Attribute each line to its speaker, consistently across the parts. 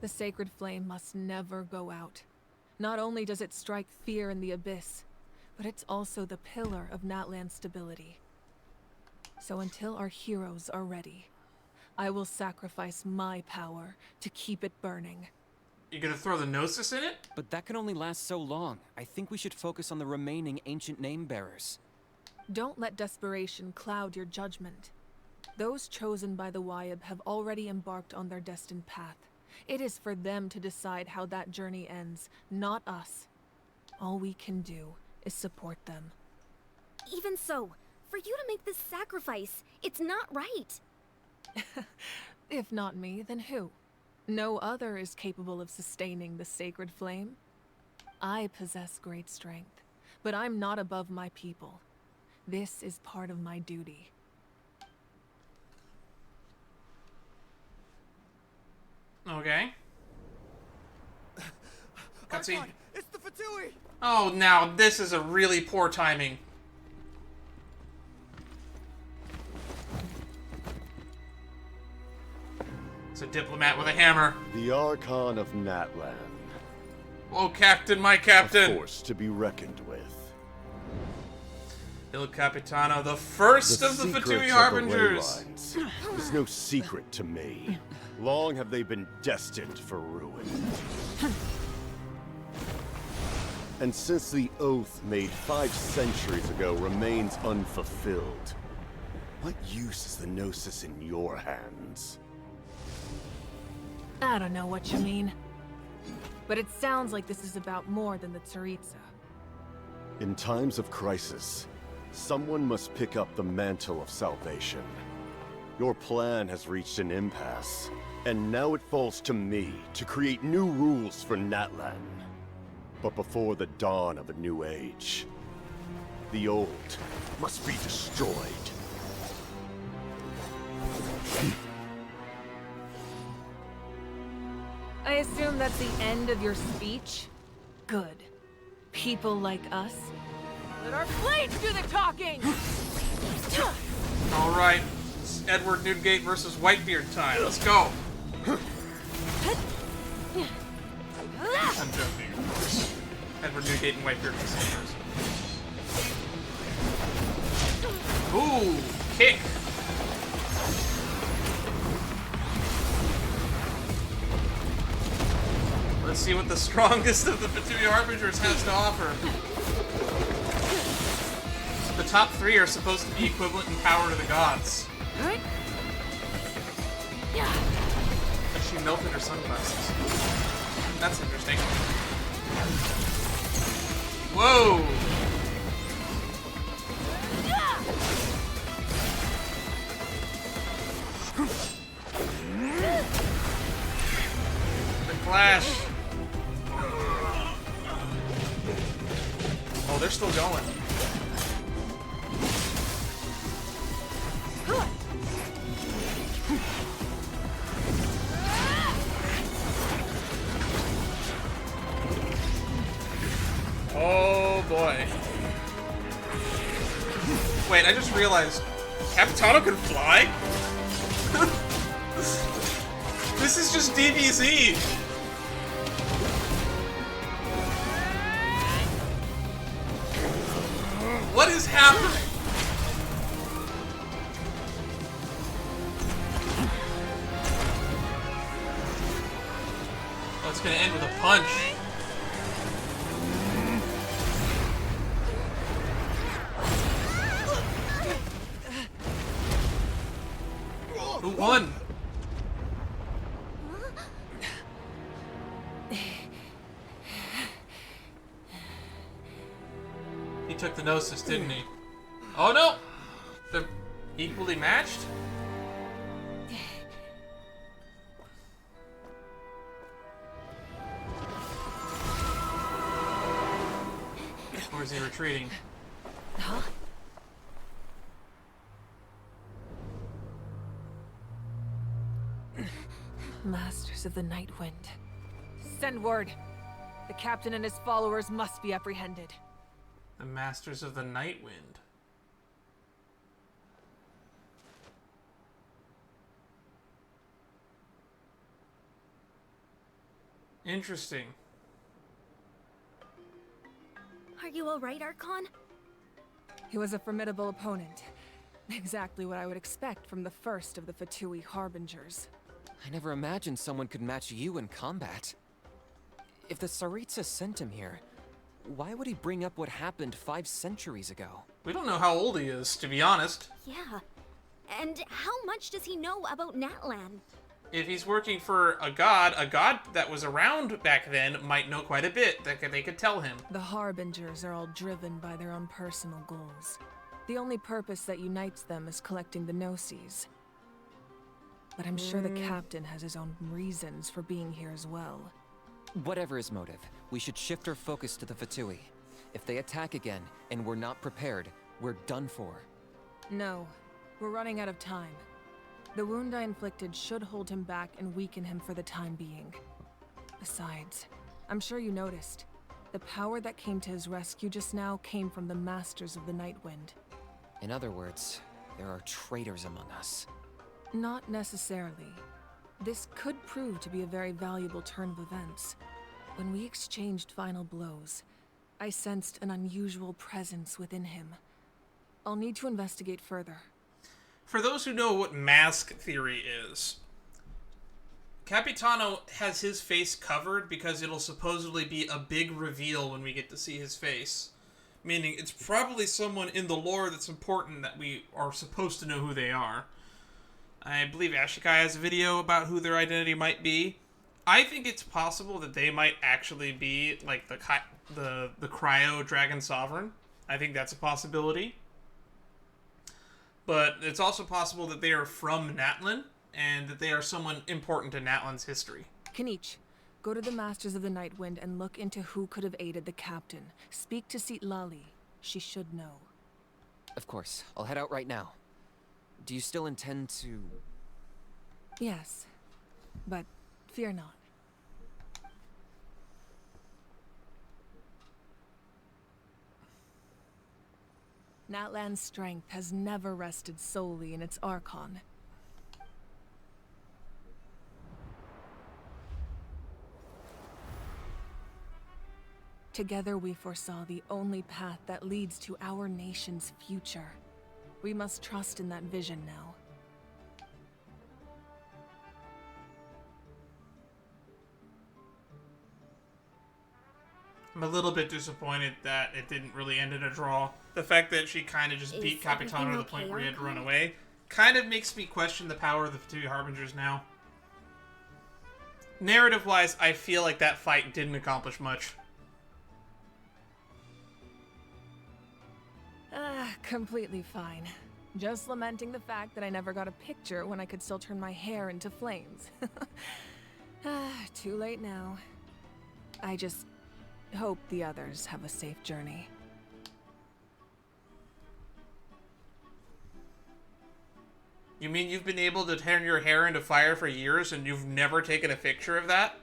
Speaker 1: The sacred flame must never go out. Not only does it strike fear in the abyss, but it's also the pillar of Natlan's stability. So until our heroes are ready, I will sacrifice my power to keep it burning.
Speaker 2: You gonna throw the Gnosis in it?
Speaker 3: But that can only last so long. I think we should focus on the remaining ancient name-bearers.
Speaker 1: Don't let desperation cloud your judgment. Those chosen by the Wyeb have already embarked on their destined path. It is for them to decide how that journey ends, not us. All we can do is support them.
Speaker 4: Even so, for you to make this sacrifice, it's not right.
Speaker 1: If not me, then who? No other is capable of sustaining the sacred flame. I possess great strength, but I'm not above my people. This is part of my duty.
Speaker 2: Okay. Cutscene.
Speaker 5: Archon, it's the Fatui!
Speaker 2: Oh, now this is a really poor timing. It's a diplomat with a hammer.
Speaker 6: The Archon of Natlan.
Speaker 2: Oh, Captain, my Captain.
Speaker 6: A force to be reckoned with.
Speaker 2: Il Capitano, the first of the Fatui Harbingers.
Speaker 6: Is no secret to me. Long have they been destined for ruin. And since the oath made 5 centuries ago remains unfulfilled, what use is the Gnosis in your hands?
Speaker 1: I don't know what you mean. But it sounds like this is about more than the Tsaritsa.
Speaker 6: In times of crisis, someone must pick up the mantle of salvation. Your plan has reached an impasse, and now it falls to me to create new rules for Natlan. But before the dawn of a new age, the old must be destroyed.
Speaker 1: I assume that's the end of your speech? Good. People like us. Let our blades do the talking!
Speaker 2: Alright. It's Edward Newgate versus Whitebeard time. Let's go. I'm joking. Edward Newgate and Whitebeard versus Ooh, kick. Let's see what the strongest of the Fatui Harbingers has to offer. The top 3 are supposed to be equivalent in power to the gods. But she melted her sunglasses. That's interesting. Whoa! The Clash! Oh, they're still going. Oh boy. Wait, I just realized Capitano can fly? This is just DBZ. What is happening? Oh, it's gonna end with a punch. Who won? He took the Gnosis, didn't he? Oh no! They're equally matched? Or is he retreating?
Speaker 1: Huh? Masters of the Night Wind. Send word. The captain and his followers must be apprehended.
Speaker 2: The Masters of the Night Wind. Interesting.
Speaker 4: Are you alright, Archon?
Speaker 1: He was a formidable opponent. Exactly what I would expect from the first of the Fatui Harbingers.
Speaker 3: I never imagined someone could match you in combat. If the Tsaritsa sent him here, why would he bring up what happened 5 centuries ago?
Speaker 2: We don't know how old he is, to be honest.
Speaker 4: Yeah. And how much does he know about Natlan?
Speaker 2: If he's working for a god that was around back then might know quite a bit that they could tell him.
Speaker 1: The Harbingers are all driven by their own personal goals. The only purpose that unites them is collecting the Gnosis. But I'm sure the captain has his own reasons for being here as well.
Speaker 3: Whatever his motive, we should shift our focus to the Fatui. If they attack again, and we're not prepared, we're done for.
Speaker 1: No, we're running out of time. The wound I inflicted should hold him back and weaken him for the time being. Besides, I'm sure you noticed, the power that came to his rescue just now came from the Masters of the Nightwind.
Speaker 3: In other words, there are traitors among us.
Speaker 1: Not necessarily. This could prove to be a very valuable turn of events. When we exchanged final blows, I sensed an unusual presence within him. I'll need to investigate further.
Speaker 2: For those who know what mask theory is, Capitano has his face covered because it'll supposedly be a big reveal when we get to see his face. Meaning it's probably someone in the lore that's important that we are supposed to know who they are. I believe Ashikai has a video about who their identity might be. I think it's possible that they might actually be like the Cryo Dragon Sovereign. I think that's a possibility. But it's also possible that they are from Natlan, and that they are someone important to Natlan's history.
Speaker 1: Kanich, go to the Masters of the Nightwind and look into who could have aided the captain. Speak to Sitlali. She should know.
Speaker 3: Of course, I'll head out right now. Do you still intend to...
Speaker 1: Yes, but fear not. Natlan's strength has never rested solely in its Archon. Together we foresaw the only path that leads to our nation's future. We must trust in that vision now.
Speaker 2: I'm a little bit disappointed that it didn't really end in a draw. The fact that she kind of just beat Capitano to the point where he had to run away kind of makes me question the power of the Fatui Harbingers now. Narrative-wise, I feel like that fight didn't accomplish much.
Speaker 1: Completely fine. Just lamenting the fact that I never got a picture when I could still turn my hair into flames. Too late now. I just hope the others have a safe journey.
Speaker 2: You mean you've been able to turn your hair into fire for years and you've never taken a picture of that?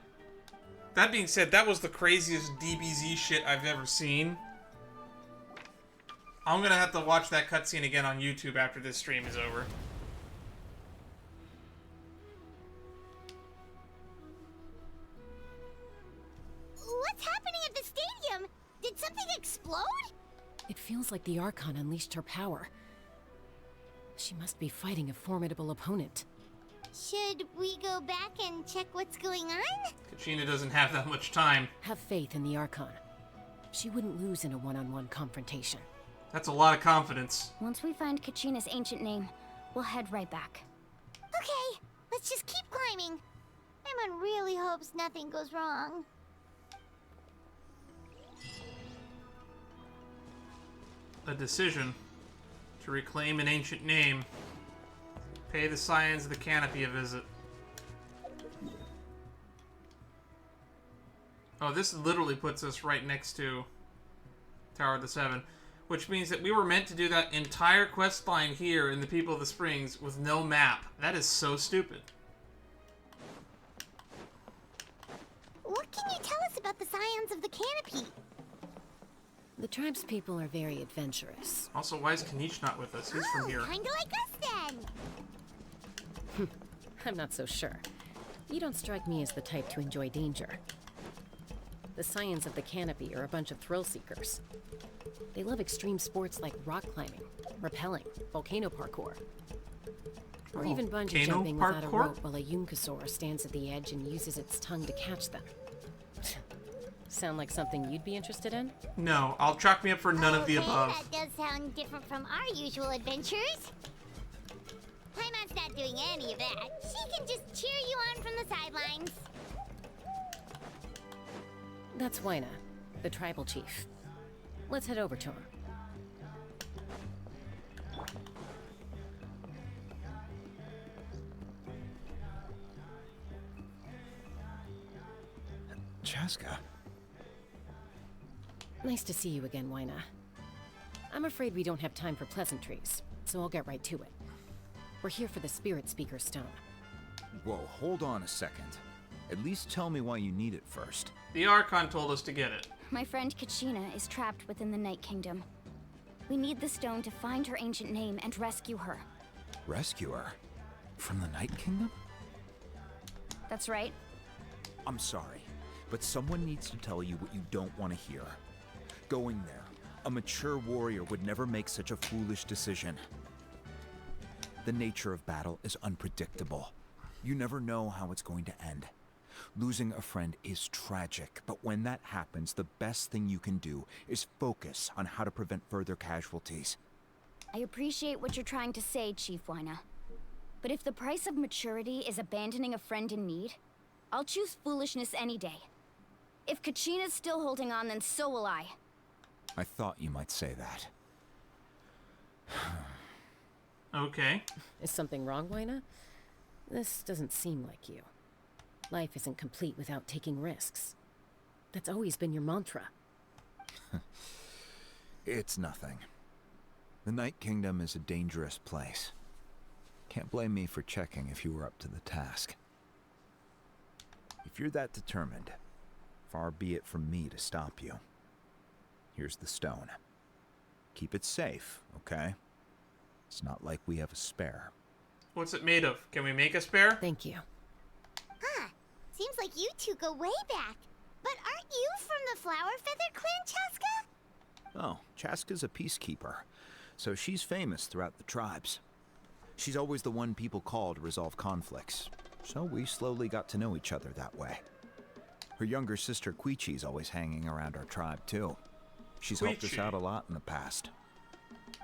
Speaker 2: That being said, that was the craziest DBZ shit I've ever seen. I'm gonna have to watch that cutscene again on YouTube after this stream is over.
Speaker 5: What's happening at the stadium? Did something explode?
Speaker 7: It feels like the Archon unleashed her power. She must be fighting a formidable opponent.
Speaker 5: Should we go back and check what's going on?
Speaker 2: Kachina doesn't have that much time.
Speaker 7: Have faith in the Archon. She wouldn't lose in a one-on-one confrontation.
Speaker 2: That's a lot of confidence.
Speaker 5: Once we find Kachina's ancient name, we'll head right back. Okay, let's just keep climbing. Emon really hopes nothing goes wrong.
Speaker 2: A decision to reclaim an ancient name. Pay the Scions of the Canopy a visit. Oh, this literally puts us right next to Tower of the Seven. Which means that we were meant to do that entire quest line here in the People of the Springs with no map. That is so stupid.
Speaker 5: What can you tell us about the Scions of the Canopy?
Speaker 7: The tribe's people are very adventurous.
Speaker 2: Also, why is Kanich not with us? He's from here.
Speaker 5: Kinda like us then.
Speaker 7: I'm not so sure. You don't strike me as the type to enjoy danger. The Scions of the Canopy are a bunch of thrill seekers. They love extreme sports like rock climbing, rappelling, volcano parkour. Or even bungee
Speaker 2: Volcano
Speaker 7: jumping without a
Speaker 2: parkour?
Speaker 7: rope while a Yunkasaur stands at the edge and uses its tongue to catch them. Sound like something you'd be interested in?
Speaker 2: No, I'll chalk me up for none of the
Speaker 5: Okay,
Speaker 2: above.
Speaker 5: that does sound different from our usual adventures. Paimon's not doing any of that. She can just cheer you on from the sidelines.
Speaker 7: That's Wyna, the tribal chief. Let's head over to him.
Speaker 8: Chaska.
Speaker 7: Nice to see you again, Wyna. I'm afraid we don't have time for pleasantries, so I'll get right to it. We're here for the Spirit Speaker Stone.
Speaker 8: Whoa, hold on a second. At least tell me why you need it first.
Speaker 2: The Archon told us to get it.
Speaker 4: My friend Kachina is trapped within the Night Kingdom. We need the stone to find her ancient name and rescue her.
Speaker 8: Rescue her? From the Night Kingdom?
Speaker 4: That's right.
Speaker 8: I'm sorry, but someone needs to tell you what you don't want to hear. Going there, a mature warrior would never make such a foolish decision. The nature of battle is unpredictable. You never know how it's going to end. Losing a friend is tragic, but when that happens, the best thing you can do is focus on how to prevent further casualties.
Speaker 4: I appreciate what you're trying to say, Chief Wyna. But if the price of maturity is abandoning a friend in need, I'll choose foolishness any day. If Kachina's still holding on, then so will I.
Speaker 8: I thought you might say that.
Speaker 2: Okay.
Speaker 7: Is something wrong, Wyna? This doesn't seem like you. Life isn't complete without taking risks. That's always been your mantra.
Speaker 8: It's nothing. The Night Kingdom is a dangerous place. Can't blame me for checking if you were up to the task. If you're that determined, far be it from me to stop you. Here's the stone. Keep it safe, okay? It's not like we have a spare.
Speaker 2: What's it made of? Can we make a spare?
Speaker 7: Thank you.
Speaker 5: Huh. Seems like you two go way back. But aren't you from the Flower Feather Clan, Chaska?
Speaker 8: Oh, Chaska's a peacekeeper, so she's famous throughout the tribes. She's always the one people call to resolve conflicts, so we slowly got to know each other that way. Her younger sister Quichi's always hanging around our tribe, too. She's helped us
Speaker 2: Quichi.
Speaker 8: out a lot in the past.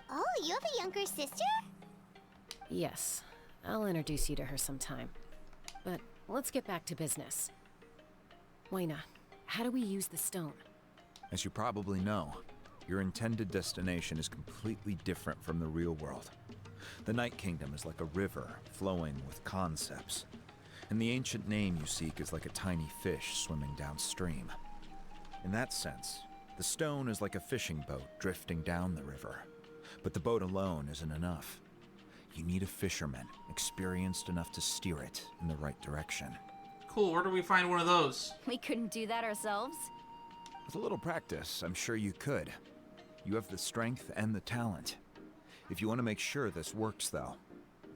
Speaker 5: Oh, you have a younger sister?
Speaker 7: Yes, I'll introduce you to her sometime. But let's get back to business. Wyna, how do we use the stone?
Speaker 8: As you probably know, your intended destination is completely different from the real world. The Night Kingdom is like a river flowing with concepts, and the ancient name you seek is like a tiny fish swimming downstream. In that sense, the stone is like a fishing boat drifting down the river, but the boat alone isn't enough. You need a fisherman experienced enough to steer it in the right direction.
Speaker 2: Cool, where do we find one of those?
Speaker 4: We couldn't do that ourselves.
Speaker 8: With a little practice, I'm sure you could. You have the strength and the talent. If you want to make sure this works, though,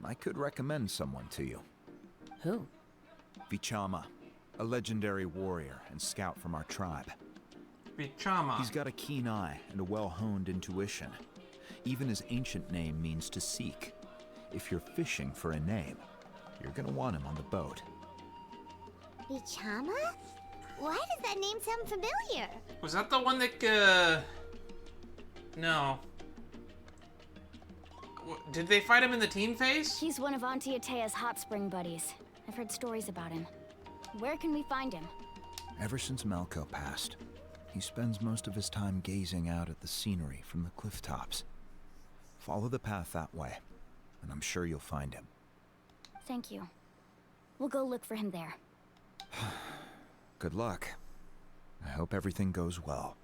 Speaker 8: I could recommend someone to you.
Speaker 7: Who?
Speaker 8: Vichama, a legendary warrior and scout from our tribe.
Speaker 2: Bichama.
Speaker 8: He's got a keen eye and a well-honed intuition. Even his ancient name means to seek. If you're fishing for a name, you're gonna want him on the boat.
Speaker 5: Bichama? Why does that name sound familiar?
Speaker 2: Was that the one that, No. Did they fight him in the teen phase?
Speaker 4: He's one of Auntie Atea's hot spring buddies. I've heard stories about him. Where can we find him?
Speaker 8: Ever since Malco passed, he spends most of his time gazing out at the scenery from the cliff tops. Follow the path that way, and I'm sure you'll find him.
Speaker 4: Thank you. We'll go look for him there.
Speaker 8: Good luck. I hope everything goes well.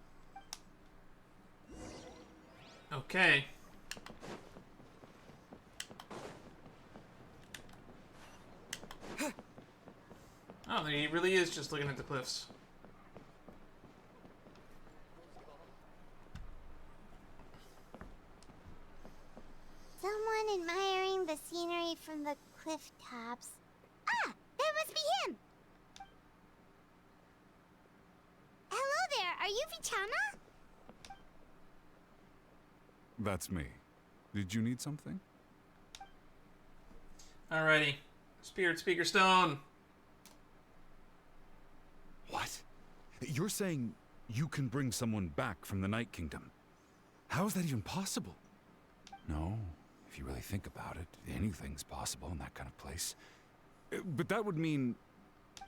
Speaker 2: Okay. Oh, he really is just looking at the cliffs.
Speaker 5: Someone admiring the scenery from the cliff tops. Ah, that must be him! Hello are you Vichama?
Speaker 9: That's me. Did you need something?
Speaker 2: Alrighty. Spirit Speaker Stone.
Speaker 9: What? You're saying you can bring someone back from the Night Kingdom? How is that even possible? No, if you really think about it, anything's possible in that kind of place. But that would mean...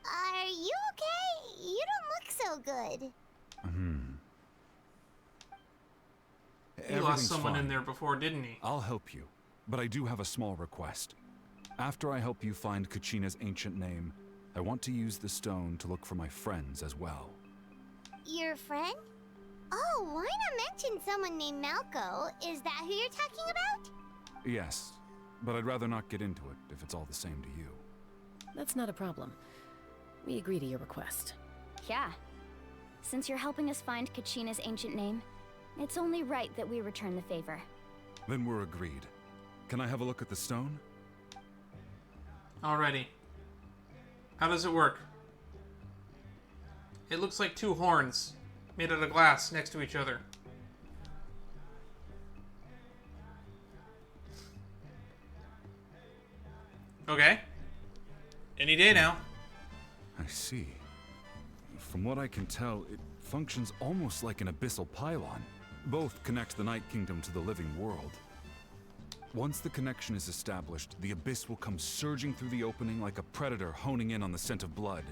Speaker 5: Are you okay? You don't look so good.
Speaker 2: He lost someone in there before, didn't he?
Speaker 9: I'll help you, but I do have a small request. After I help you find Kachina's ancient name, I want to use the stone to look for my friends as well.
Speaker 5: Your friend? Oh, why not mention someone named Malco? Is that who you're talking about?
Speaker 9: Yes, but I'd rather not get into it if it's all the same to you.
Speaker 7: That's not a problem. We agree to your request.
Speaker 4: Yeah. Since you're helping us find Kachina's ancient name, it's only right that we return the favor.
Speaker 9: Then we're agreed. Can I have a look at the stone?
Speaker 2: Alrighty. How does it work? It looks like two horns made out of glass next to each other. Okay. Any day now.
Speaker 9: I see. From what I can tell, it functions almost like an abyssal pylon. Both connect the Night Kingdom to the living world. Once the connection is established, the abyss will come surging through the opening like a predator honing in on the scent of blood.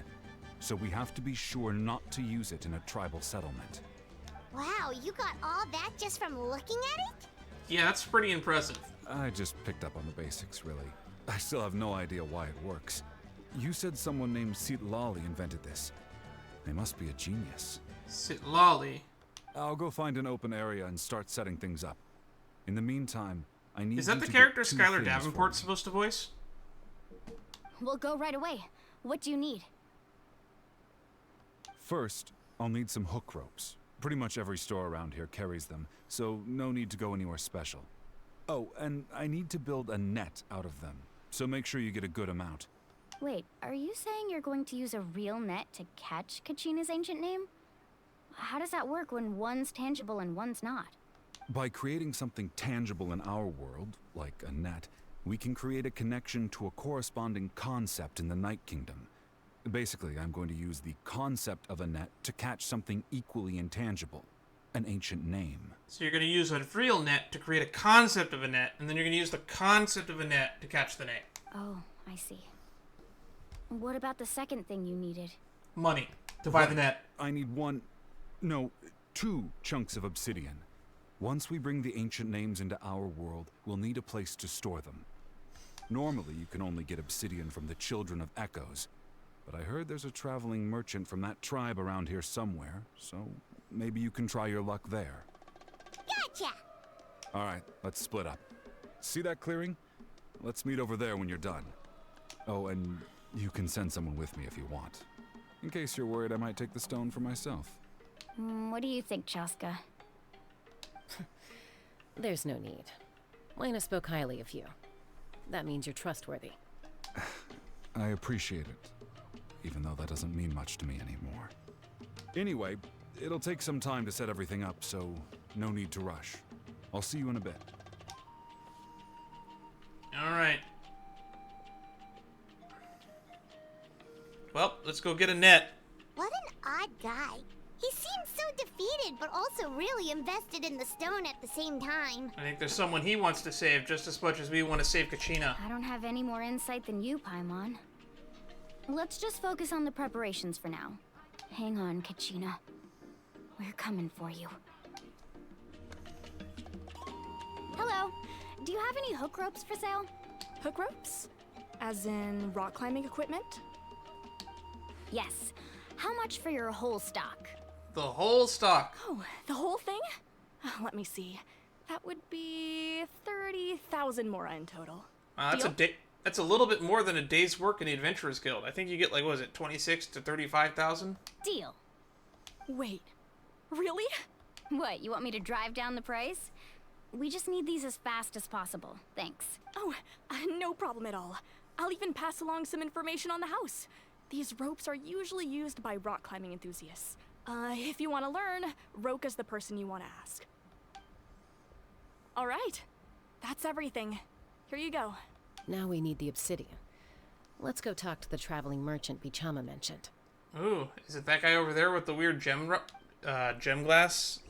Speaker 9: So we have to be sure not to use it in a tribal settlement.
Speaker 5: Wow, you got all that just from looking at it?
Speaker 2: Yeah, that's pretty impressive.
Speaker 9: I just picked up on the basics, really. I still have no idea why it works. You said someone named Sitlali invented this. They must be a genius.
Speaker 2: Sitlali.
Speaker 9: I'll go find an open area and start setting things up. In the meantime, I need
Speaker 2: Is that
Speaker 9: you
Speaker 2: the
Speaker 9: to
Speaker 2: character
Speaker 9: get two
Speaker 2: Skylar
Speaker 9: things for
Speaker 2: Davenport's
Speaker 9: me.
Speaker 2: supposed to voice?
Speaker 4: We'll go right away. What do you need?
Speaker 9: First, I'll need some hook ropes. Pretty much every store around here carries them, so no need to go anywhere special. Oh, and I need to build a net out of them, so make sure you get a good amount.
Speaker 4: Wait, are you saying you're going to use a real net to catch Kachina's ancient name? How does that work when one's tangible and one's not?
Speaker 9: By creating something tangible in our world, like a net, we can create a connection to a corresponding concept in the Night Kingdom. Basically, I'm going to use the concept of a net to catch something equally intangible, an ancient name.
Speaker 2: So you're going to use a real net to create a concept of a net, and then you're going to use the concept of a net to catch the net.
Speaker 4: Oh, I see. What about the second thing you needed?
Speaker 2: Money to buy the net.
Speaker 9: I need two chunks of obsidian. Once we bring the ancient names into our world, we'll need a place to store them. Normally, you can only get obsidian from the Children of Echoes, but I heard there's a traveling merchant from that tribe around here somewhere, so maybe you can try your luck there.
Speaker 5: Gotcha!
Speaker 9: Alright, let's split up. See that clearing? Let's meet over there when you're done. Oh, and you can send someone with me if you want. In case you're worried I might take the stone for myself.
Speaker 4: What do you think, Chaska?
Speaker 7: There's no need. Lena spoke highly of you. That means you're trustworthy.
Speaker 9: I appreciate it, even though that doesn't mean much to me anymore. Anyway, it'll take some time to set everything up, so no need to rush. I'll see you in a bit.
Speaker 2: Alright. Well, let's go get a net.
Speaker 5: What an odd guy. He seems so defeated, but also really invested in the stone at the same time.
Speaker 2: I think there's someone he wants to save just as much as we want to save Kachina.
Speaker 4: I don't have any more insight than you, Paimon. Let's just focus on the preparations for now. Hang on, Kachina. We're coming for you. Hello. Do you have any hook ropes for sale?
Speaker 10: Hook ropes? As in rock climbing equipment?
Speaker 4: Yes. How much for your whole stock?
Speaker 2: The whole stock.
Speaker 10: Oh, the whole thing? Let me see. That would be 30,000 mora in total.
Speaker 2: That's a little bit more than a day's work in the Adventurers Guild. I think you get, like, what was it, 26 to 35,000?
Speaker 4: Deal.
Speaker 10: Wait, really?
Speaker 4: What, you want me to drive down the price? We just need these as fast as possible. Thanks.
Speaker 10: Oh, no problem at all. I'll even pass along some information on the house. These ropes are usually used by rock climbing enthusiasts. If you want to learn, Roka's the person you want to ask. All right, that's everything. Here you go.
Speaker 7: Now we need the obsidian. Let's go talk to the traveling merchant Bichama mentioned.
Speaker 2: Ooh, is it that guy over there with the weird gem glass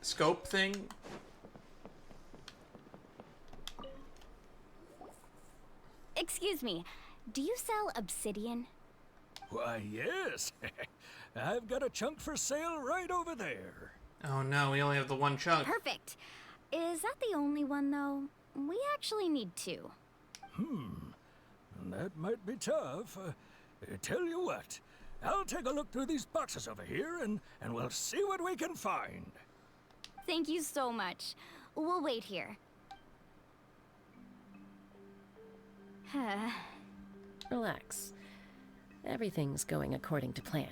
Speaker 2: scope thing?
Speaker 4: Excuse me, do you sell obsidian?
Speaker 11: Why, yes. I've got a chunk for sale right over there.
Speaker 2: Oh no, we only have the one chunk.
Speaker 4: Perfect. Is that the only one, though? We actually need two.
Speaker 11: That might be tough. Tell you what, I'll take a look through these boxes over here, and we'll see what we can find.
Speaker 4: Thank you so much. We'll wait here.
Speaker 7: Relax. Everything's going according to plan.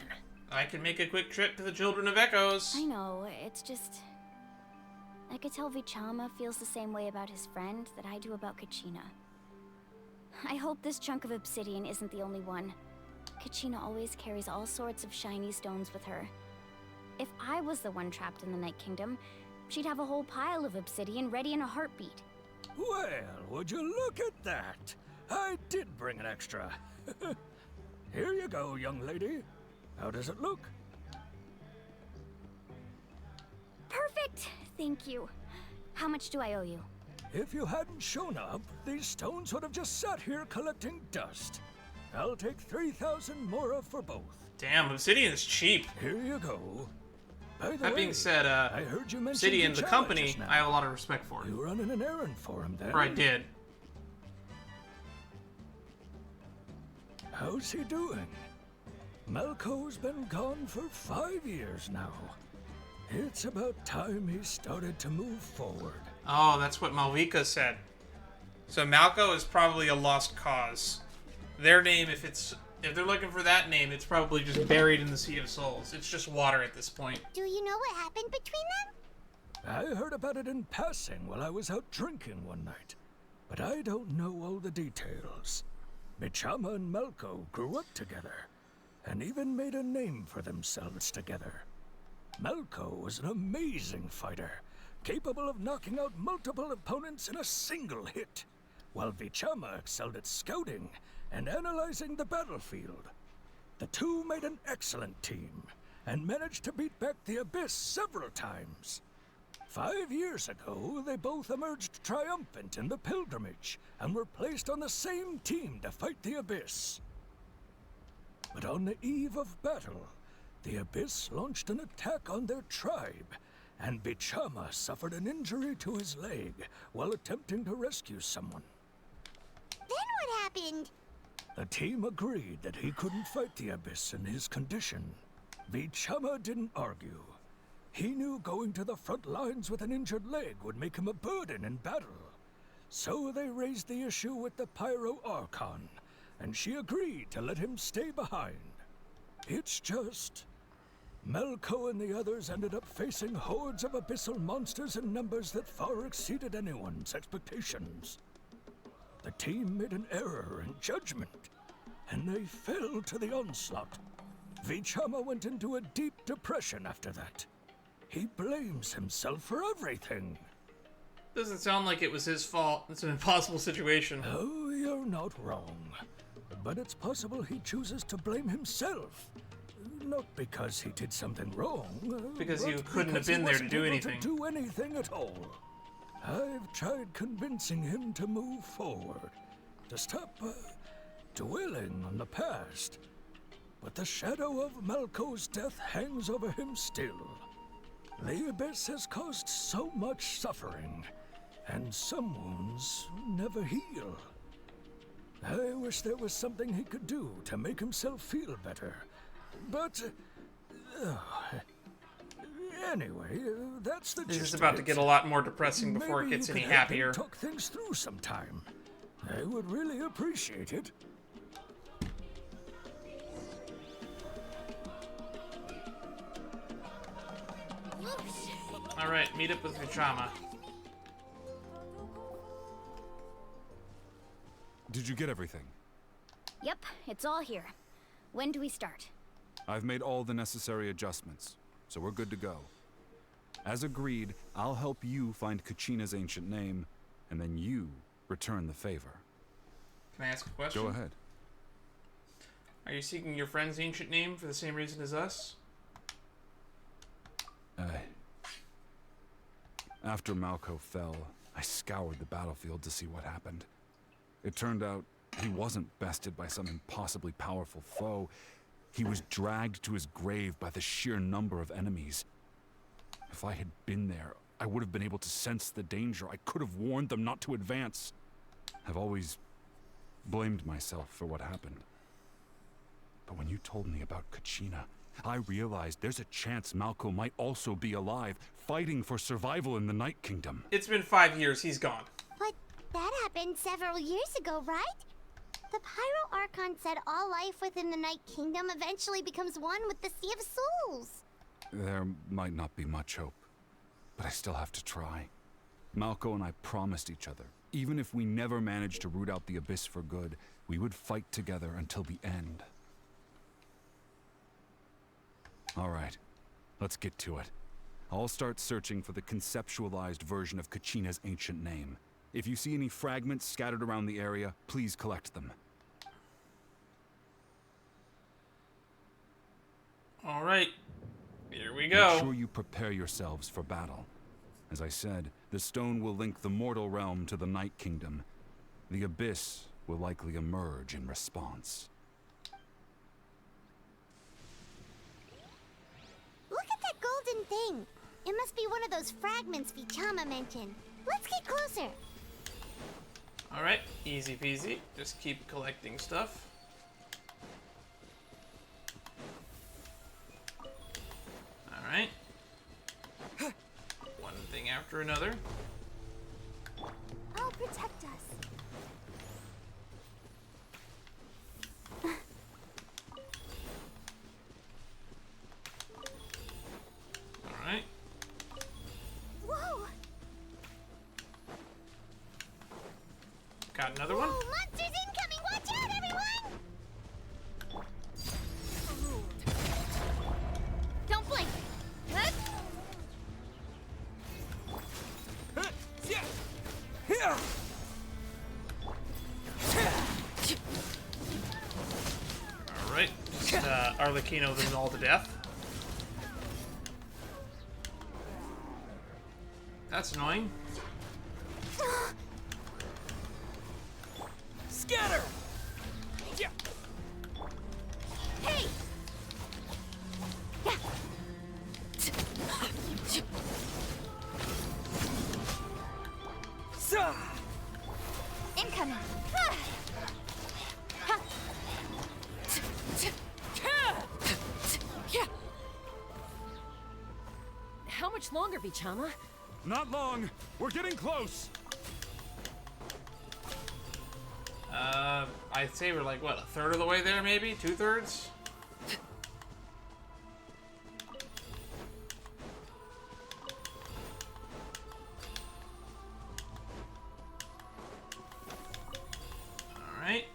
Speaker 2: I can make a quick trip to the Children of Echoes.
Speaker 4: I know, it's just... I could tell Vichama feels the same way about his friend that I do about Kachina. I hope this chunk of obsidian isn't the only one. Kachina always carries all sorts of shiny stones with her. If I was the one trapped in the Night Kingdom, she'd have a whole pile of obsidian ready in a heartbeat.
Speaker 11: Well, would you look at that? I did bring an extra. Here you go, young lady. How does it look?
Speaker 4: Perfect! Thank you. How much do I owe you?
Speaker 11: If you hadn't shown up, these stones would have just sat here collecting dust. I'll take 3,000 mora for both.
Speaker 2: Damn, obsidian is cheap.
Speaker 11: Here you go. By the
Speaker 2: That
Speaker 11: way,
Speaker 2: being said,
Speaker 11: I heard you mention
Speaker 2: Obsidian, the
Speaker 11: Vichama
Speaker 2: company,
Speaker 11: just now.
Speaker 2: I have a lot of respect for.
Speaker 11: You running an errand for him then?
Speaker 2: Or I did.
Speaker 11: How's he doing? Malco's been gone for 5 years now. It's about time he started to move forward.
Speaker 2: Oh, that's what Malvika said. So Malco is probably a lost cause. Their name, if they're looking for that name, it's probably just buried in the Sea of Souls. It's just water at this point.
Speaker 5: Do you know what happened between them?
Speaker 11: I heard about it in passing while I was out drinking one night, but I don't know all the details. Bichama and Malco grew up together, and even made a name for themselves together. Malco was an amazing fighter, capable of knocking out multiple opponents in a single hit, while Bichama excelled at scouting and analyzing the battlefield. The two made an excellent team, and managed to beat back the Abyss several times. 5 years ago, they both emerged triumphant in the pilgrimage, and were placed on the same team to fight the Abyss. But on the eve of battle, the Abyss launched an attack on their tribe, and Bichama suffered an injury to his leg while attempting to rescue someone.
Speaker 5: Then what happened?
Speaker 11: The team agreed that he couldn't fight the Abyss in his condition. Bichama didn't argue. He knew going to the front lines with an injured leg would make him a burden in battle. So they raised the issue with the Pyro Archon, and she agreed to let him stay behind. It's just... Malco and the others ended up facing hordes of abyssal monsters in numbers that far exceeded anyone's expectations. The team made an error in judgment, and they fell to the onslaught. Vichama went into a deep depression after that. He blames himself for everything.
Speaker 2: Doesn't sound like it was his fault. It's an impossible situation.
Speaker 11: Oh, you're not wrong. But it's possible he chooses to blame himself. Not because he did something wrong.
Speaker 2: Because
Speaker 11: but
Speaker 2: you couldn't have
Speaker 11: because he
Speaker 2: been there to
Speaker 11: wasn't
Speaker 2: do
Speaker 11: able
Speaker 2: anything.
Speaker 11: To do anything at all. I've tried convincing him to move forward, to stop dwelling on the past. But the shadow of Malco's death hangs over him still. The Abyss has caused so much suffering, and some wounds never heal. I wish there was something he could do to make himself feel better. But, anyway, that's the
Speaker 2: This
Speaker 11: gist
Speaker 2: is
Speaker 11: of
Speaker 2: about to
Speaker 11: it.
Speaker 2: get a lot more depressing before it
Speaker 11: Maybe
Speaker 2: gets
Speaker 11: you
Speaker 2: any
Speaker 11: could help him
Speaker 2: happier.
Speaker 11: talk things through sometime. I would really appreciate it.
Speaker 2: Alright, meet up with Vichama.
Speaker 9: Did you get everything?
Speaker 4: Yep, it's all here. When do we start?
Speaker 9: I've made all the necessary adjustments. so we're good to go. As agreed, I'll help you find Kachina's ancient name, and then you return the favor.
Speaker 2: Can I ask a question?
Speaker 9: Go ahead.
Speaker 2: Are you seeking your friend's ancient name for the same reason as us?
Speaker 9: After Malco fell, I scoured the battlefield to see what happened. It turned out he wasn't bested by some impossibly powerful foe. He was dragged to his grave by the sheer number of enemies. If I had been there, I would have been able to sense the danger. I could have warned them not to advance. I've always blamed myself for what happened. But when you told me about Kachina, I realized there's a chance Malco might also be alive, fighting for survival in the Night Kingdom.
Speaker 2: It's been 5 years. He's gone.
Speaker 5: But that happened several years ago, right? The Pyro Archon said all life within the Night Kingdom eventually becomes one with the Sea of Souls.
Speaker 9: There might not be much hope, but I still have to try. Malco and I promised each other, even if we never managed to root out the Abyss for good, we would fight together until the end. All right, let's get to it. I'll start searching for the conceptualized version of Kachina's ancient name. If you see any fragments scattered around the area, please collect them.
Speaker 2: All right, here we go.
Speaker 9: Make sure you prepare yourselves for battle. As I said, the stone will link the mortal realm to the Night Kingdom. The Abyss will likely emerge in response.
Speaker 5: Look at that golden thing. It must be one of those fragments Vichama mentioned. Let's get closer.
Speaker 2: All right, easy peasy. Just keep collecting stuff. All right. One thing after another.
Speaker 5: I'll protect us.
Speaker 2: All right.
Speaker 5: Whoa!
Speaker 2: Got another one.
Speaker 5: Whoa, monsters incoming! Watch out, everyone! Don't blink. Huh?
Speaker 2: All right. Just Arlecchino them all to death. That's annoying.
Speaker 3: Scatter!
Speaker 5: Hey! Yeah. Incoming.
Speaker 7: How much longer, Vichama?
Speaker 9: Not long. We're getting close.
Speaker 2: I'd say we're like, what, a third of the way there, maybe? 2/3? All right.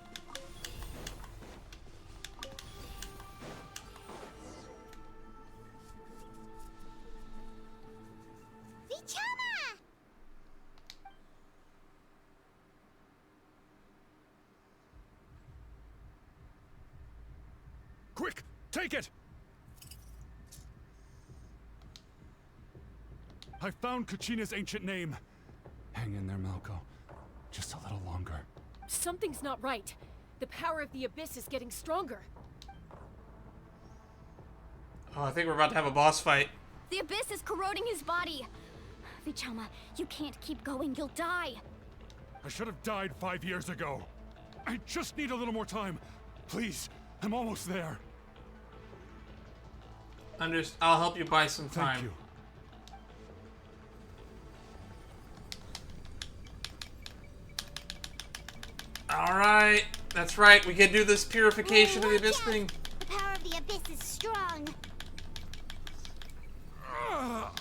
Speaker 5: Vichama!
Speaker 9: Quick, take it! I found Kachina's ancient name. Hang in there, Malco. Just a little longer.
Speaker 7: Something's not right. The power of the Abyss is getting stronger.
Speaker 2: Oh, I think we're about to have a boss fight.
Speaker 4: The Abyss is corroding his body. Vichama, you can't keep going. You'll die.
Speaker 9: I should have died 5 years ago. I just need a little more time. Please, I'm almost there.
Speaker 2: I'll help you buy some time.
Speaker 9: Thank you.
Speaker 2: All right, that's right. We can do this purification of the Abyss thing.
Speaker 5: The power of the Abyss is strong.
Speaker 2: Oh,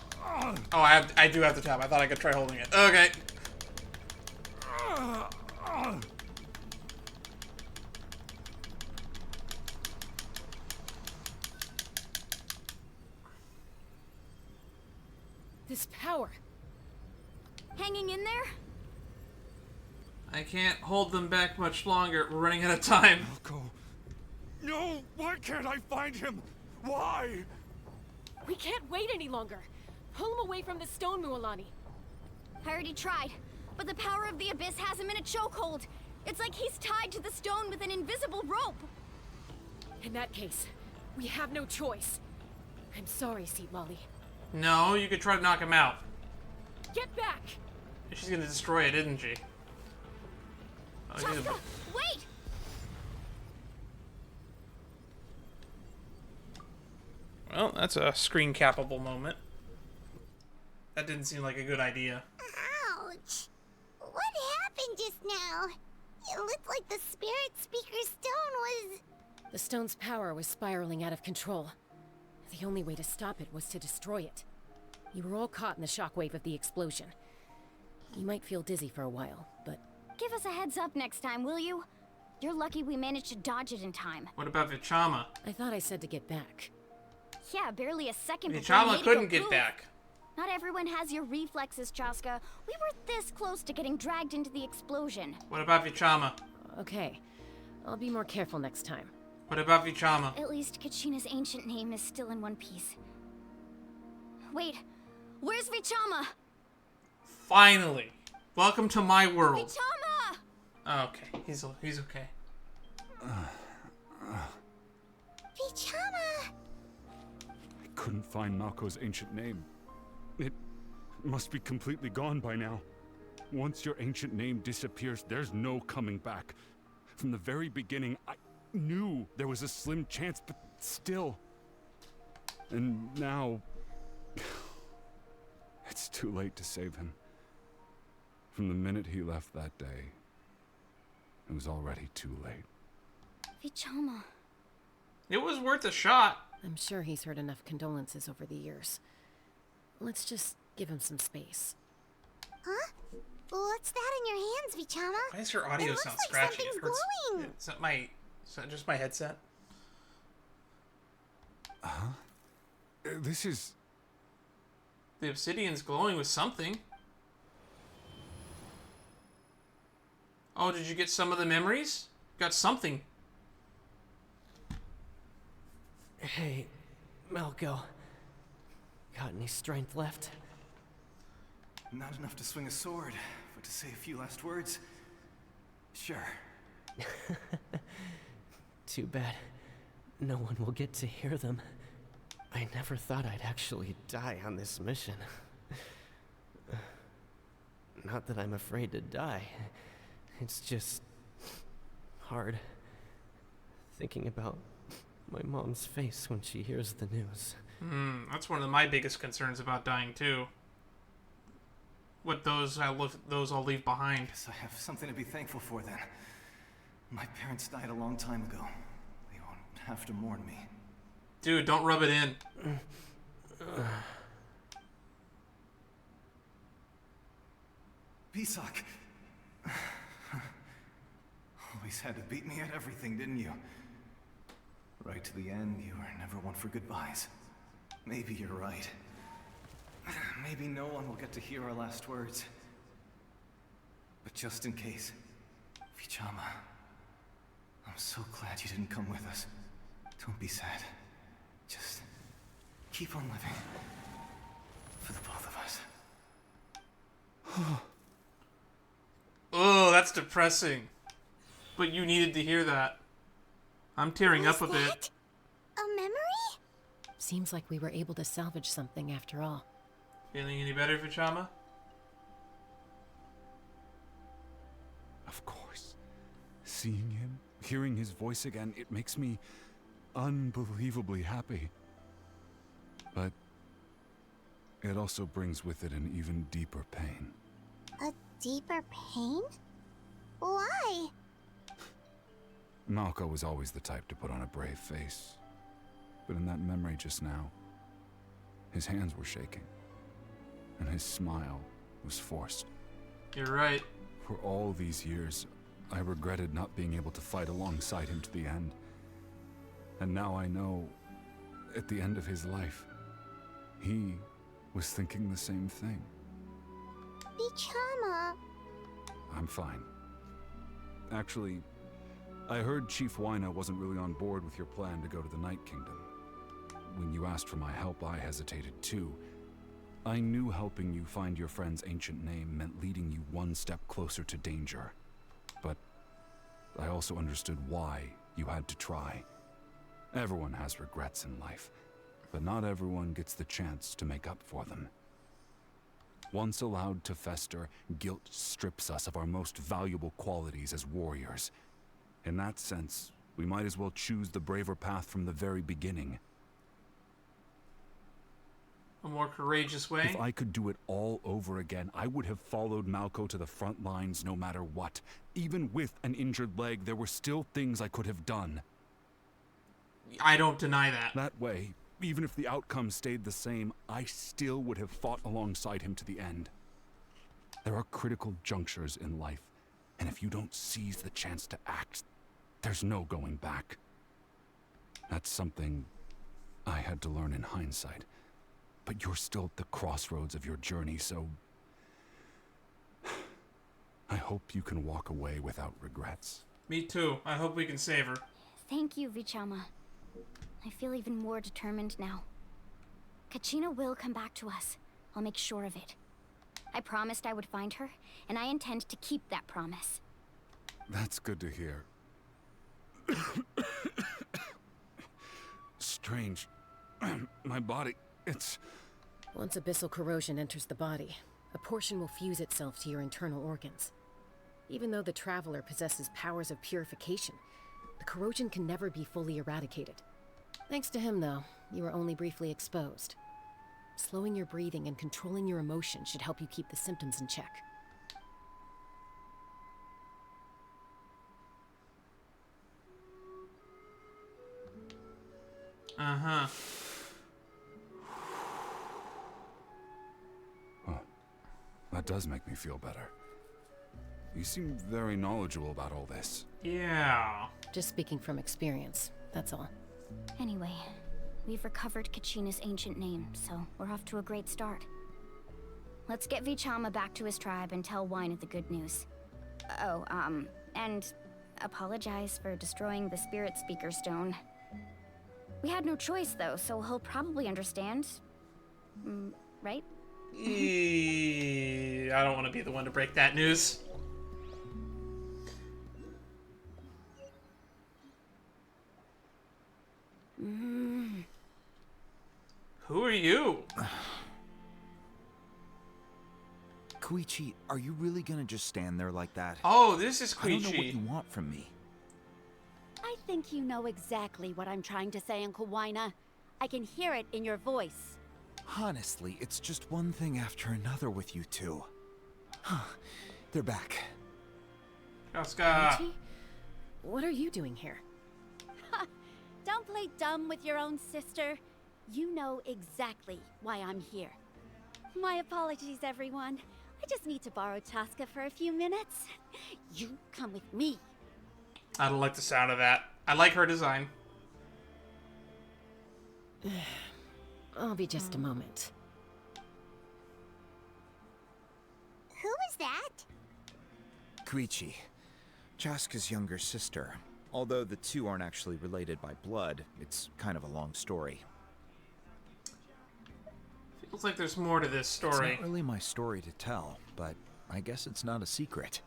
Speaker 2: I do have the tab. I thought I could try holding it. Okay.
Speaker 7: This power.
Speaker 4: Hanging in there?
Speaker 2: I can't hold them back much longer. We're running out of time.
Speaker 9: Malko. No! Why can't I find him? Why?
Speaker 7: We can't wait any longer. Pull him away from the stone, Mualani.
Speaker 4: I already tried, but the power of the Abyss has him in a chokehold. It's like he's tied to the stone with an invisible rope.
Speaker 7: In that case, we have no choice. I'm sorry, Seat Lolly.
Speaker 2: No, you could try to knock him out.
Speaker 7: Get back!
Speaker 2: She's gonna destroy it, isn't she? Oh, she's
Speaker 4: Jessica, wait!
Speaker 2: Well, that's a screen capable moment. That didn't seem like a good idea.
Speaker 5: Ouch! What happened just now? It looked like the Spirit Speaker's stone was...
Speaker 7: The stone's power was spiraling out of control. The only way to stop it was to destroy it. You were all caught in the shockwave of the explosion. You might feel dizzy for a while, but...
Speaker 4: Give us a heads up next time, will you? You're lucky we managed to dodge it in time.
Speaker 2: What about Vichama?
Speaker 7: I thought I said to get back.
Speaker 4: Yeah, barely a second before you
Speaker 2: Vichama
Speaker 4: made it
Speaker 2: couldn't
Speaker 4: go
Speaker 2: get
Speaker 4: poof.
Speaker 2: back.
Speaker 4: Not everyone has your reflexes, Chaska. We were this close to getting dragged into the explosion.
Speaker 2: What about Vichama?
Speaker 7: Okay. I'll be more careful next time.
Speaker 2: What about Vichama?
Speaker 4: At least Kachina's ancient name is still in one piece. Wait, where's Vichama?
Speaker 2: Finally. Welcome to my world.
Speaker 4: Vichama!
Speaker 2: Oh, okay, he's okay.
Speaker 5: Vichama!
Speaker 9: I couldn't find Malko's ancient name. It must be completely gone by now. Once your ancient name disappears, there's no coming back. From the very beginning, I knew there was a slim chance, but still. And now... it's too late to save him. From the minute he left that day, it was already too late.
Speaker 4: Vichama.
Speaker 2: It was worth a shot.
Speaker 7: I'm sure he's heard enough condolences over the years. Let's just give him some space.
Speaker 5: Huh? What's that in your hands, Vichama?
Speaker 2: Why does your audio
Speaker 5: It looks
Speaker 2: sound
Speaker 5: like
Speaker 2: scratchy?
Speaker 5: something's
Speaker 2: It hurts.
Speaker 5: glowing.
Speaker 2: Is that just my headset?
Speaker 9: This is...
Speaker 2: The obsidian's glowing with something. Oh, did you get some of the memories? Got something.
Speaker 12: Hey, Malko. Got any strength left?
Speaker 13: Not enough to swing a sword, but to say a few last words. Sure.
Speaker 12: Too bad. No one will get to hear them. I never thought I'd actually die on this mission. Not that I'm afraid to die. It's just... hard. Thinking about my mom's face when she hears the news.
Speaker 2: That's one of my biggest concerns about dying too. What those I'll leave behind.
Speaker 13: Guess I have something to be thankful for then. My parents died a long time ago. They won't have to mourn me.
Speaker 2: Dude, don't rub it in.
Speaker 13: Pisak! Always had to beat me at everything, didn't you? Right to the end, you were never one for goodbyes. Maybe you're right. Maybe no one will get to hear our last words. But just in case, Vichama, I'm so glad you didn't come with us. Don't be sad. Just keep on living. For the both of us.
Speaker 2: Oh, that's depressing. But you needed to hear that. I'm tearing up a bit.
Speaker 5: That a memory?
Speaker 7: Seems like we were able to salvage something after all.
Speaker 2: Feeling any better, Vichama?
Speaker 9: Of course. Seeing him, hearing his voice again, it makes me unbelievably happy. But it also brings with it an even deeper pain.
Speaker 5: A deeper pain? Why?
Speaker 9: Malko was always the type to put on a brave face. But in that memory just now, his hands were shaking. And his smile was forced.
Speaker 2: You're right.
Speaker 9: For all these years, I regretted not being able to fight alongside him to the end. And now I know, at the end of his life, he was thinking the same thing.
Speaker 5: Vichama.
Speaker 9: I'm fine. Actually, I heard Chief Wyna wasn't really on board with your plan to go to the Night Kingdom. When you asked for my help, I hesitated too. I knew helping you find your friend's ancient name meant leading you one step closer to danger. But I also understood why you had to try. Everyone has regrets in life, but not everyone gets the chance to make up for them. Once allowed to fester, guilt strips us of our most valuable qualities as warriors. In that sense, we might as well choose the braver path from the very beginning.
Speaker 2: A more courageous way?
Speaker 9: If I could do it all over again, I would have followed Malco to the front lines no matter what. Even with an injured leg, there were still things I could have done.
Speaker 2: I don't deny that.
Speaker 9: That way, even if the outcome stayed the same, I still would have fought alongside him to the end. There are critical junctures in life, and if you don't seize the chance to act, there's no going back. That's something I had to learn in hindsight. But you're still at the crossroads of your journey, so I hope you can walk away without regrets.
Speaker 2: Me too. I hope we can save her.
Speaker 4: Thank you, Vichama. I feel even more determined now. Kachina will come back to us. I'll make sure of it. I promised I would find her, and I intend to keep that promise.
Speaker 9: That's good to hear. Strange. My body, it's...
Speaker 7: Once abyssal corrosion enters the body, a portion will fuse itself to your internal organs. Even though the Traveler possesses powers of purification, the corrosion can never be fully eradicated. Thanks to him, though, you were only briefly exposed. Slowing your breathing and controlling your emotions should help you keep the symptoms in check.
Speaker 2: Uh-huh.
Speaker 9: Well, that does make me feel better. You seem very knowledgeable about all this.
Speaker 2: Yeah.
Speaker 7: Just speaking from experience, that's all.
Speaker 4: Anyway, we've recovered Kachina's ancient name, so we're off to a great start. Let's get Vichama back to his tribe and tell Wyna the good news. Oh, and apologize for destroying the Spirit Speaker Stone. We had no choice, though, so he'll probably understand. Right?
Speaker 2: I don't want to be the one to break that news. Who are you?
Speaker 8: Koichi, are you really gonna just stand there like that?
Speaker 2: Oh, this is
Speaker 8: I don't know what
Speaker 2: Koichi.
Speaker 8: you want from me.
Speaker 14: I think you know exactly what I'm trying to say, Uncle Wyna. I can hear it in your voice.
Speaker 8: Honestly, it's just one thing after another with you two. They're back.
Speaker 2: Oscar.
Speaker 7: Koichi? What are you doing here?
Speaker 14: Don't play dumb with your own sister. You know exactly why I'm here. My apologies, everyone. I just need to borrow Chaska for a few minutes. You come with me.
Speaker 2: I don't like the sound of that. I like her design.
Speaker 7: I'll be just a moment.
Speaker 5: Who was that?
Speaker 8: Koichi, Chaska's younger sister. Although the two aren't actually related by blood, it's kind of a long story.
Speaker 2: Feels like there's more to this story.
Speaker 8: It's not really my story to tell, but I guess it's not a secret.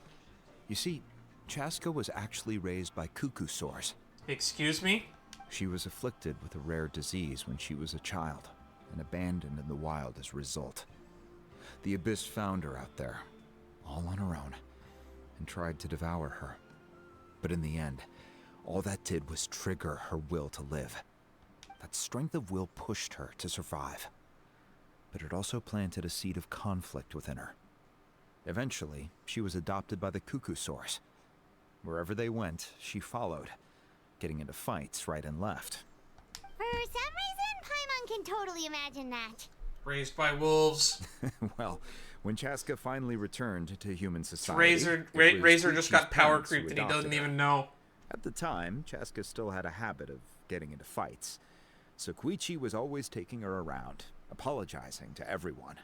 Speaker 8: You see, Chaska was actually raised by cuckoo sores.
Speaker 2: Excuse me?
Speaker 8: She was afflicted with a rare disease when she was a child, and abandoned in the wild as a result. The Abyss found her out there, all on her own, and tried to devour her. But in the end, all that did was trigger her will to live. That strength of will pushed her to survive. But it also planted a seed of conflict within her. Eventually, she was adopted by the cuckoo sores. Wherever they went, she followed, getting into fights right and left.
Speaker 5: For some reason, Paimon can totally imagine that.
Speaker 2: Raised by wolves.
Speaker 8: Well, when Chaska finally returned to human society,
Speaker 2: Razor just got power
Speaker 8: parents who
Speaker 2: creeped and he
Speaker 8: adopted
Speaker 2: doesn't
Speaker 8: her.
Speaker 2: even know.
Speaker 8: At the time, Chaska still had a habit of getting into fights, so Koichi was always taking her around, apologizing to everyone.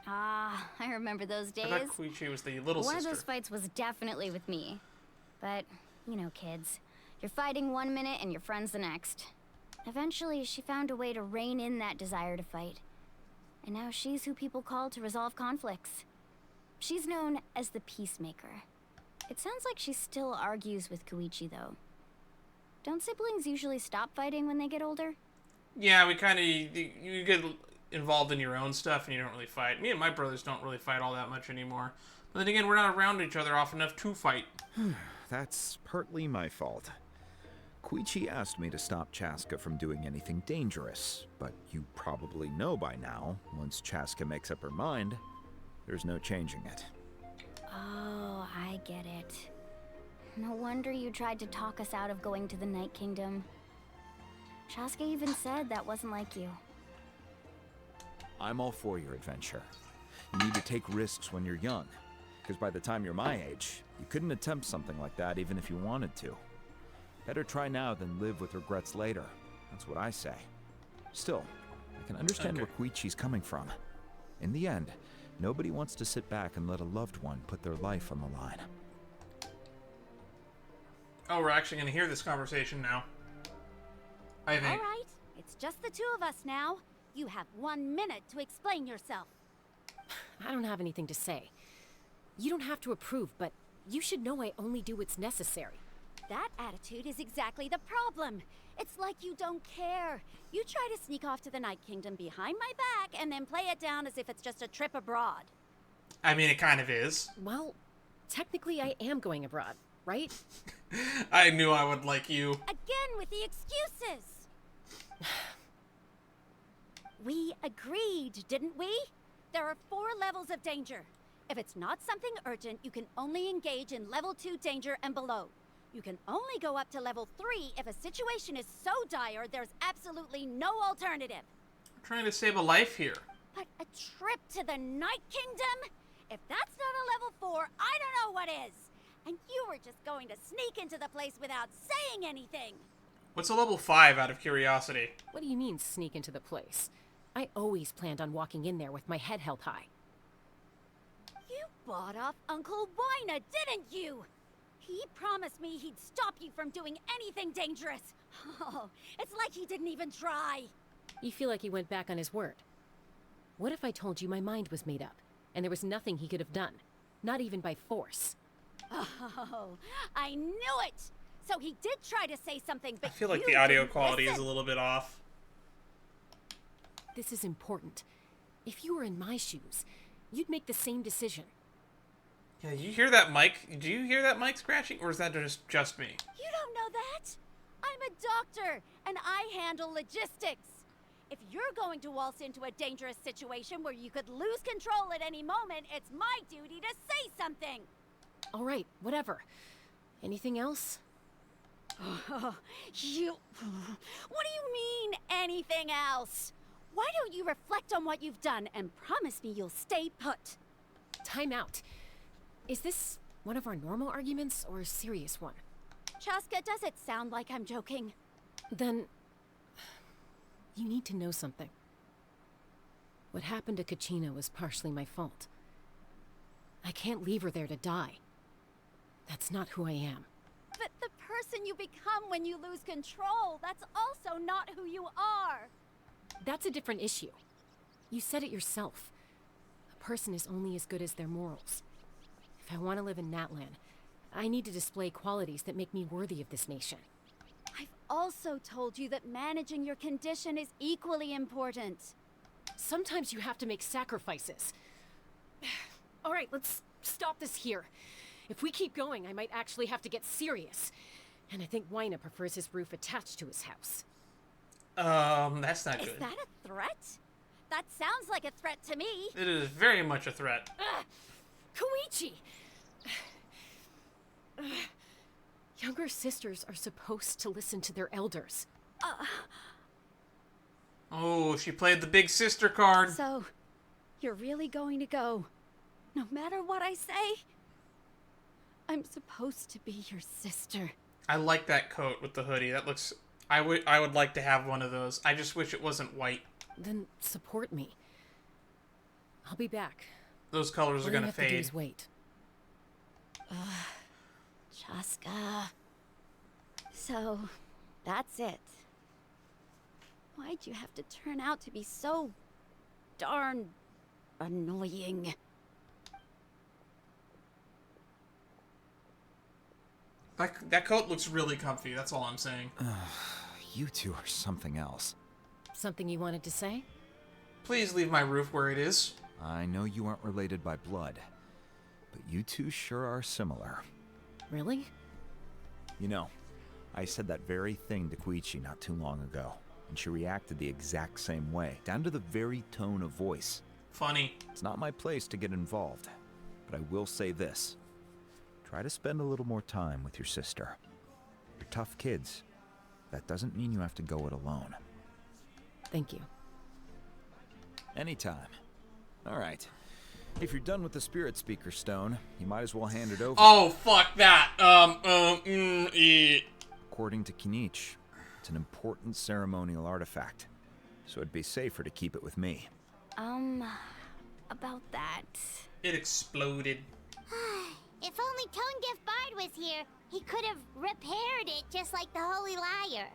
Speaker 4: Ah, I remember those days.
Speaker 2: I thought Koichi was the little
Speaker 4: One
Speaker 2: sister.
Speaker 4: of those fights was definitely with me. But, you know, kids. You're fighting one minute and your friend's the next. Eventually, she found a way to rein in that desire to fight. And now she's who people call to resolve conflicts. She's known as the Peacemaker. It sounds like she still argues with Koichi, though. Don't siblings usually stop fighting when they get older?
Speaker 2: Yeah, we kind of... You get involved in your own stuff and you don't really fight. Me and my brothers don't really fight all that much anymore. But then again, we're not around each other often enough to fight.
Speaker 8: That's partly my fault. Koichi asked me to stop Chaska from doing anything dangerous, but you probably know by now, once Chaska makes up her mind, there's no changing it.
Speaker 4: Oh, I get it. No wonder you tried to talk us out of going to the Night Kingdom. Chaska even said that wasn't like you.
Speaker 8: I'm all for your adventure. You need to take risks when you're young, because by the time you're my age, you couldn't attempt something like that even if you wanted to. Better try now than live with regrets later. That's what I say. Still, I can understand where Koichi's coming from. In the end, nobody wants to sit back and let a loved one put their life on the line.
Speaker 2: Oh, we're actually going to hear this conversation now. I think.
Speaker 14: All right, it's just the two of us now. You have 1 minute to explain yourself.
Speaker 7: I don't have anything to say. You don't have to approve, but you should know I only do what's necessary.
Speaker 14: That attitude is exactly the problem. It's like you don't care. You try to sneak off to the Night Kingdom behind my back and then play it down as if it's just a trip abroad.
Speaker 2: I mean, it kind of is.
Speaker 7: Well, technically I am going abroad, right?
Speaker 2: I knew I would like you.
Speaker 14: Again with the excuses. We agreed, didn't we? There are 4 levels of danger. If it's not something urgent, you can only engage in level 2 danger and below. You can only go up to level 3 if a situation is so dire there's absolutely no alternative.
Speaker 2: We're trying to save a life here.
Speaker 14: But a trip to the Night Kingdom? If that's not a level 4, I don't know what is. And you were just going to sneak into the place without saying anything.
Speaker 2: What's a level 5 out of curiosity?
Speaker 7: What do you mean, sneak into the place? I always planned on walking in there with my head held high.
Speaker 14: You bought off Uncle Wina, didn't you? He promised me he'd stop you from doing anything dangerous. Oh, it's like he didn't even try.
Speaker 7: You feel like he went back on his word. What if I told you my mind was made up, and there was nothing he could have done? Not even by force.
Speaker 14: Oh, I knew it! So he did try to say something, but
Speaker 2: I feel like
Speaker 14: you
Speaker 2: the audio
Speaker 14: didn't
Speaker 2: quality
Speaker 14: listen.
Speaker 2: is a little bit off.
Speaker 7: This is important. If you were in my shoes, you'd make the same decision.
Speaker 2: Yeah, you hear that mic? Do you hear that mic scratching, or is that just me?
Speaker 14: You don't know that? I'm a doctor, and I handle logistics. If you're going to waltz into a dangerous situation where you could lose control at any moment, it's my duty to say something.
Speaker 7: All right, whatever. Anything else?
Speaker 14: Oh, you... What do you mean, anything else? Why don't you reflect on what you've done and promise me you'll stay put?
Speaker 7: Time out. Is this one of our normal arguments or a serious one?
Speaker 14: Chaska, does it sound like I'm joking?
Speaker 7: Then... you need to know something. What happened to Kachina was partially my fault. I can't leave her there to die. That's not who I am.
Speaker 14: But the person you become when you lose control, that's also not who you are.
Speaker 7: That's a different issue. You said it yourself. A person is only as good as their morals. If I want to live in Natlan, I need to display qualities that make me worthy of this nation.
Speaker 14: I've also told you that managing your condition is equally important.
Speaker 7: Sometimes you have to make sacrifices. All right, let's stop this here. If we keep going, I might actually have to get serious. And I think Wina prefers his roof attached to his house.
Speaker 2: That's not good.
Speaker 14: Is that a threat? That sounds like a threat to me.
Speaker 2: It is very much a threat.
Speaker 7: Koichi! Younger sisters are supposed to listen to their elders.
Speaker 2: Oh, she played the big sister card.
Speaker 14: So, you're really going to go, no matter what I say? I'm supposed to be your sister.
Speaker 2: I like that coat with the hoodie. That looks... I would like to have one of those. I just wish it wasn't white.
Speaker 7: Then support me. I'll be back.
Speaker 2: Those colors are
Speaker 7: We'll
Speaker 2: gonna
Speaker 7: let the
Speaker 2: fade.
Speaker 7: days wait.
Speaker 14: Chaska. So, that's it. Why'd you have to turn out to be so darn annoying?
Speaker 2: That coat looks really comfy, that's all I'm saying.
Speaker 8: You two are something else.
Speaker 7: Something you wanted to say?
Speaker 2: Please leave my roof where it is.
Speaker 8: I know you aren't related by blood, but you two sure are similar.
Speaker 7: Really?
Speaker 8: You know, I said that very thing to Koichi not too long ago, and she reacted the exact same way, down to the very tone of voice.
Speaker 2: Funny.
Speaker 8: It's not my place to get involved, but I will say this. Try to spend a little more time with your sister. You're tough kids. That doesn't mean you have to go it alone.
Speaker 7: Thank you.
Speaker 8: Anytime. All right. If you're done with the Spirit Speaker Stone, you might as well hand it over.
Speaker 2: Oh, fuck that.
Speaker 8: According to Kinich, it's an important ceremonial artifact, so it'd be safer to keep it with me.
Speaker 4: About that.
Speaker 2: It exploded.
Speaker 5: If only Tone Deaf Bard was here, he could have repaired it just like the Holy Liar.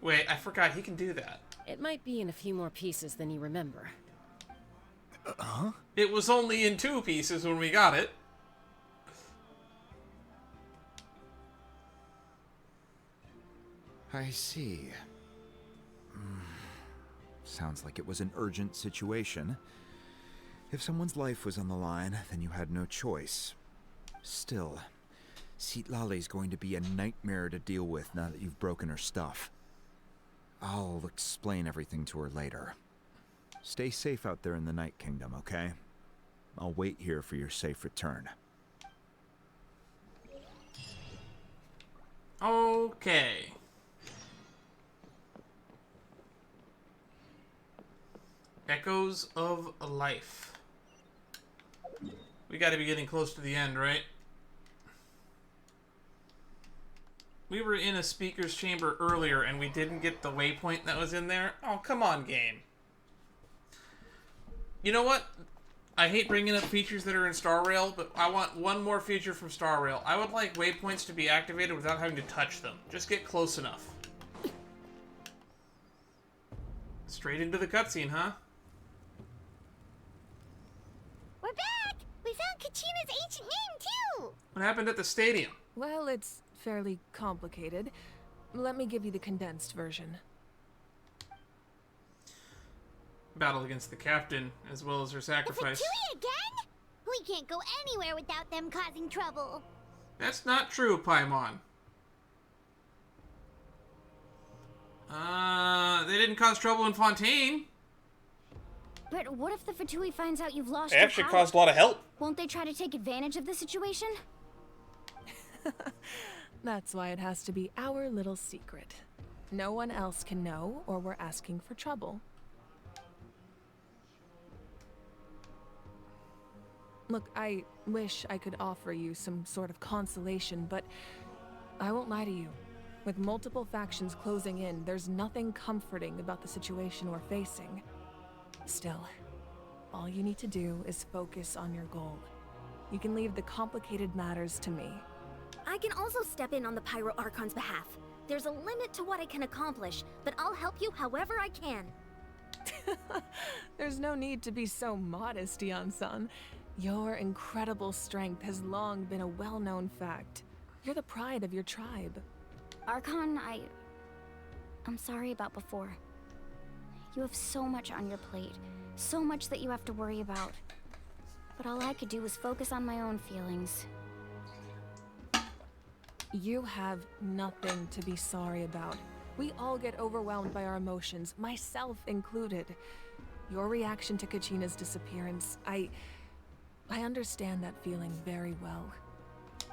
Speaker 2: Wait, I forgot he can do that.
Speaker 7: It might be in a few more pieces than you remember.
Speaker 8: Huh?
Speaker 2: It was only in 2 pieces when we got it.
Speaker 8: I see. Sounds like it was an urgent situation. If someone's life was on the line, then you had no choice. Still, Citlali's going to be a nightmare to deal with now that you've broken her stuff. I'll explain everything to her later. Stay safe out there in the Night Kingdom, okay? I'll wait here for your safe return.
Speaker 2: Okay. Echoes of a Life. We gotta be getting close to the end, right? We were in a speaker's chamber earlier and we didn't get the waypoint that was in there. Oh, come on, game. You know what? I hate bringing up features that are in Star Rail, but I want one more feature from Star Rail. I would like waypoints to be activated without having to touch them. Just get close enough. Straight into the cutscene, huh?
Speaker 5: We're back! We found Kachina's ancient name, too!
Speaker 2: What happened at the stadium?
Speaker 1: Well, it's fairly complicated. Let me give you the condensed version.
Speaker 2: Battle against the captain, as well as her sacrifice.
Speaker 5: The Fatui again? We can't go anywhere without them causing trouble.
Speaker 2: That's not true, Paimon. They didn't cause trouble in Fontaine.
Speaker 4: But what if the Fatui finds out you've lost
Speaker 2: They
Speaker 4: your
Speaker 2: actually
Speaker 4: power?
Speaker 2: caused a lot of help.
Speaker 4: Won't they try to take advantage of the situation?
Speaker 1: That's why it has to be our little secret. No one else can know, or we're asking for trouble. Look, I wish I could offer you some sort of consolation, but I won't lie to you. With multiple factions closing in, there's nothing comforting about the situation we're facing. Still, all you need to do is focus on your goal. You can leave the complicated matters to me.
Speaker 4: I can also step in on the Pyro Archon's behalf. There's a limit to what I can accomplish, but I'll help you however I can.
Speaker 1: There's no need to be so modest, Yan-san. Your incredible strength has long been a well-known fact. You're the pride of your tribe.
Speaker 4: Archon, I'm sorry about before. You have so much on your plate, so much that you have to worry about. But all I could do was focus on my own feelings.
Speaker 1: You have nothing to be sorry about. We all get overwhelmed by our emotions, myself included. Your reaction to Kachina's disappearance, I understand that feeling very well.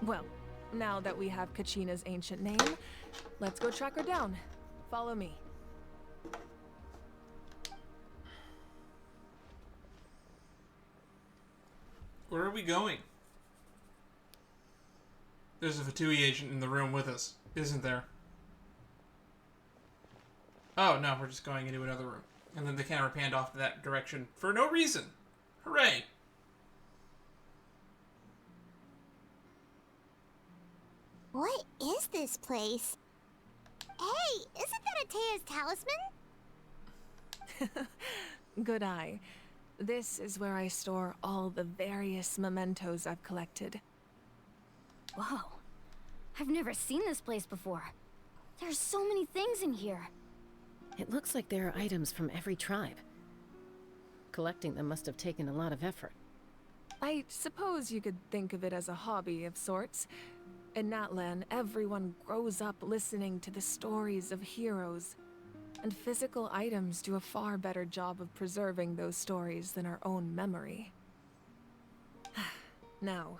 Speaker 1: Well, now that we have Kachina's ancient name, let's go track her down. Follow me.
Speaker 2: Where are we going? There's a Fatui agent in the room with us, isn't there? Oh, no, we're just going into another room. And then the camera panned off to that direction for no reason. Hooray!
Speaker 5: What is this place? Hey, isn't that Atea's talisman?
Speaker 1: Good eye. This is where I store all the various mementos I've collected.
Speaker 4: Whoa. I've never seen this place before. There's so many things in here.
Speaker 7: It looks like there are items from every tribe. Collecting them must have taken a lot of effort.
Speaker 1: I suppose you could think of it as a hobby of sorts. In Natlan, everyone grows up listening to the stories of heroes, and physical items do a far better job of preserving those stories than our own memory. Now,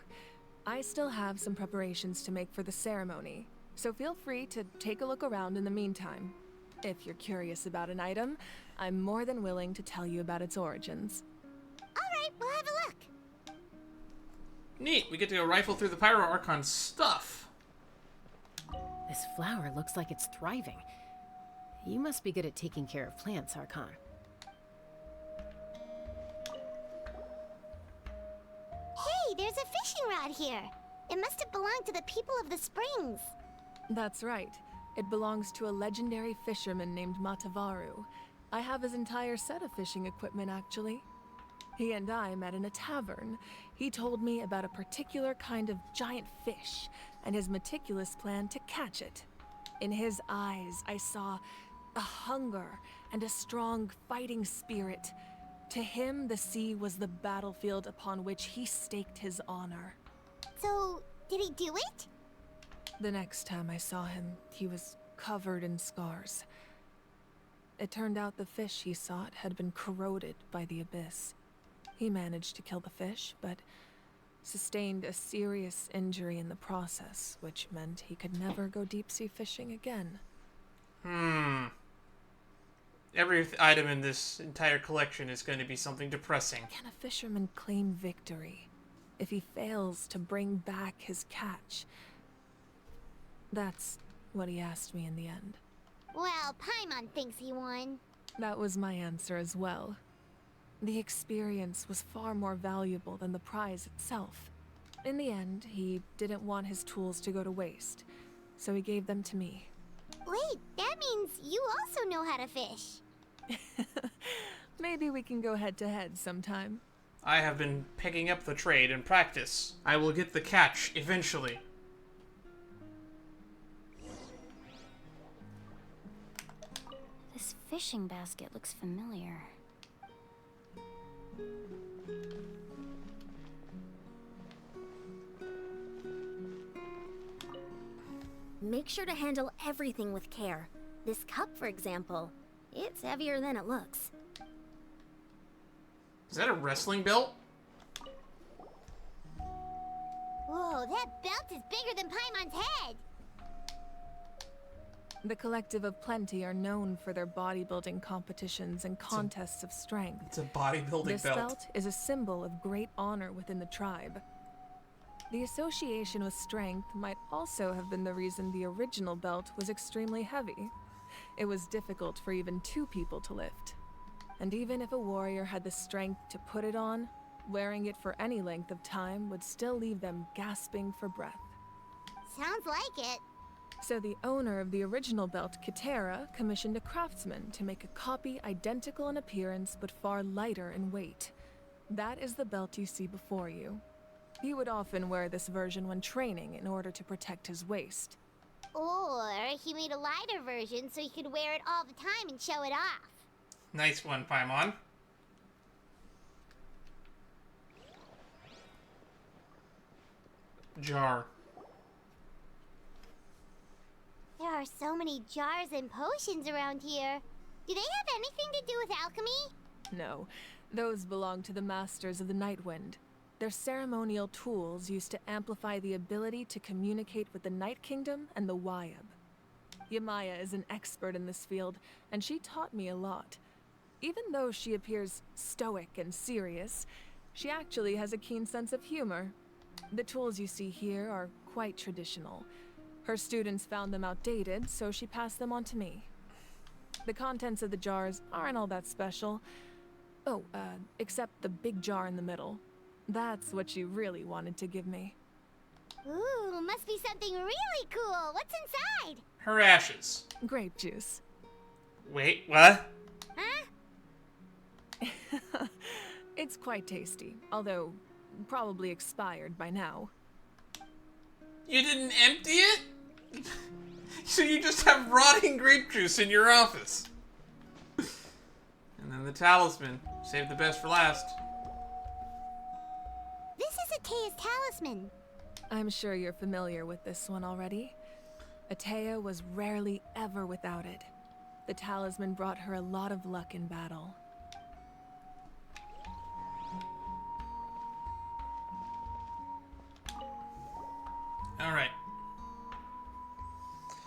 Speaker 1: I still have some preparations to make for the ceremony, so feel free to take a look around in the meantime. If you're curious about an item, I'm more than willing to tell you about its origins.
Speaker 5: Alright, we'll have a look.
Speaker 2: Neat, we get to go rifle through the Pyro Archon stuff.
Speaker 7: This flower looks like it's thriving. You must be good at taking care of plants, Archon.
Speaker 5: Hey, there's a fishing rod here. It must have belonged to the people of the springs.
Speaker 1: That's right. It belongs to a legendary fisherman named Matavaru. I have his entire set of fishing equipment, actually. He and I met in a tavern. He told me about a particular kind of giant fish and his meticulous plan to catch it. In his eyes, I saw a hunger and a strong fighting spirit. To him, the sea was the battlefield upon which he staked his honor.
Speaker 5: So, did he do it?
Speaker 1: The next time I saw him, he was covered in scars. It turned out the fish he sought had been corroded by the abyss. He managed to kill the fish, but sustained a serious injury in the process, which meant he could never go deep-sea fishing again.
Speaker 2: Every item in this entire collection is going to be something depressing.
Speaker 1: Can a fisherman claim victory if he fails to bring back his catch? That's what he asked me in the end.
Speaker 5: Well, Paimon thinks he won.
Speaker 1: That was my answer as well. The experience was far more valuable than the prize itself. In the end, he didn't want his tools to go to waste, so he gave them to me.
Speaker 5: Wait, that means you also know how to fish.
Speaker 1: Maybe we can go head-to-head sometime.
Speaker 2: I have been picking up the trade in practice. I will get the catch eventually.
Speaker 4: This fishing basket looks familiar.
Speaker 14: Make sure to handle everything with care. This cup, for example, it's heavier than it looks.
Speaker 2: Is that a wrestling belt?
Speaker 5: Whoa, that belt is bigger than Paimon's head!
Speaker 1: The Collective of Plenty are known for their bodybuilding competitions and contests of strength.
Speaker 2: It's a bodybuilding
Speaker 1: This
Speaker 2: belt.
Speaker 1: belt is a symbol of great honor within the tribe. The association with strength might also have been the reason the original belt was extremely heavy. It was difficult for even two people to lift. And even if a warrior had the strength to put it on, wearing it for any length of time would still leave them gasping for breath.
Speaker 5: Sounds like it.
Speaker 1: So the owner of the original belt, Kitera, commissioned a craftsman to make a copy identical in appearance but far lighter in weight. That is the belt you see before you. He would often wear this version when training in order to protect his waist.
Speaker 5: Or he made a lighter version so he could wear it all the time and show it off.
Speaker 2: Nice one, Paimon. Jar.
Speaker 5: There are so many jars and potions around here. Do they have anything to do with alchemy?
Speaker 1: No, those belong to the Masters of the Nightwind. They're ceremonial tools used to amplify the ability to communicate with the Night Kingdom and the Wyab. Yamaya is an expert in this field, and she taught me a lot. Even though she appears stoic and serious, she actually has a keen sense of humor. The tools you see here are quite traditional. Her students found them outdated, so she passed them on to me. The contents of the jars aren't all that special. Oh, except the big jar in the middle. That's what you really wanted to give me.
Speaker 5: Ooh, must be something really cool. What's inside?
Speaker 2: Her ashes.
Speaker 1: Grape juice.
Speaker 2: Wait, what?
Speaker 5: Huh?
Speaker 1: It's quite tasty, although probably expired by now.
Speaker 2: You didn't empty it? So you just have rotting grape juice in your office. And then the talisman. Save the best for last.
Speaker 5: This is Atea's talisman.
Speaker 1: I'm sure you're familiar with this one already. Atea was rarely ever without it. The talisman brought her a lot of luck in battle.
Speaker 2: Alright.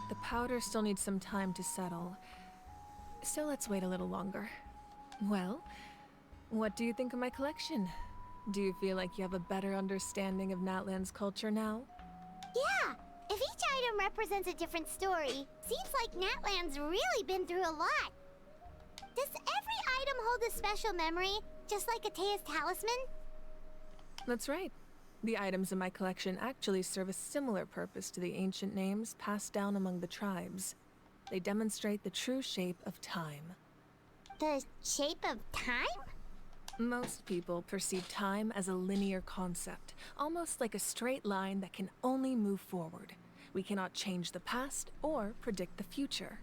Speaker 1: The powder still needs some time to settle, so let's wait a little longer. Well, what do you think of my collection? Do you feel like you have a better understanding of Natlan's culture now?
Speaker 5: Yeah, if each item represents a different story, seems like Natlan's really been through a lot. Does every item hold a special memory, just like Atea's talisman?
Speaker 1: That's right. The items in my collection actually serve a similar purpose to the ancient names passed down among the tribes. They demonstrate the true shape of time.
Speaker 5: The shape of time?
Speaker 1: Most people perceive time as a linear concept, almost like a straight line that can only move forward. We cannot change the past or predict the future.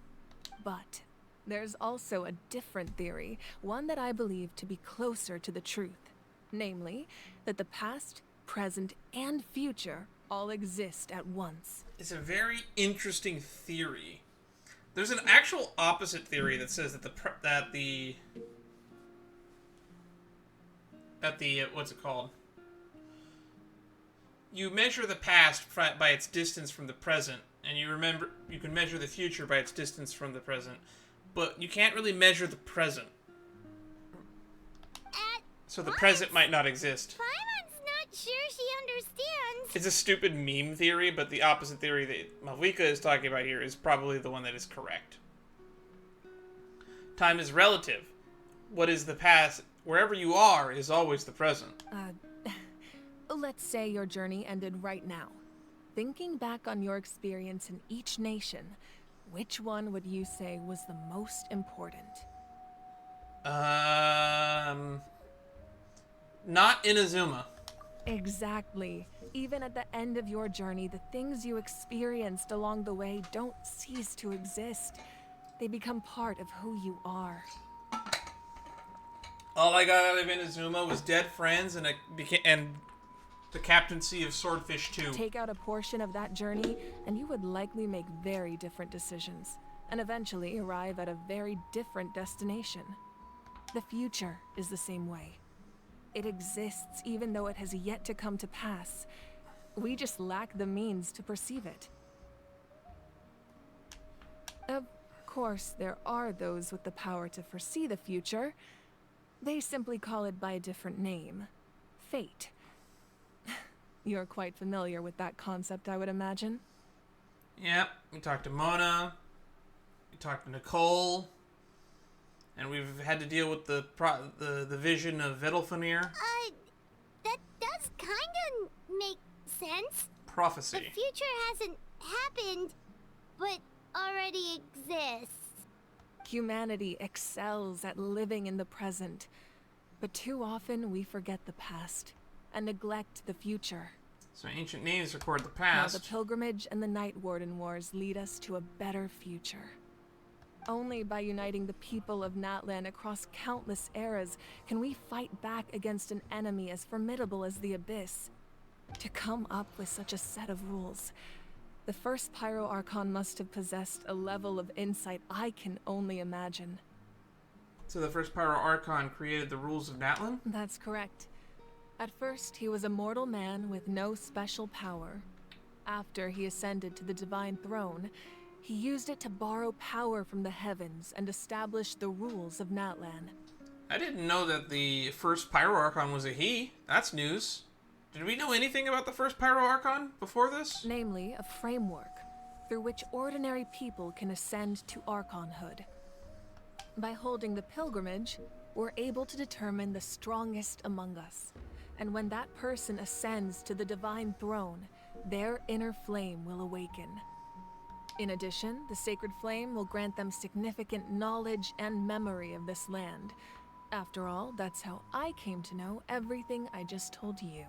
Speaker 1: But there's also a different theory, one that I believe to be closer to the truth. Namely, that the past, present, and future all exist at once.
Speaker 2: It's a very interesting theory. There's an actual opposite theory that says that the what's it called? You measure the past by its distance from the present, and you can measure the future by its distance from the present, but you can't really measure the present. So the present might not exist.
Speaker 5: Paimon's not sure she understands.
Speaker 2: It's a stupid meme theory, but the opposite theory that Malvika is talking about here is probably the one that is correct. Time is relative. What is the past? Wherever you are is always the present.
Speaker 1: Let's say your journey ended right now. Thinking back on your experience in each nation, which one would you say was the most important?
Speaker 2: Not Inazuma.
Speaker 1: Exactly. Even at the end of your journey, the things you experienced along the way don't cease to exist. They become part of who you are.
Speaker 2: All I got out of Inazuma was dead friends and the captaincy of Swordfish 2.
Speaker 1: Take out a portion of that journey, and you would likely make very different decisions, and eventually arrive at a very different destination. The future is the same way. It exists even though it has yet to come to pass. We just lack the means to perceive it. Of course, there are those with the power to foresee the future. They simply call it by a different name. Fate. You're quite familiar with that concept, I would imagine.
Speaker 2: Yep, we talked to Mona, we talked to Nicole, and we've had to deal with the vision of Vedalfanir.
Speaker 5: That does kinda make sense.
Speaker 2: Prophecy.
Speaker 5: The future hasn't happened, but already exists.
Speaker 1: Humanity excels at living in the present, but too often we forget the past and neglect the future.
Speaker 2: So ancient names record the past.
Speaker 1: Now the pilgrimage and the Night Warden Wars lead us to a better future. Only by uniting the people of Natlan across countless eras can we fight back against an enemy as formidable as the Abyss. To come up with such a set of rules, the first Pyro Archon must have possessed a level of insight I can only imagine.
Speaker 2: So the first Pyro Archon created the rules of Natlan?
Speaker 1: That's correct. At first, he was a mortal man with no special power. After he ascended to the Divine Throne, he used it to borrow power from the heavens and establish the rules of Natlan.
Speaker 2: I didn't know that the first Pyro Archon was a he. That's news. Did we know anything about the first Pyro Archon before this?
Speaker 1: Namely, a framework through which ordinary people can ascend to Archonhood. By holding the pilgrimage, we're able to determine the strongest among us. And when that person ascends to the divine throne, their inner flame will awaken. In addition, the sacred flame will grant them significant knowledge and memory of this land. After all, that's how I came to know everything I just told you.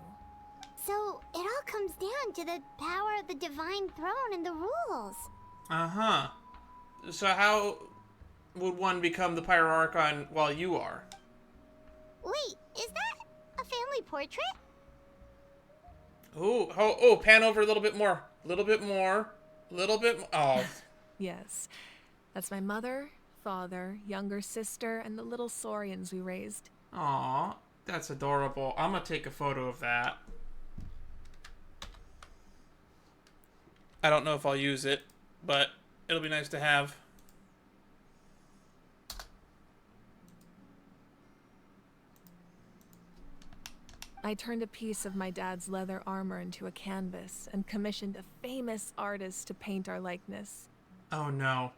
Speaker 5: So, it all comes down to the power of the divine throne and the rules.
Speaker 2: Uh-huh. So how would one become the Pyro Archon while you are?
Speaker 5: Wait, is that a family portrait?
Speaker 2: Ooh, oh, pan over a little bit more. A little bit more. A little bit more. Oh.
Speaker 1: Yes, that's my mother, father, younger sister, and the little Saurians we raised.
Speaker 2: Aw, that's adorable. I'm gonna take a photo of that. I don't know if I'll use it, but it'll be nice to have.
Speaker 1: I turned a piece of my dad's leather armor into a canvas and commissioned a famous artist to paint our likeness.
Speaker 2: Oh no.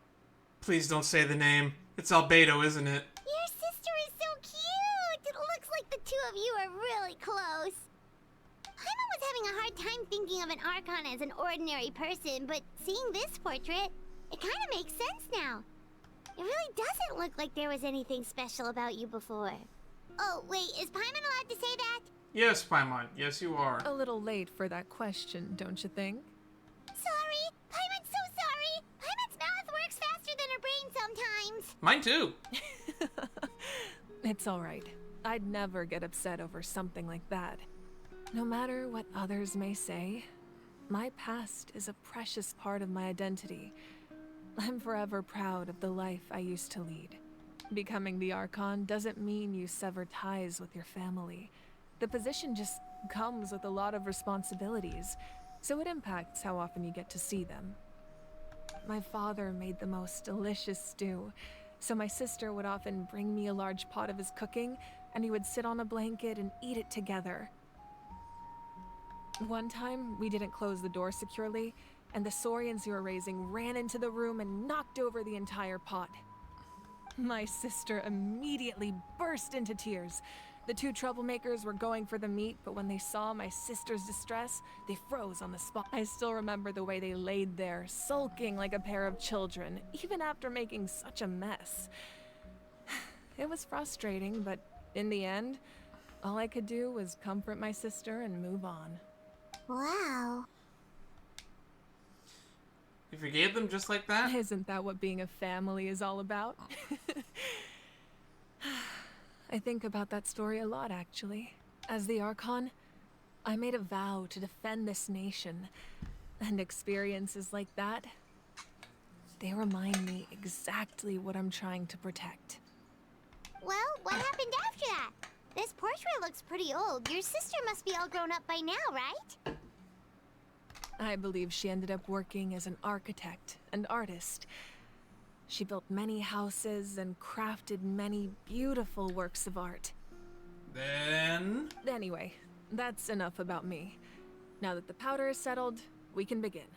Speaker 2: Please don't say the name. It's Albedo, isn't it?
Speaker 5: Your sister is so cute! It looks like the two of you are really close. Paimon was having a hard time thinking of an Archon as an ordinary person, but seeing this portrait, it kind of makes sense now. It really doesn't look like there was anything special about you before. Oh, wait, is Paimon allowed to say that?
Speaker 2: Yes, Paimon. Yes, you are.
Speaker 1: A little late for that question, don't you think?
Speaker 5: Sorry! Paimon's so sorry! Paimon's mouth works faster than her brain sometimes!
Speaker 2: Mine too.
Speaker 1: It's all right. I'd never get upset over something like that. No matter what others may say, my past is a precious part of my identity. I'm forever proud of the life I used to lead. Becoming the Archon doesn't mean you sever ties with your family. The position just comes with a lot of responsibilities, so it impacts how often you get to see them. My father made the most delicious stew, so my sister would often bring me a large pot of his cooking, and we would sit on a blanket and eat it together. One time, we didn't close the door securely, and the Saurians we were raising ran into the room and knocked over the entire pot. My sister immediately burst into tears. The two troublemakers were going for the meat, but when they saw my sister's distress, they froze on the spot. I still remember the way they laid there, sulking like a pair of children, even after making such a mess. It was frustrating, but in the end, all I could do was comfort my sister and move on.
Speaker 5: Wow.
Speaker 2: You forgave them just like that?
Speaker 1: Isn't that what being a family is all about? I think about that story a lot, actually. As the Archon, I made a vow to defend this nation, and experiences like that, they remind me exactly what I'm trying to protect.
Speaker 5: Well, what happened after that? This portrait looks pretty old. Your sister must be all grown up by now, right?
Speaker 1: I believe she ended up working as an architect and artist. She built many houses and crafted many beautiful works of art.
Speaker 2: Then...
Speaker 1: Anyway, that's enough about me. Now that the powder is settled, we can begin.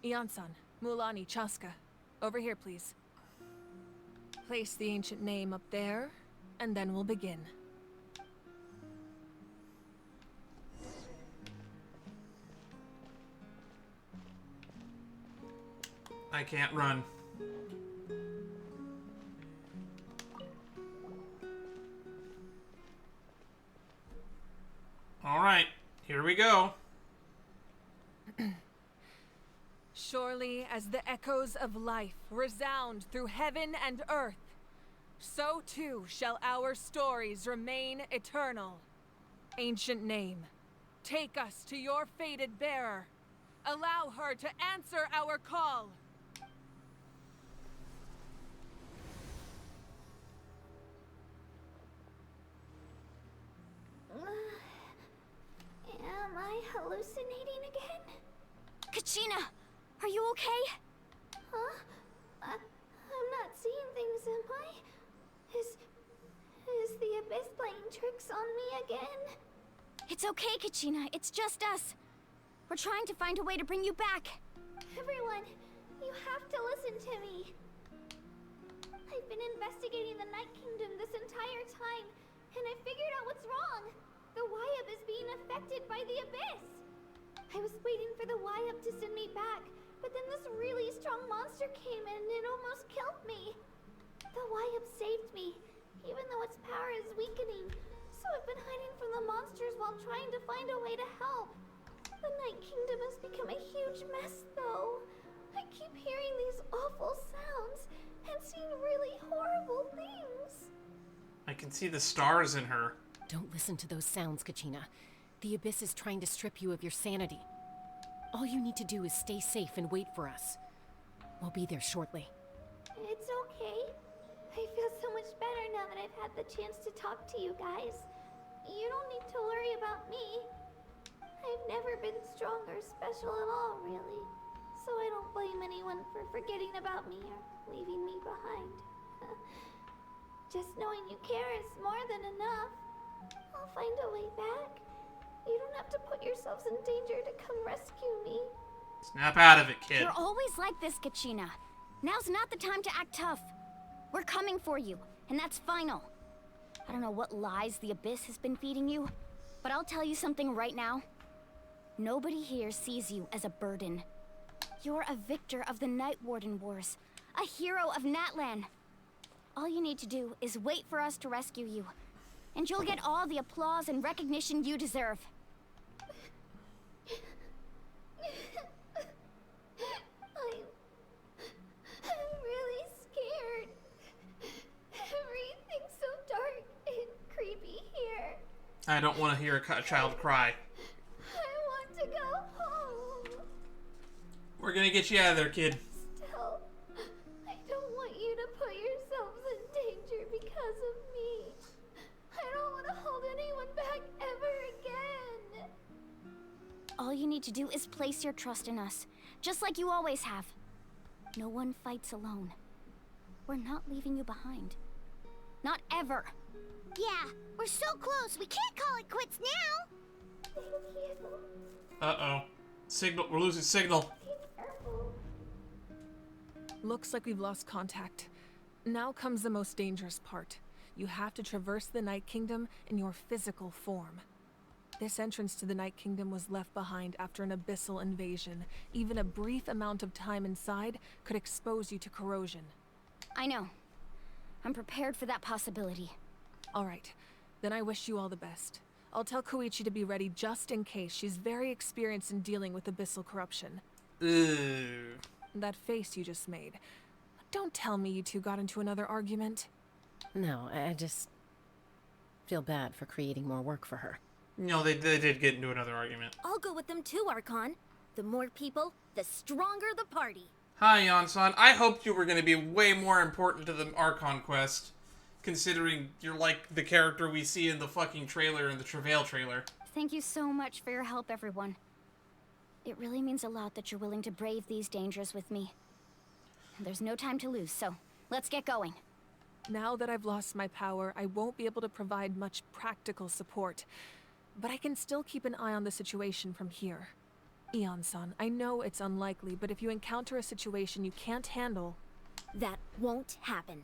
Speaker 1: Ian-san, Mulani, Chaska, over here, please. Place the ancient name up there, and then we'll begin.
Speaker 2: I can't run. Alright, here we go.
Speaker 1: Surely as the echoes of life resound through heaven and earth, so too shall our stories remain eternal. Ancient name, take us to your fated bearer. Allow her to answer our call.
Speaker 5: Am I hallucinating again?
Speaker 4: Kachina, are you okay?
Speaker 5: Huh? I'm not seeing things, am I? Is the Abyss playing tricks on me again?
Speaker 4: It's okay, Kachina. It's just us. We're trying to find a way to bring you back.
Speaker 5: Everyone, you have to listen to me. I've been investigating the Night Kingdom this entire time, and I figured out what's wrong. The Wyup is being affected by the Abyss. I was waiting for the Wyup to send me back, but then this really strong monster came in and it almost killed me. The Wyup saved me, even though its power is weakening, so I've been hiding from the monsters while trying to find a way to help. The Night Kingdom has become a huge mess, though. I keep hearing these awful sounds and seeing really horrible things.
Speaker 2: I can see the stars in her.
Speaker 7: Don't listen to those sounds, Kachina. The Abyss is trying to strip you of your sanity. All you need to do is stay safe and wait for us. We'll be there shortly.
Speaker 5: It's okay. I feel so much better now that I've had the chance to talk to you guys. You don't need to worry about me. I've never been strong or special at all, really. So I don't blame anyone for forgetting about me or leaving me behind. Just knowing you care is more than enough. I'll find a way back. You don't have to put yourselves in danger to come rescue me.
Speaker 2: Snap out of it, kid.
Speaker 4: You're always like this, Kachina. Now's not the time to act tough. We're coming for you, and that's final. I don't know what lies the Abyss has been feeding you, but I'll tell you something right now. Nobody here sees you as a burden. You're a victor of the Night Warden Wars, a hero of Natlan. All you need to do is wait for us to rescue you, and you'll get all the applause and recognition you deserve.
Speaker 5: I'm really scared. Everything's so dark and creepy here.
Speaker 2: I don't want to hear a child cry.
Speaker 5: I want to go home.
Speaker 2: We're gonna get you out of there, kid.
Speaker 5: Still, I don't want you to put yourselves in danger because of me. I don't want to hold anyone back ever again.
Speaker 4: All you need to do is place your trust in us, just like you always have. No one fights alone. We're not leaving you behind. Not ever.
Speaker 5: Yeah, we're so close. We can't call it quits now. Thank you.
Speaker 2: Uh-oh. Signal. We're losing signal.
Speaker 1: Looks like we've lost contact. Now comes the most dangerous part. You have to traverse the Night Kingdom in your physical form. This entrance to the Night Kingdom was left behind after an abyssal invasion. Even a brief amount of time inside could expose you to corrosion.
Speaker 4: I know. I'm prepared for that possibility.
Speaker 1: All right, then I wish you all the best. I'll tell Koichi to be ready just in case. She's very experienced in dealing with abyssal corruption.
Speaker 2: Ew.
Speaker 1: That face you just made. Don't tell me you two got into another argument.
Speaker 7: No, I just feel bad for creating more work for her.
Speaker 2: No, they did get into another argument.
Speaker 14: I'll go with them too, Archon. The more people, the stronger the party.
Speaker 2: Hi, Yansan. I hoped you were going to be way more important to the Archon quest, considering you're like the character we see in the fucking trailer, in the Travail trailer.
Speaker 4: Thank you so much for your help, everyone. It really means a lot that you're willing to brave these dangers with me. And there's no time to lose, so let's get going.
Speaker 1: Now that I've lost my power, I won't be able to provide much practical support. But I can still keep an eye on the situation from here. Eon-san, I know it's unlikely, but if you encounter a situation you can't handle...
Speaker 14: That won't happen.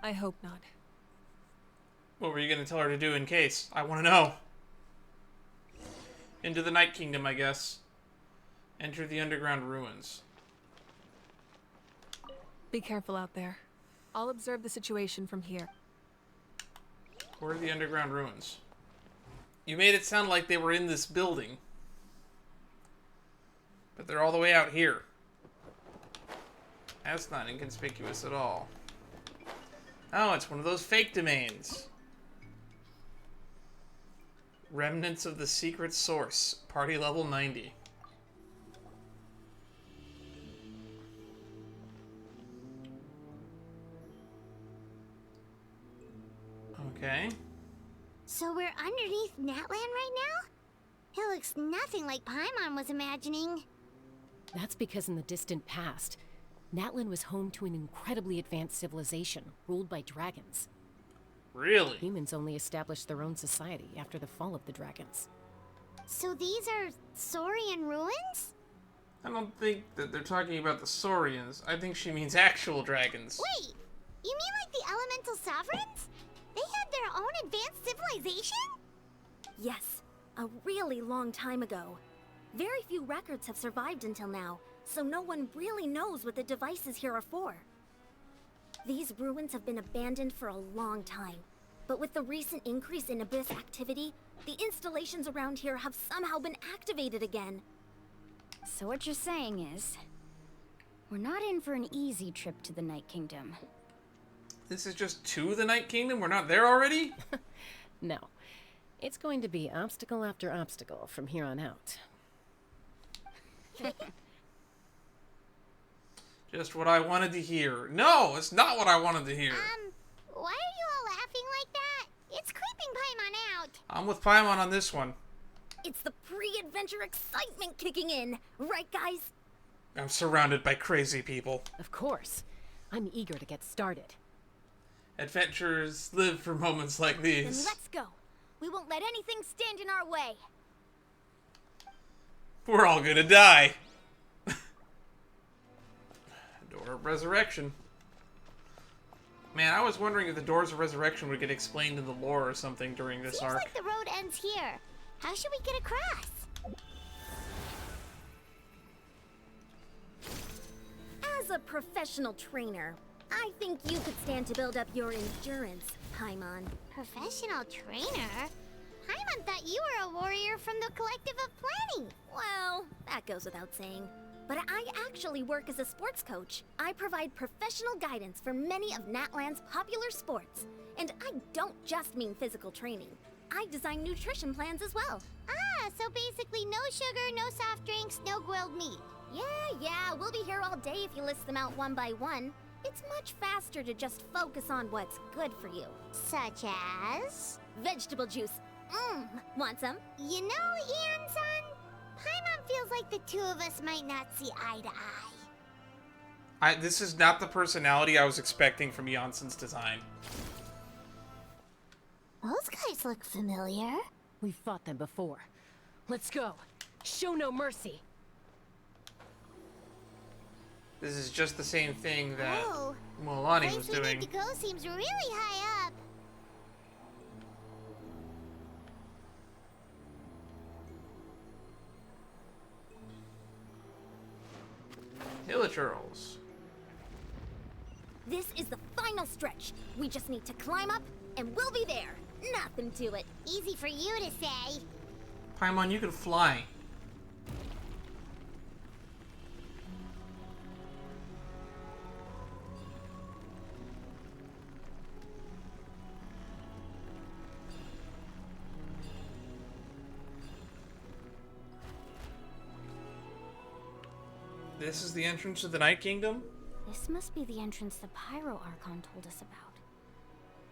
Speaker 1: I hope not.
Speaker 2: What were you going to tell her to do in case? I want to know. Into the Night Kingdom, I guess. Enter the underground ruins.
Speaker 1: Be careful out there. I'll observe the situation from here.
Speaker 2: Where are the underground ruins? You made it sound like they were in this building. But they're all the way out here. That's not inconspicuous at all. Oh, it's one of those fake domains. Remnants of the Secret Source. Party level 90. Okay.
Speaker 5: So we're underneath Natlan right now? It looks nothing like Paimon was imagining.
Speaker 7: That's because in the distant past, Natlan was home to an incredibly advanced civilization ruled by dragons.
Speaker 2: Really?
Speaker 7: Humans only established their own society after the fall of the dragons.
Speaker 5: So these are Saurian ruins?
Speaker 2: I don't think that they're talking about the Saurians. I think she means actual dragons.
Speaker 5: Wait! You mean like the elemental sovereigns? They had their own advanced civilization?
Speaker 14: Yes, a really long time ago. Very few records have survived until now, so no one really knows what the devices here are for. These ruins have been abandoned for a long time, but with the recent increase in Abyss activity, the installations around here have somehow been activated again.
Speaker 4: So what you're saying is, we're not in for an easy trip to the Night Kingdom.
Speaker 2: This is just to the Night Kingdom? We're not there already?
Speaker 7: No. It's going to be obstacle after obstacle from here on out.
Speaker 2: Just what I wanted to hear. No, it's not what I wanted to hear.
Speaker 5: Why are you all laughing like that? It's creeping Paimon out.
Speaker 2: I'm with Paimon on this one.
Speaker 14: It's the pre-adventure excitement kicking in, right guys?
Speaker 2: I'm surrounded by crazy people.
Speaker 7: Of course. I'm eager to get started.
Speaker 2: Adventurers live for moments like
Speaker 14: Then
Speaker 2: these.
Speaker 14: let's go. We won't let anything stand in our way.
Speaker 2: We're all gonna die. Door of Resurrection. Man, I was wondering if the Doors of Resurrection would get explained in the lore or something during this
Speaker 5: Seems
Speaker 2: arc.
Speaker 5: like the road ends here. How should we get across?
Speaker 14: As a professional trainer, I think you could stand to build up your endurance, Paimon.
Speaker 5: Professional trainer? Paimon thought you were a warrior from the Collective of Planning.
Speaker 14: Well, that goes without saying. But I actually work as a sports coach. I provide professional guidance for many of Natlan's popular sports. And I don't just mean physical training. I design nutrition plans as well.
Speaker 5: Ah, so basically no sugar, no soft drinks, no grilled meat.
Speaker 14: Yeah, we'll be here all day if you list them out one by one. It's much faster to just focus on what's good for you.
Speaker 5: Such as?
Speaker 14: Vegetable juice. Want some?
Speaker 5: You know, Ian-san, Paimon feels like the two of us might not see eye to eye.
Speaker 2: This is not the personality I was expecting from Janssen's design.
Speaker 5: Those guys look familiar.
Speaker 7: We've fought them before. Let's go. Show no mercy.
Speaker 2: This is just the same thing that
Speaker 5: Oh,
Speaker 2: Milani was
Speaker 5: place we
Speaker 2: doing.
Speaker 5: need to go seems really high up.
Speaker 2: Hilichurls.
Speaker 14: This is the final stretch. We just need to climb up, and we'll be there. Nothing to it.
Speaker 5: Easy for you to say.
Speaker 2: Paimon, you can fly. This is the entrance to the Night Kingdom?
Speaker 4: This must be the entrance the Pyro Archon told us about.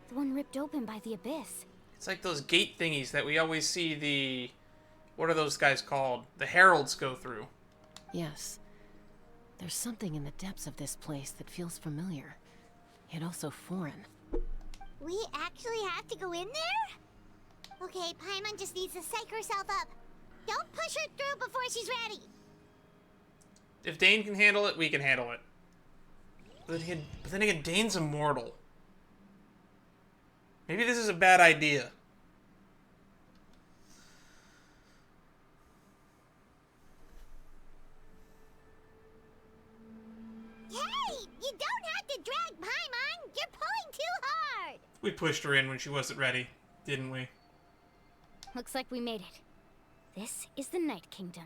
Speaker 4: The one ripped open by the Abyss.
Speaker 2: It's like those gate thingies that we always see the... What are those guys called? The heralds go through.
Speaker 7: Yes. There's something in the depths of this place that feels familiar, yet also foreign.
Speaker 5: We actually have to go in there? Okay, Paimon just needs to psych herself up. Don't push her through before she's ready.
Speaker 2: If Dane can handle it, we can handle it. But then again, Dane's immortal. Maybe this is a bad idea.
Speaker 5: Hey, you don't have to drag Paimon. You're pulling too hard.
Speaker 2: We pushed her in when she wasn't ready, didn't we?
Speaker 4: Looks like we made it. This is the Night Kingdom.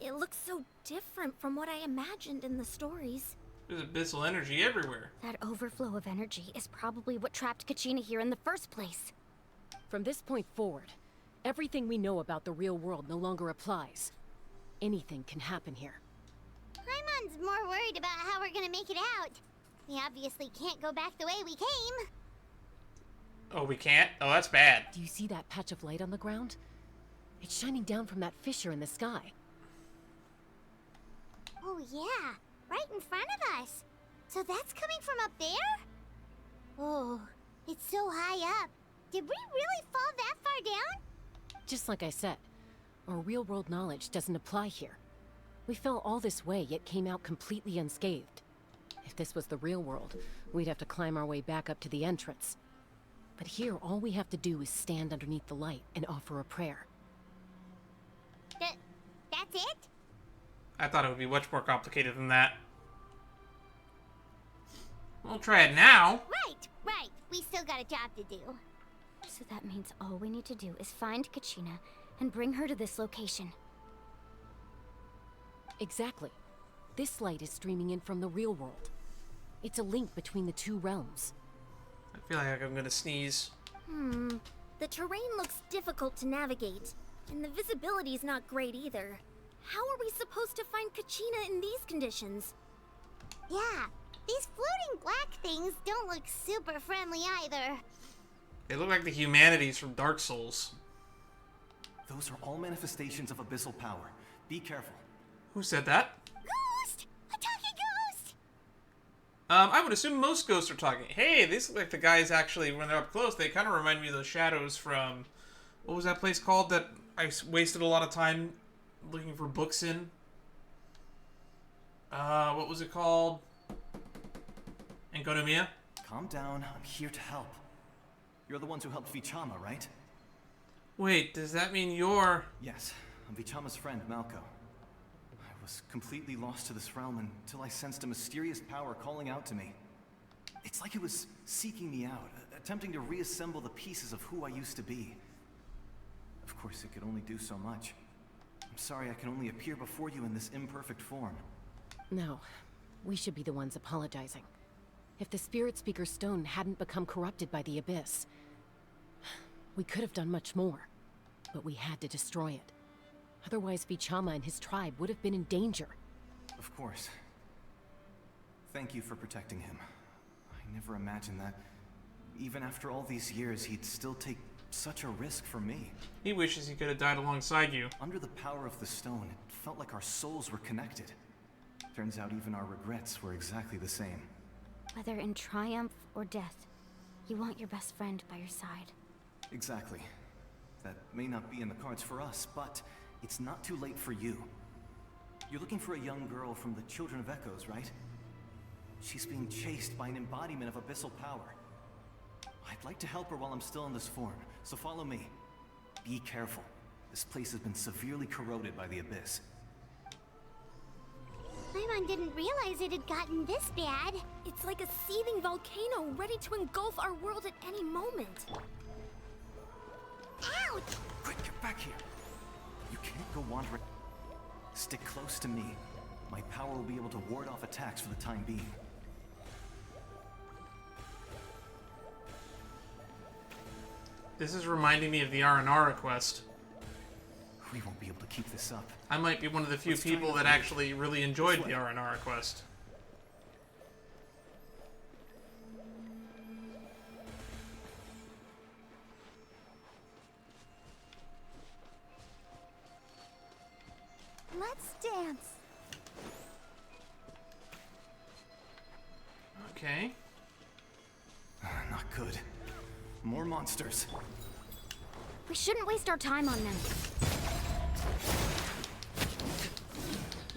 Speaker 14: It looks so different from what I imagined in the stories.
Speaker 2: There's abyssal energy everywhere.
Speaker 4: That overflow of energy is probably what trapped Kachina here in the first place.
Speaker 7: From this point forward, everything we know about the real world no longer applies. Anything can happen here.
Speaker 5: Paimon's more worried about how we're gonna make it out. We obviously can't go back the way we came.
Speaker 2: Oh, we can't? Oh, that's bad.
Speaker 7: Do you see that patch of light on the ground? It's shining down from that fissure in the sky.
Speaker 5: Oh yeah, right in front of us. So that's coming from up there? Oh, it's so high up. Did we really fall that far down?
Speaker 7: Just like I said, our real-world knowledge doesn't apply here. We fell all this way, yet came out completely unscathed. If this was the real world, we'd have to climb our way back up to the entrance. But here, all we have to do is stand underneath the light and offer a prayer.
Speaker 5: That's it?
Speaker 2: I thought it would be much more complicated than that. We'll try it now.
Speaker 5: Right. We still got a job to do.
Speaker 4: So that means all we need to do is find Kachina and bring her to this location.
Speaker 7: Exactly. This light is streaming in from the real world. It's a link between the two realms.
Speaker 2: I feel like I'm gonna sneeze.
Speaker 15: The terrain looks difficult to navigate, and the visibility's not great either. How are we supposed to find Kachina in these conditions?
Speaker 5: Yeah, these floating black things don't look super friendly either.
Speaker 2: They look like the humanities from Dark Souls.
Speaker 13: Those are all manifestations of abyssal power. Be careful.
Speaker 2: Who said that?
Speaker 5: Ghost! A talking ghost!
Speaker 2: I would assume most ghosts are talking. Hey, these look like the guys actually, when they're up close, they kind of remind me of those shadows from... What was that place called that I wasted a lot of time looking for books in? What was it called? Enkonomiya?
Speaker 13: Calm down, I'm here to help. You're the ones who helped Vichama, right?
Speaker 2: Wait, does that mean you're...
Speaker 13: Yes, I'm Vichama's friend, Malko. I was completely lost to this realm until I sensed a mysterious power calling out to me. It's like it was seeking me out, attempting to reassemble the pieces of who I used to be. Of course, it could only do so much. I'm sorry I can only appear before you in this imperfect form.
Speaker 7: No, we should be the ones apologizing. If the Spirit Speaker Stone hadn't become corrupted by the Abyss, we could have done much more. But we had to destroy it. Otherwise, Vichama and his tribe would have been in danger.
Speaker 13: Of course. Thank you for protecting him. I never imagined that, even after all these years, he'd still take such a risk for me.
Speaker 2: He wishes he could have died alongside you.
Speaker 13: Under the power of the stone, it felt like our souls were connected. Turns out even our regrets were exactly the same.
Speaker 4: Whether in triumph or death, you want your best friend by your side.
Speaker 13: Exactly. That may not be in the cards for us, but it's not too late for you. You're looking for a young girl from the Children of Echoes, right? She's being chased by an embodiment of abyssal power. I'd like to help her while I'm still in this form, so follow me. Be careful. This place has been severely corroded by the Abyss.
Speaker 5: Paimon didn't realize it had gotten this bad.
Speaker 15: It's like a seething volcano ready to engulf our world at any moment.
Speaker 5: Ouch!
Speaker 13: Quick, get back here! You can't go wandering. Stick close to me. My power will be able to ward off attacks for the time being.
Speaker 2: This is reminding me of the Aranara quest.
Speaker 13: We won't be able to keep this up.
Speaker 2: I might be one of the few people that actually really enjoyed the Aranara quest.
Speaker 15: Let's dance.
Speaker 2: Okay.
Speaker 13: Not good. More monsters.
Speaker 4: We shouldn't waste our time on them.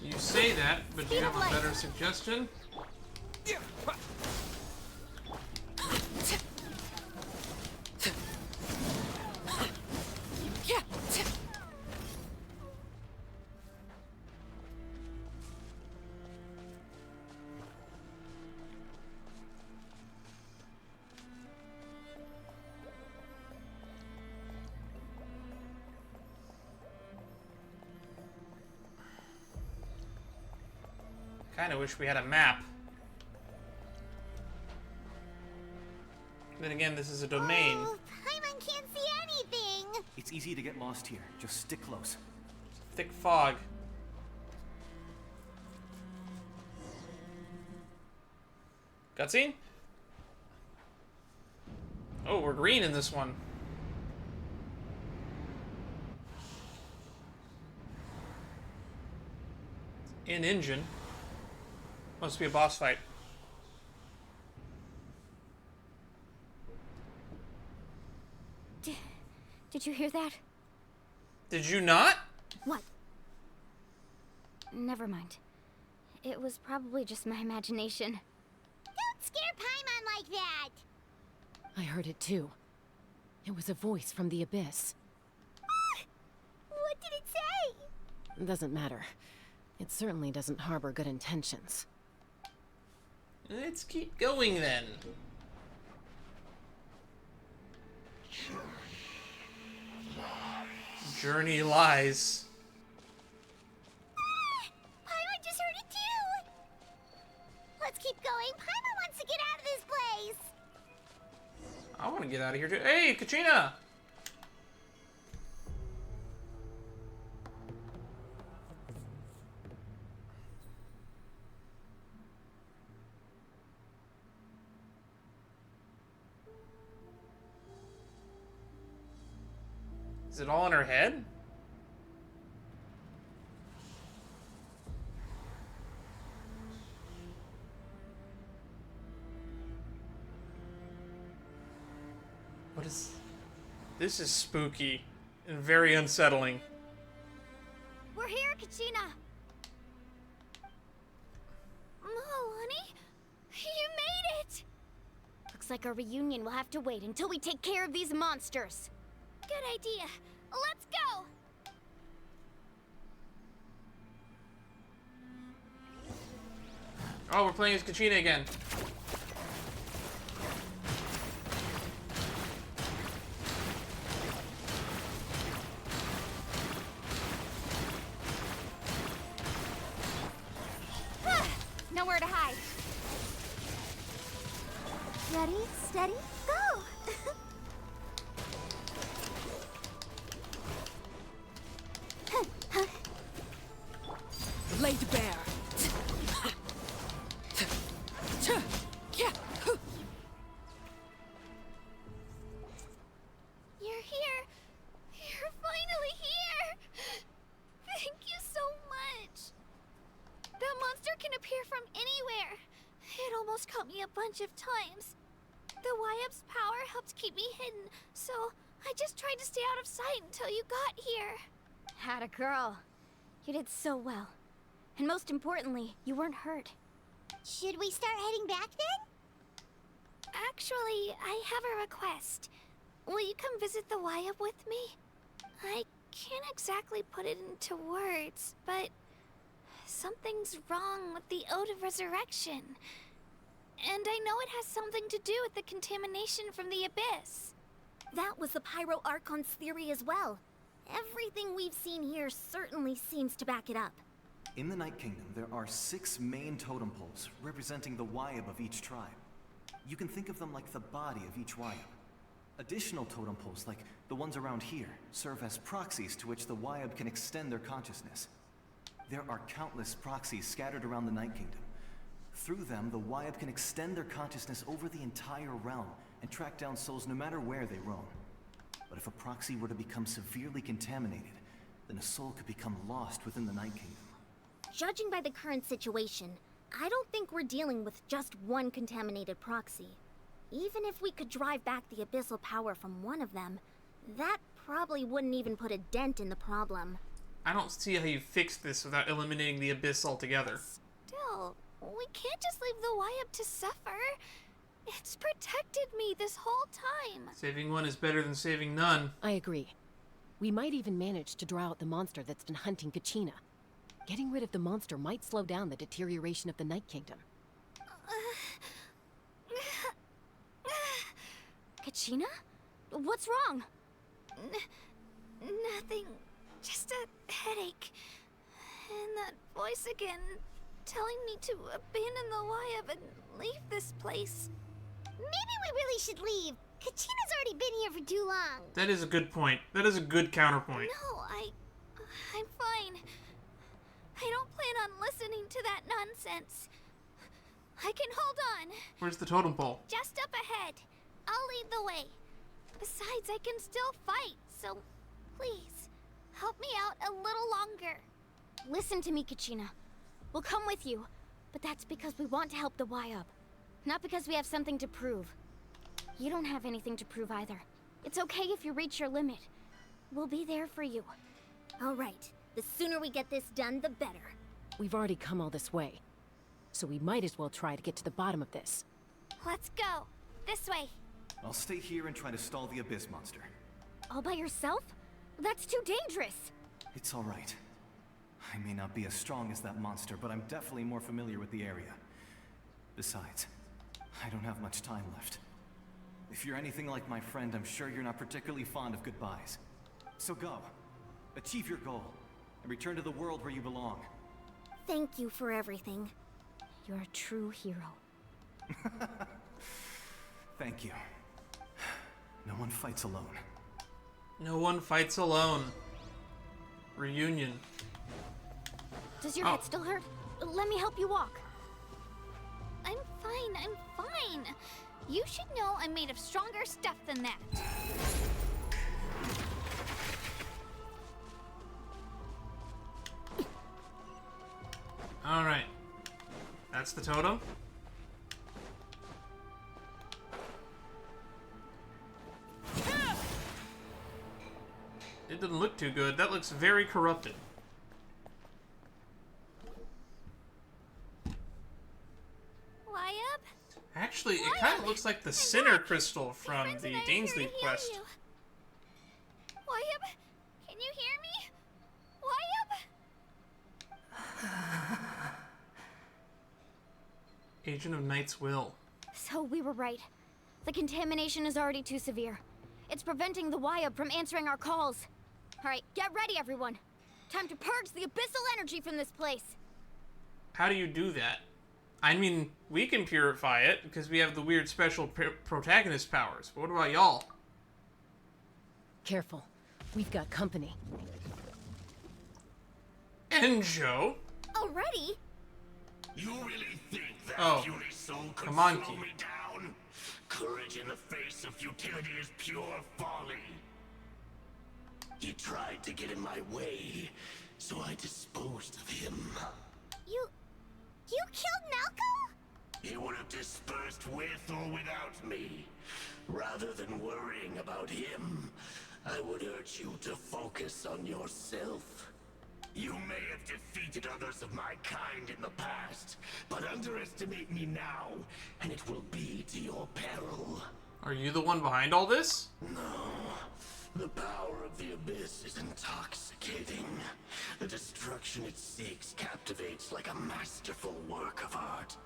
Speaker 2: You say that, but do you have a better suggestion? Kinda wish we had a map. Then again, this is a domain.
Speaker 5: Oh, Paimon can't see anything!
Speaker 13: It's easy to get lost here. Just stick close.
Speaker 2: Thick fog. Cutscene? Oh, we're green in this one. In engine. Must be a boss fight.
Speaker 4: Did you hear that?
Speaker 2: Did you not?
Speaker 4: What? Never mind. It was probably just my imagination.
Speaker 5: like that?
Speaker 7: I heard it too. It was a voice from the abyss.
Speaker 5: What did it say?
Speaker 7: Doesn't matter. It certainly doesn't harbor good intentions.
Speaker 2: Let's keep going then. Journey lies.
Speaker 5: Paimon just heard it too! Let's keep going. Paimon wants to get out of this place!
Speaker 2: I want to get out of here too. Hey, Kachina! Is it all in her head? What is... This is spooky and very unsettling.
Speaker 14: We're here, Kachina. Oh, honey, you made it. Looks like our reunion will have to wait until we take care of these monsters. Good idea. Let's go.
Speaker 2: Oh, we're playing as Kachina again.
Speaker 14: Nowhere to hide.
Speaker 5: Ready, steady, go!
Speaker 1: Laid bare.
Speaker 14: You're here. You're finally here. Thank you so much. That monster can appear from anywhere. It almost caught me a bunch of times. The Wyap's power helped keep me hidden, so I just tried to stay out of sight until you got here. Had a girl. You did so well. And most importantly, you weren't hurt.
Speaker 5: Should we start heading back then?
Speaker 14: Actually, I have a request. Will you come visit the Wyap with me? I can't exactly put it into words, but something's wrong with the Ode of Resurrection. And I know it has something to do with the contamination from the Abyss.
Speaker 15: That was the Pyro Archon's theory as well. Everything we've seen here certainly seems to back it up.
Speaker 13: In the Night Kingdom, there are 6 main totem poles representing the Wyap of each tribe. You can think of them like the body of each Wyap. Additional totem poles, like the ones around here, serve as proxies to which the Wyap can extend their consciousness. There are countless proxies scattered around the Night Kingdom. Through them, the Wyap can extend their consciousness over the entire realm and track down souls no matter where they roam. But if a proxy were to become severely contaminated, then a soul could become lost within the Night Kingdom.
Speaker 15: Judging by the current situation, I don't think we're dealing with just one contaminated proxy. Even if we could drive back the abyssal power from one of them, that probably wouldn't even put a dent in the problem.
Speaker 2: I don't see how you fix this without eliminating the Abyss altogether.
Speaker 14: Still, we can't just leave the Wyap to suffer. It's protected me this whole time.
Speaker 2: Saving one is better than saving none.
Speaker 7: I agree. We might even manage to draw out the monster that's been hunting Kachina. Getting rid of the monster might slow down the deterioration of the Night Kingdom.
Speaker 14: Kachina? What's wrong? Nothing. Just a headache. And that voice again, telling me to abandon the Wyap and leave this place.
Speaker 5: Maybe we really should leave. Kachina's already been here for too long.
Speaker 2: That is a good point. That is a good counterpoint.
Speaker 14: No, I'm fine. I don't plan on listening to that nonsense. I can hold on.
Speaker 2: Where's the totem pole?
Speaker 14: Just up ahead. I'll lead the way. Besides, I can still fight, so please, help me out a little longer. Listen to me, Kachina. We'll come with you, but that's because we want to help the Wyap, not because we have something to prove. You don't have anything to prove either. It's okay if you reach your limit. We'll be there for you.
Speaker 15: All right. The sooner we get this done, the better.
Speaker 7: We've already come all this way, so we might as well try to get to the bottom of this.
Speaker 15: Let's go. This way.
Speaker 13: I'll stay here and try to stall the Abyss monster.
Speaker 4: All by yourself? That's too dangerous.
Speaker 13: It's alright. I may not be as strong as that monster, but I'm definitely more familiar with the area. Besides, I don't have much time left. If you're anything like my friend, I'm sure you're not particularly fond of goodbyes. So go. Achieve your goal, and return to the world where you belong.
Speaker 15: Thank you for everything.
Speaker 4: You're a true hero.
Speaker 13: Thank you. No one fights alone.
Speaker 2: No one fights alone. Reunion.
Speaker 4: Does your head still hurt? Let me help you walk.
Speaker 15: I'm fine. You should know I'm made of stronger stuff than that.
Speaker 2: Alright. That's the totem. It doesn't look too good. That looks very corrupted.
Speaker 15: Wyabb?
Speaker 2: Actually, it kind of looks like the Sinner Crystal from the Dainsley quest.
Speaker 15: Wyabb? Can you hear me? Wyabb?
Speaker 2: Agent of Night's Will.
Speaker 4: So we were right. The contamination is already too severe. It's preventing the Wyabb from answering our calls. Alright, get ready everyone. Time to purge the abyssal energy from this place.
Speaker 2: How do you do that? I mean, we can purify it because we have the weird special protagonist powers. But what about y'all?
Speaker 7: Careful. We've got company.
Speaker 2: And Joe.
Speaker 15: Already?
Speaker 16: You really think that puny soul could
Speaker 2: come on,
Speaker 16: slow
Speaker 2: Keith.
Speaker 16: me down? Courage in the face of futility is pure folly. He tried to get in my way, so I disposed of him.
Speaker 15: You killed Malco?
Speaker 16: He would have dispersed with or without me. Rather than worrying about him, I would urge you to focus on yourself. You may have defeated others of my kind in the past, but underestimate me now, and it will be to your peril.
Speaker 2: Are you the one behind all this?
Speaker 16: No. The power of the Abyss is intoxicating. The destruction it seeks captivates like a masterful work of art.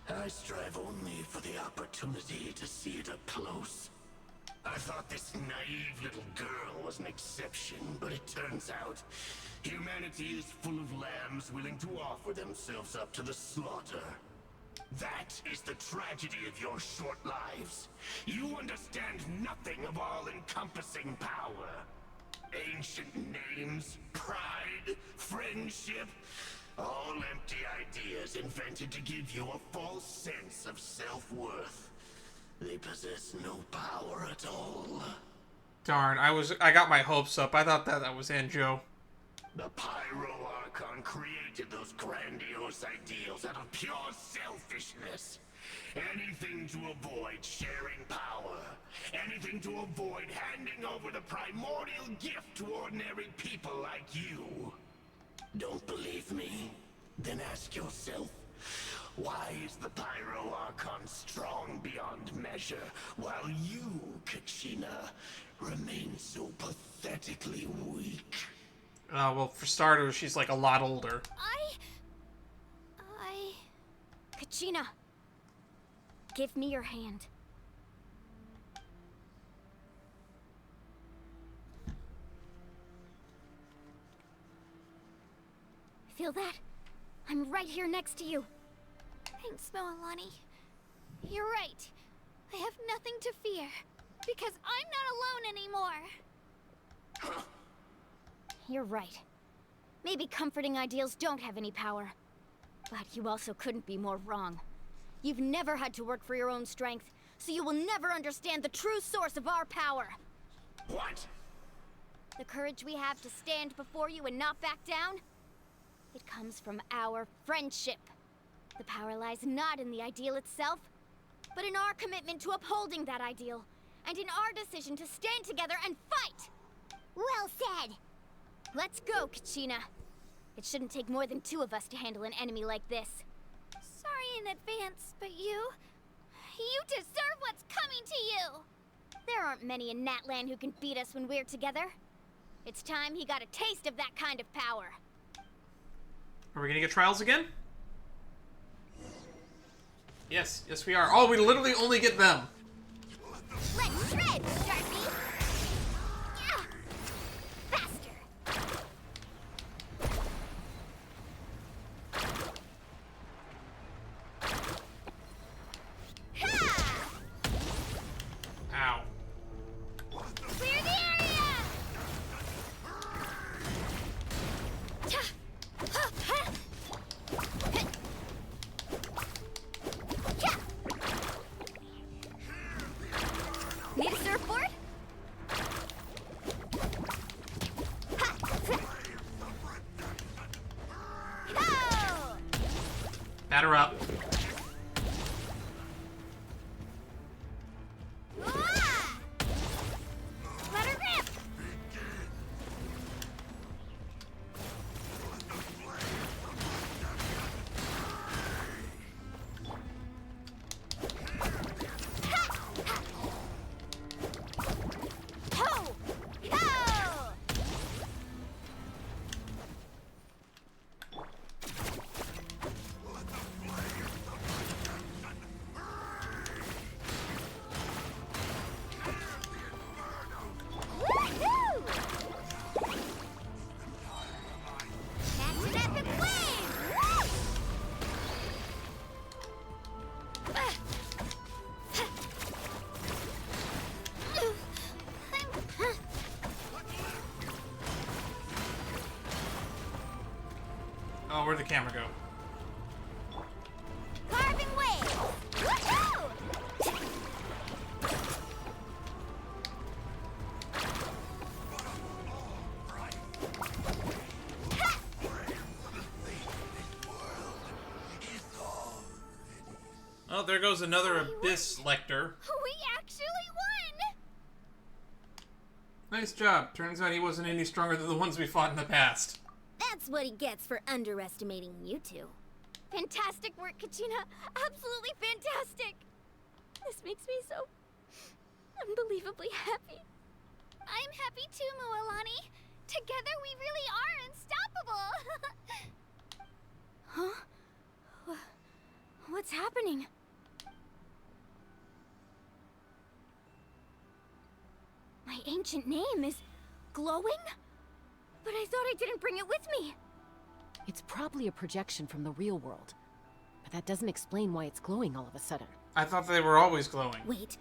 Speaker 16: I strive only for the opportunity to see it up close. I thought this naive little girl was an exception, but it turns out humanity is full of lambs willing to offer themselves up to the slaughter. That is the tragedy of your short lives. You understand nothing of all-encompassing power. Ancient names, pride, friendship, all empty ideas invented to give you a false sense of self-worth. They possess no power at all.
Speaker 2: Darn, I got my hopes up. I thought that was Anjo.
Speaker 16: The Pyro Archon created those grandiose ideals out of pure selfishness. Anything to avoid sharing power. Anything to avoid handing over the primordial gift to ordinary people like you. Don't believe me? Then ask yourself, why is the Pyro Archon strong beyond measure, while you, Kachina, remain so pathetically weak?
Speaker 2: Well, for starters, she's like a lot older.
Speaker 4: Kachina, give me your hand. Feel that? I'm right here next to you.
Speaker 15: Thanks, Moalani. You're right. I have nothing to fear, because I'm not alone anymore.
Speaker 4: You're right. Maybe comforting ideals don't have any power. But you also couldn't be more wrong. You've never had to work for your own strength, so you will never understand the true source of our power.
Speaker 16: What?
Speaker 4: The courage we have to stand before you and not back down? It comes from our friendship. The power lies not in the ideal itself, but in our commitment to upholding that ideal, and in our decision to stand together and fight!
Speaker 15: Well said!
Speaker 4: Let's go, Kachina. It shouldn't take more than 2 of us to handle an enemy like this.
Speaker 15: Sorry in advance, but he deserve what's coming to you! There aren't many in Natlan who can beat us when we're together. It's time he got a taste of that kind of power.
Speaker 2: Are we gonna get trials again? Yes, yes we are. Oh, we literally only get them.
Speaker 15: Let's shred, Sharpie! Yeah! Faster! Ha!
Speaker 2: Ow.
Speaker 15: Clear the area! Need a surfboard? Go!
Speaker 2: Batter up.
Speaker 15: Ah! Let her rip! Ho! Ho! Woohoo! That's an epic wave! Woo!
Speaker 2: Oh, where'd the camera go?
Speaker 15: Carving wave! Woohoo!
Speaker 2: Oh, there goes another Abyss Lector.
Speaker 15: We actually won!
Speaker 2: Nice job. Turns out he wasn't any stronger than the ones we fought in the past.
Speaker 15: That's what he gets for underestimating you two. Fantastic work, Kachina. Absolutely fantastic. This makes me so unbelievably happy. I'm happy too, Mualani. Together we really are unstoppable. Huh? What's happening? My ancient name is glowing? But I thought I didn't bring it with me.
Speaker 7: It's probably a projection from the real world. But that doesn't explain why it's glowing all of a sudden.
Speaker 2: I thought they were always glowing.
Speaker 15: Wait,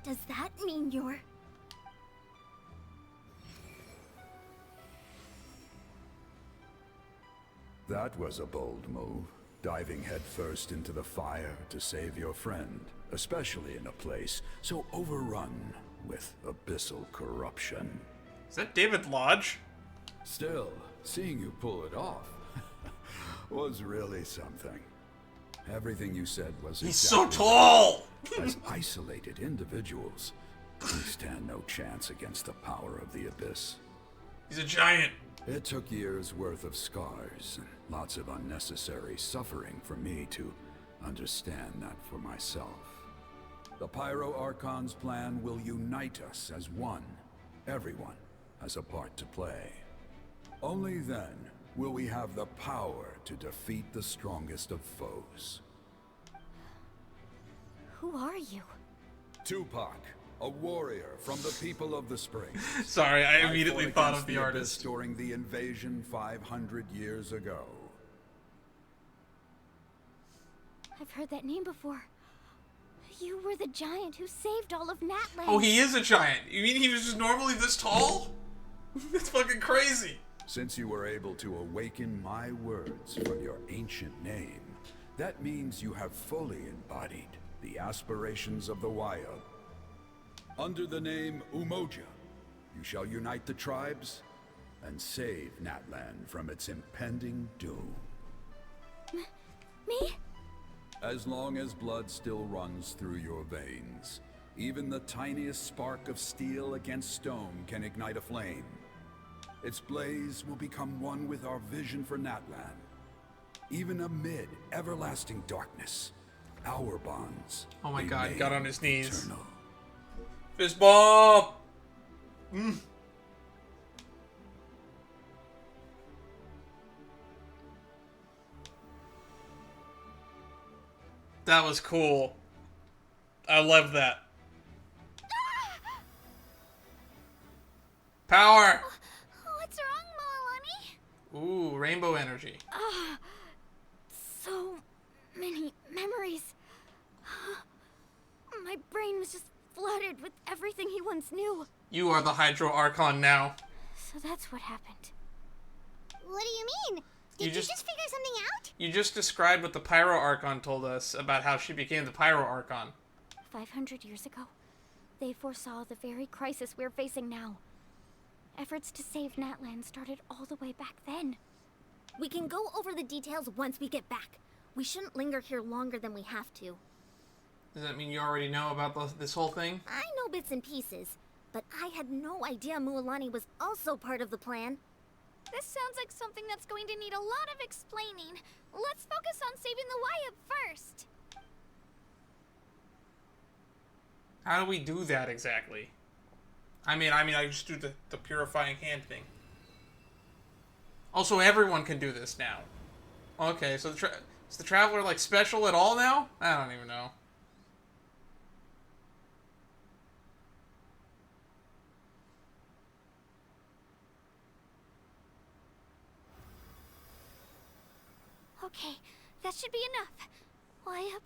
Speaker 15: does that mean you're...
Speaker 17: That was a bold move, diving headfirst into the fire to save your friend, especially in a place so overrun with abyssal corruption.
Speaker 2: Is that David Lodge?
Speaker 17: Still, seeing you pull it off was really something. Everything you said was
Speaker 2: He's
Speaker 17: exactly
Speaker 2: so tall!
Speaker 17: As isolated individuals, we stand no chance against the power of the Abyss.
Speaker 2: He's a giant.
Speaker 17: It took years' worth of scars and lots of unnecessary suffering for me to understand that for myself. The Pyro Archon's plan will unite us as one. Everyone has a part to play. Only then will we have the power to defeat the strongest of foes.
Speaker 15: Who are you?
Speaker 17: Tupac, a warrior from the people of the Spring.
Speaker 2: Sorry, I immediately
Speaker 17: fought
Speaker 2: thought
Speaker 17: against
Speaker 2: of the
Speaker 17: Abyss
Speaker 2: artist.
Speaker 17: during the invasion 500 years ago.
Speaker 15: I've heard that name before. You were the giant who saved all of Natlan.
Speaker 2: Oh, he is a giant. You mean he was just normally this tall? That's fucking crazy.
Speaker 17: Since you were able to awaken my words from your ancient name, that means you have fully embodied the aspirations of the wild. Under the name Umoja, you shall unite the tribes and save Natlan from its impending doom.
Speaker 15: Me?
Speaker 17: As long as blood still runs through your veins, even the tiniest spark of steel against stone can ignite a flame. Its blaze will become one with our vision for Natlan. Even amid everlasting darkness, our bonds.
Speaker 2: Oh my
Speaker 17: be
Speaker 2: god,
Speaker 17: made
Speaker 2: got on his knees.
Speaker 17: eternal.
Speaker 2: Fist bump! That was cool. I love that. Power!
Speaker 4: What's wrong, Moalani?
Speaker 2: Ooh, rainbow energy.
Speaker 4: So many memories. My brain was just flooded with everything he once knew.
Speaker 2: You are the Hydro Archon now.
Speaker 4: So that's what happened.
Speaker 5: What do you mean? Did you just figure something out?
Speaker 2: You just described what the Pyro Archon told us about how she became the Pyro Archon.
Speaker 4: 500 years ago, they foresaw the very crisis we're facing now. Efforts to save Natlan started all the way back then.
Speaker 15: We can go over the details once we get back. We shouldn't linger here longer than we have to.
Speaker 2: Does that mean you already know about this whole thing?
Speaker 15: I know bits and pieces, but I had no idea Mualani was also part of the plan.
Speaker 14: This sounds like something that's going to need a lot of explaining. Let's focus on saving the Wyatt first.
Speaker 2: How do we do that exactly? I mean, I just do the purifying hand thing. Also, everyone can do this now. Okay, so is the Traveler, like, special at all now? I don't even know.
Speaker 14: Okay, that should be enough. Wyatt,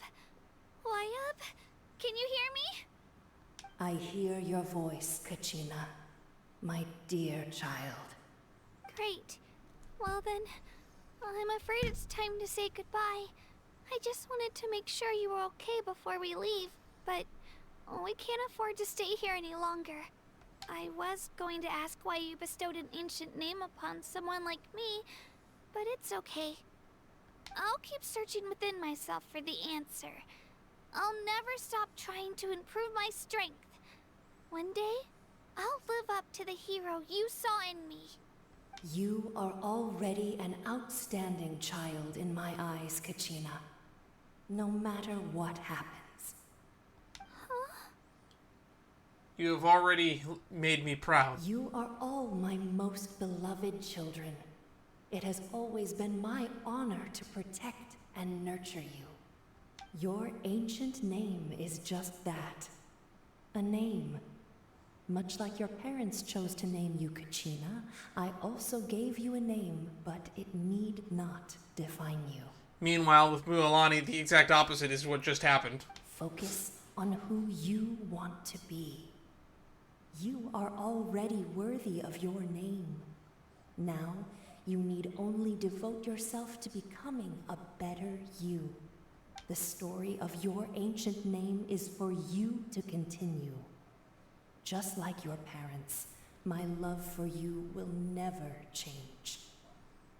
Speaker 14: can you hear me?
Speaker 18: I hear your voice, Kachina, my dear child.
Speaker 14: Great. Well then, I'm afraid it's time to say goodbye. I just wanted to make sure you were okay before we leave, but we can't afford to stay here any longer. I was going to ask why you bestowed an ancient name upon someone like me, but it's okay. I'll keep searching within myself for the answer. I'll never stop trying to improve my strength. One day, I'll live up to the hero you saw in me.
Speaker 18: You are already an outstanding child in my eyes, Kachina. No matter what happens.
Speaker 2: You have already made me proud.
Speaker 18: You are all my most beloved children. It has always been my honor to protect and nurture you. Your ancient name is just that. A name. Much like your parents chose to name you Kachina, I also gave you a name, but it need not define you.
Speaker 2: Meanwhile, with Mualani, the exact opposite is what just happened.
Speaker 18: Focus on who you want to be. You are already worthy of your name. Now, you need only devote yourself to becoming a better you. The story of your ancient name is for you to continue. Just like your parents, my love for you will never change.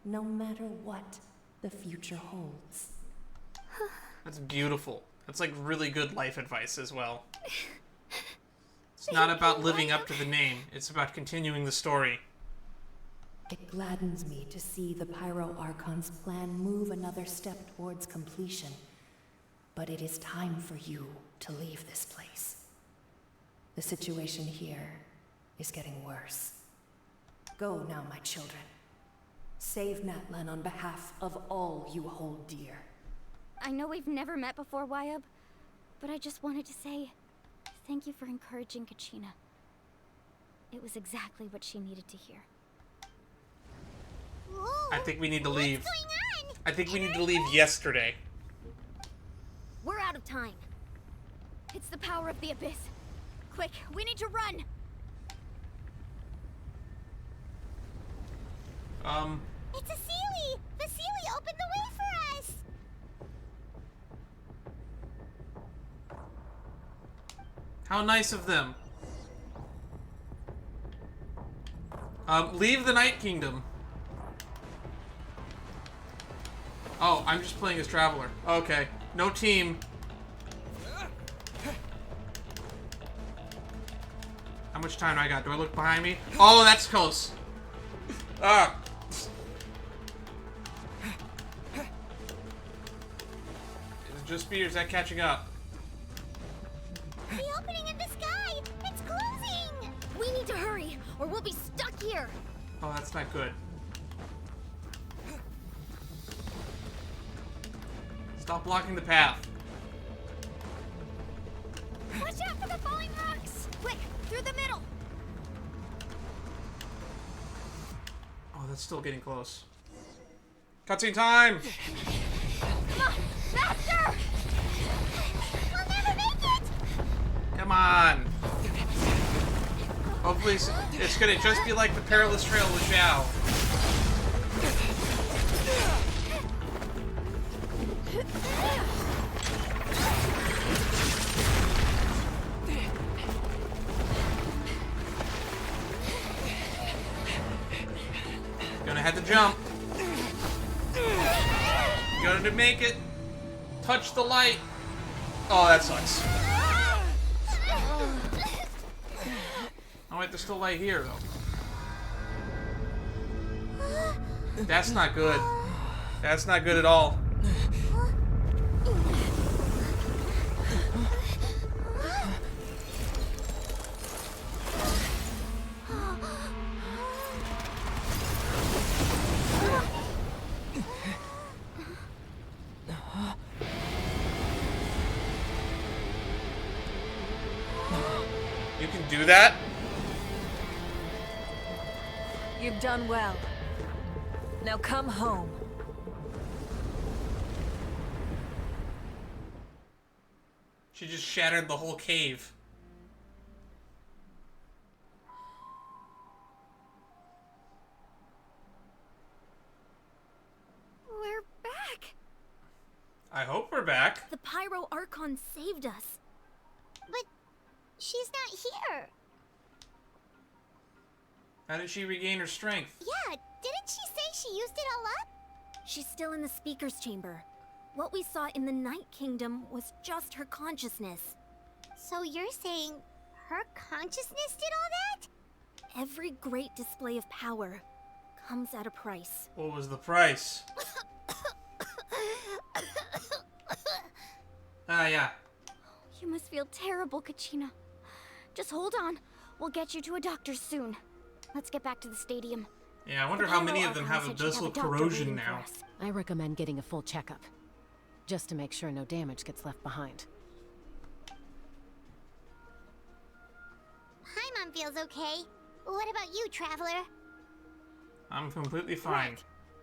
Speaker 18: No matter what the future holds.
Speaker 2: That's beautiful. That's like really good life advice as well. It's not about living up to the name, it's about continuing the story.
Speaker 18: It gladdens me to see the Pyro Archon's plan move another step towards completion. But it is time for you to leave this place. The situation here is getting worse. Go now, my children. Save Natlan on behalf of all you hold dear.
Speaker 4: I know we've never met before, Wyatt, but I just wanted to say thank you for encouraging Kachina. It was exactly what she needed to hear.
Speaker 2: I think we need to leave. I think we need to leave yesterday.
Speaker 15: We're out of time.
Speaker 4: It's the power of the Abyss. Quick, we need to run!
Speaker 5: It's a Seelie! The Seelie opened the way for us!
Speaker 2: How nice of them. Leave the Night Kingdom. Oh, I'm just playing as Traveler. Okay. No team. How much time do I got? Do I look behind me? Oh, that's close. Ah. Just be, or is that catching up?
Speaker 5: The opening in the sky! It's closing!
Speaker 4: We need to hurry, or we'll be stuck here.
Speaker 2: Oh, that's not good. Stop blocking the path.
Speaker 4: Watch out for the falling rocks! Quick, through the middle!
Speaker 2: Oh, that's still getting close. Cutscene time!
Speaker 4: Come on, faster!
Speaker 5: We'll never make it!
Speaker 2: Come on! Hopefully it's gonna just be like the Perilous Trail with Zhao. Gonna have to jump. Gonna make it. Touch the light. Oh, that sucks. Oh wait, there's still light here though. That's not good. That's not good at all. You can do that?
Speaker 1: You've done well. Now come home.
Speaker 2: She just shattered the whole cave.
Speaker 4: We're back!
Speaker 2: I hope we're back.
Speaker 4: The Pyro Archon saved us.
Speaker 5: But she's not here.
Speaker 2: How did she regain her strength?
Speaker 5: Yeah, didn't she say she used it all up?
Speaker 4: She's still in the Speaker's Chamber. What we saw in the Night Kingdom was just her consciousness.
Speaker 5: So you're saying her consciousness did all that?
Speaker 4: Every great display of power comes at a price.
Speaker 2: What was the price? Ah, yeah.
Speaker 4: You must feel terrible, Kachina. Just hold on. We'll get you to a doctor soon. Let's get back to the stadium.
Speaker 2: Yeah, I wonder how many of them have abyssal corrosion now.
Speaker 7: I recommend getting a full checkup, just to make sure no damage gets left behind.
Speaker 5: Paimon feels okay. What about you, Traveler?
Speaker 2: I'm completely fine.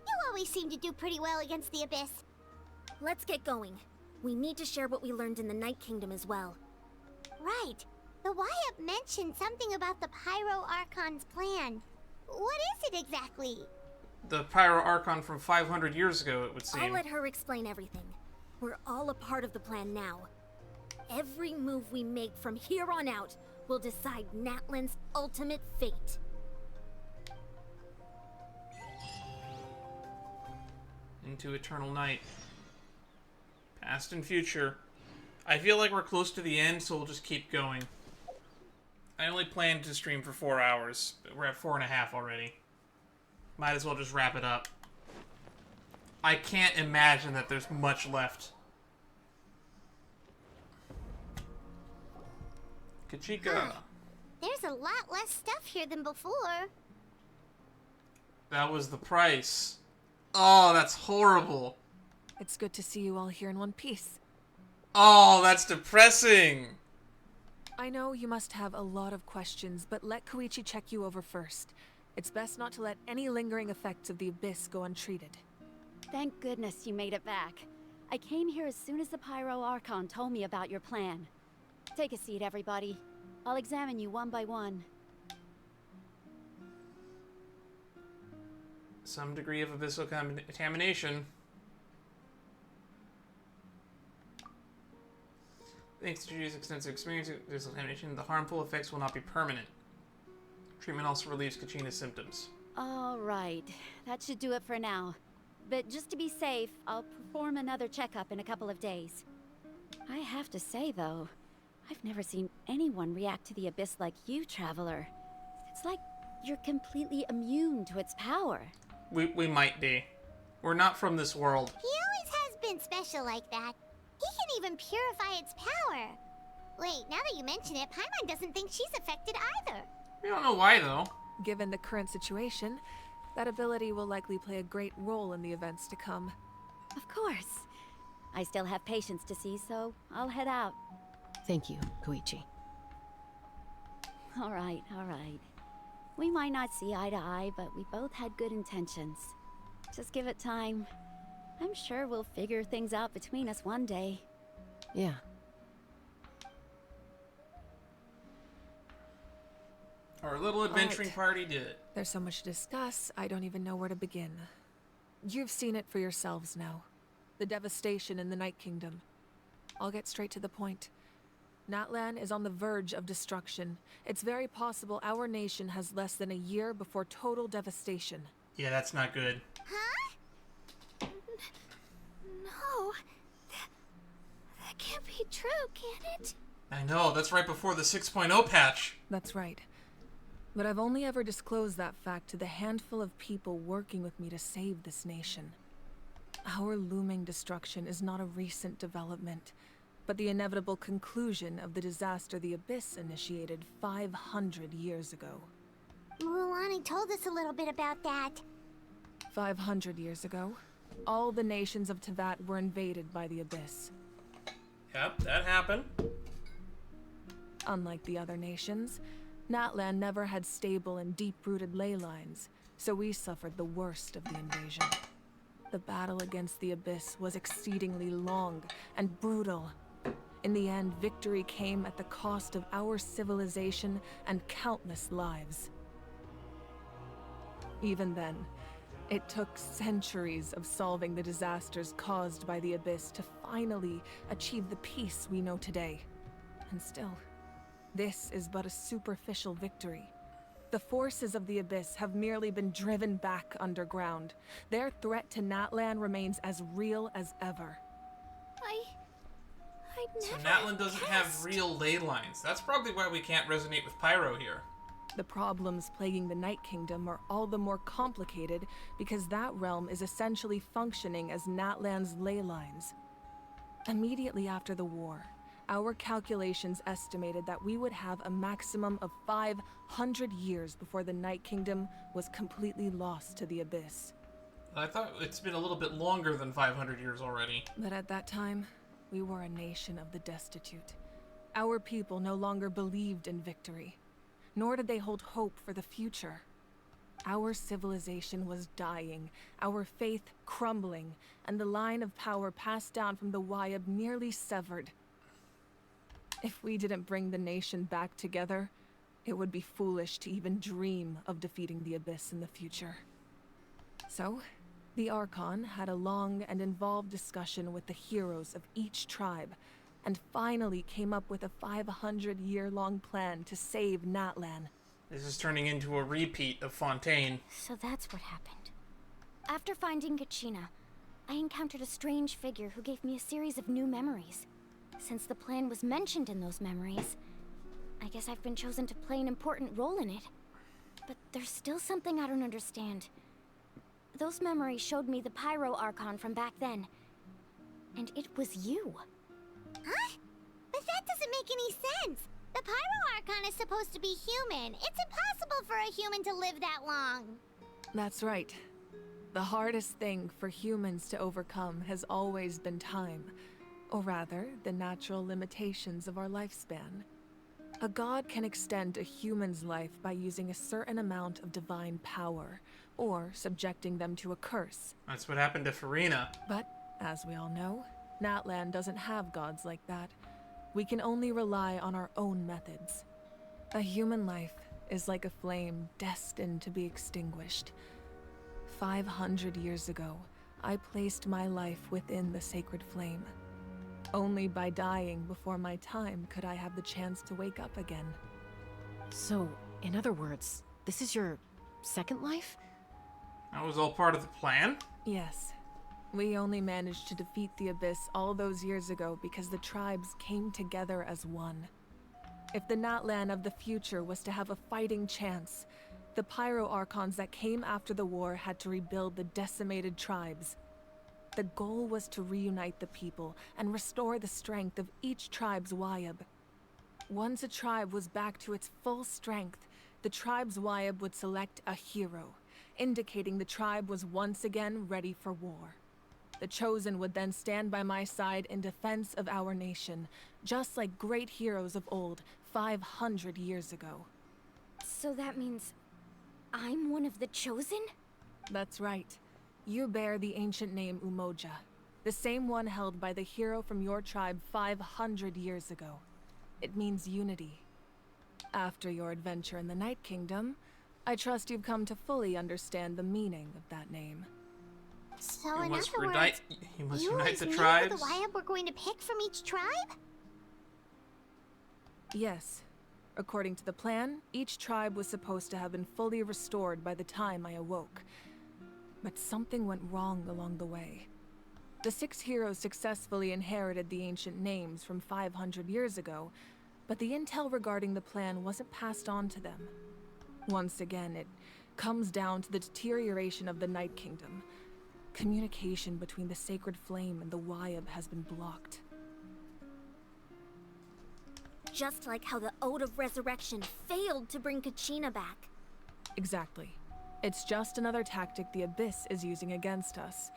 Speaker 5: You always seem to do pretty well against the Abyss.
Speaker 4: Let's get going. We need to share what we learned in the Night Kingdom as well.
Speaker 5: Right. The Wyatt mentioned something about the Pyro Archon's plan. What is it exactly?
Speaker 2: The Pyro Archon from 500 years ago, it would seem.
Speaker 4: I'll let her explain everything. We're all a part of the plan now. Every move we make from here on out will decide Natlan's ultimate fate.
Speaker 2: Into eternal night. Past and future. I feel like we're close to the end, so we'll just keep going. I only planned to stream for 4 hours, but we're at 4.5 already. Might as well just wrap it up. I can't imagine that there's much left. Kachika.
Speaker 5: There's a lot less stuff here than before.
Speaker 2: That was the price. Oh, that's horrible.
Speaker 1: It's good to see you all here in one piece.
Speaker 2: Oh, that's depressing.
Speaker 1: I know you must have a lot of questions, but let Koichi check you over first. It's best not to let any lingering effects of the Abyss go untreated.
Speaker 14: Thank goodness you made it back. I came here as soon as the Pyro Archon told me about your plan. Take a seat, everybody. I'll examine you one by one.
Speaker 2: Some degree of abyssal contamination. Thanks to Judy's extensive experience with abyssal contamination, the harmful effects will not be permanent. Treatment also relieves Kachina's symptoms.
Speaker 14: All right, that should do it for now. But just to be safe, I'll perform another checkup in a couple of days. I have to say, though, I've never seen anyone react to the Abyss like you, Traveler. It's like you're completely immune to its power.
Speaker 2: We might be. We're not from this world.
Speaker 5: He always has been special like that. He can even purify its power. Wait, now that you mention it, Paimon doesn't think she's affected either.
Speaker 2: We don't know why, though.
Speaker 1: Given the current situation, that ability will likely play a great role in the events to come.
Speaker 14: Of course. I still have patients to see, so I'll head out.
Speaker 7: Thank you, Koichi.
Speaker 14: All right, all right. We might not see eye to eye, but we both had good intentions. Just give it time. I'm sure we'll figure things out between us one day.
Speaker 7: Yeah.
Speaker 2: Our little adventuring party did it.
Speaker 1: There's so much to discuss, I don't even know where to begin. You've seen it for yourselves now. The devastation in the Night Kingdom. I'll get straight to the point. Natlan is on the verge of destruction. It's very possible our nation has less than a year before total devastation.
Speaker 2: Yeah, that's not good.
Speaker 5: Huh? No. That can't be true, can it?
Speaker 2: I know, that's right before the 6.0 patch.
Speaker 1: That's right. But I've only ever disclosed that fact to the handful of people working with me to save this nation. Our looming destruction is not a recent development, but the inevitable conclusion of the disaster the Abyss initiated 500 years ago.
Speaker 5: Mulan told us a little bit about that.
Speaker 1: 500 years ago, all the nations of Teyvat were invaded by the Abyss.
Speaker 2: Yep, that happened.
Speaker 1: Unlike the other nations, Natlan never had stable and deep-rooted ley lines, so we suffered the worst of the invasion. The battle against the Abyss was exceedingly long and brutal. In the end, victory came at the cost of our civilization and countless lives. Even then, it took centuries of solving the disasters caused by the Abyss to finally achieve the peace we know today. And still, this is but a superficial victory. The forces of the Abyss have merely been driven back underground. Their threat to Natlan remains as real as ever.
Speaker 2: So Natlan doesn't have real ley lines. That's probably why we can't resonate with Pyro here.
Speaker 1: The problems plaguing the Night Kingdom are all the more complicated because that realm is essentially functioning as Natlan's ley lines. Immediately after the war, our calculations estimated that we would have a maximum of 500 years before the Night Kingdom was completely lost to the Abyss.
Speaker 2: I thought it's been a little bit longer than 500 years already.
Speaker 1: But at that time, we were a nation of the destitute. Our people no longer believed in victory, nor did they hold hope for the future. Our civilization was dying, our faith crumbling, and the line of power passed down from the Wayab nearly severed. If we didn't bring the nation back together, it would be foolish to even dream of defeating the Abyss in the future. So, the Archon had a long and involved discussion with the heroes of each tribe, and finally came up with a 500-year-long plan to save Natlan.
Speaker 2: This is turning into a repeat of Fontaine.
Speaker 4: So that's what happened. After finding Kachina, I encountered a strange figure who gave me a series of new memories. Since the plan was mentioned in those memories, I guess I've been chosen to play an important role in it. But there's still something I don't understand. Those memories showed me the Pyro Archon from back then. And it was you.
Speaker 5: Huh? But that doesn't make any sense. The Pyro Archon is supposed to be human. It's impossible for a human to live that long.
Speaker 1: That's right. The hardest thing for humans to overcome has always been time. Or rather, the natural limitations of our lifespan. A god can extend a human's life by using a certain amount of divine power, or subjecting them to a curse.
Speaker 2: That's what happened to Farina.
Speaker 1: But, as we all know, Natlan doesn't have gods like that. We can only rely on our own methods. A human life is like a flame destined to be extinguished. 500 years ago, I placed my life within the sacred flame. Only by dying before my time could I have the chance to wake up again.
Speaker 7: So, in other words, this is your second life?
Speaker 2: That was all part of the plan?
Speaker 1: Yes. We only managed to defeat the Abyss all those years ago because the tribes came together as one. If the Natlan of the future was to have a fighting chance, the Pyro Archons that came after the war had to rebuild the decimated tribes. The goal was to reunite the people and restore the strength of each tribe's Wayab. Once a tribe was back to its full strength, the tribe's Wayab would select a hero, indicating the tribe was once again ready for war. The Chosen would then stand by my side in defense of our nation, just like great heroes of old 500 years ago.
Speaker 4: So that means I'm one of the Chosen?
Speaker 1: That's right. You bear the ancient name Umoja, the same one held by the hero from your tribe 500 years ago. It means unity. After your adventure in the Night Kingdom, I trust you've come to fully understand the meaning of that name.
Speaker 5: So
Speaker 2: You
Speaker 5: in
Speaker 2: must
Speaker 5: other
Speaker 2: unite-
Speaker 5: words,
Speaker 2: you must
Speaker 5: you
Speaker 2: unite
Speaker 5: as
Speaker 2: the
Speaker 5: me
Speaker 2: tribes?
Speaker 5: are the Wayab we're going to pick from each tribe?
Speaker 1: Yes. According to the plan, each tribe was supposed to have been fully restored by the time I awoke. But something went wrong along the way. The 6 heroes successfully inherited the ancient names from 500 years ago, but the intel regarding the plan wasn't passed on to them. Once again, it comes down to the deterioration of the Night Kingdom. Communication between the Sacred Flame and the Wayab has been blocked.
Speaker 15: Just like how the Ode of Resurrection failed to bring Kachina back.
Speaker 1: Exactly. It's just another tactic the Abyss is using against us.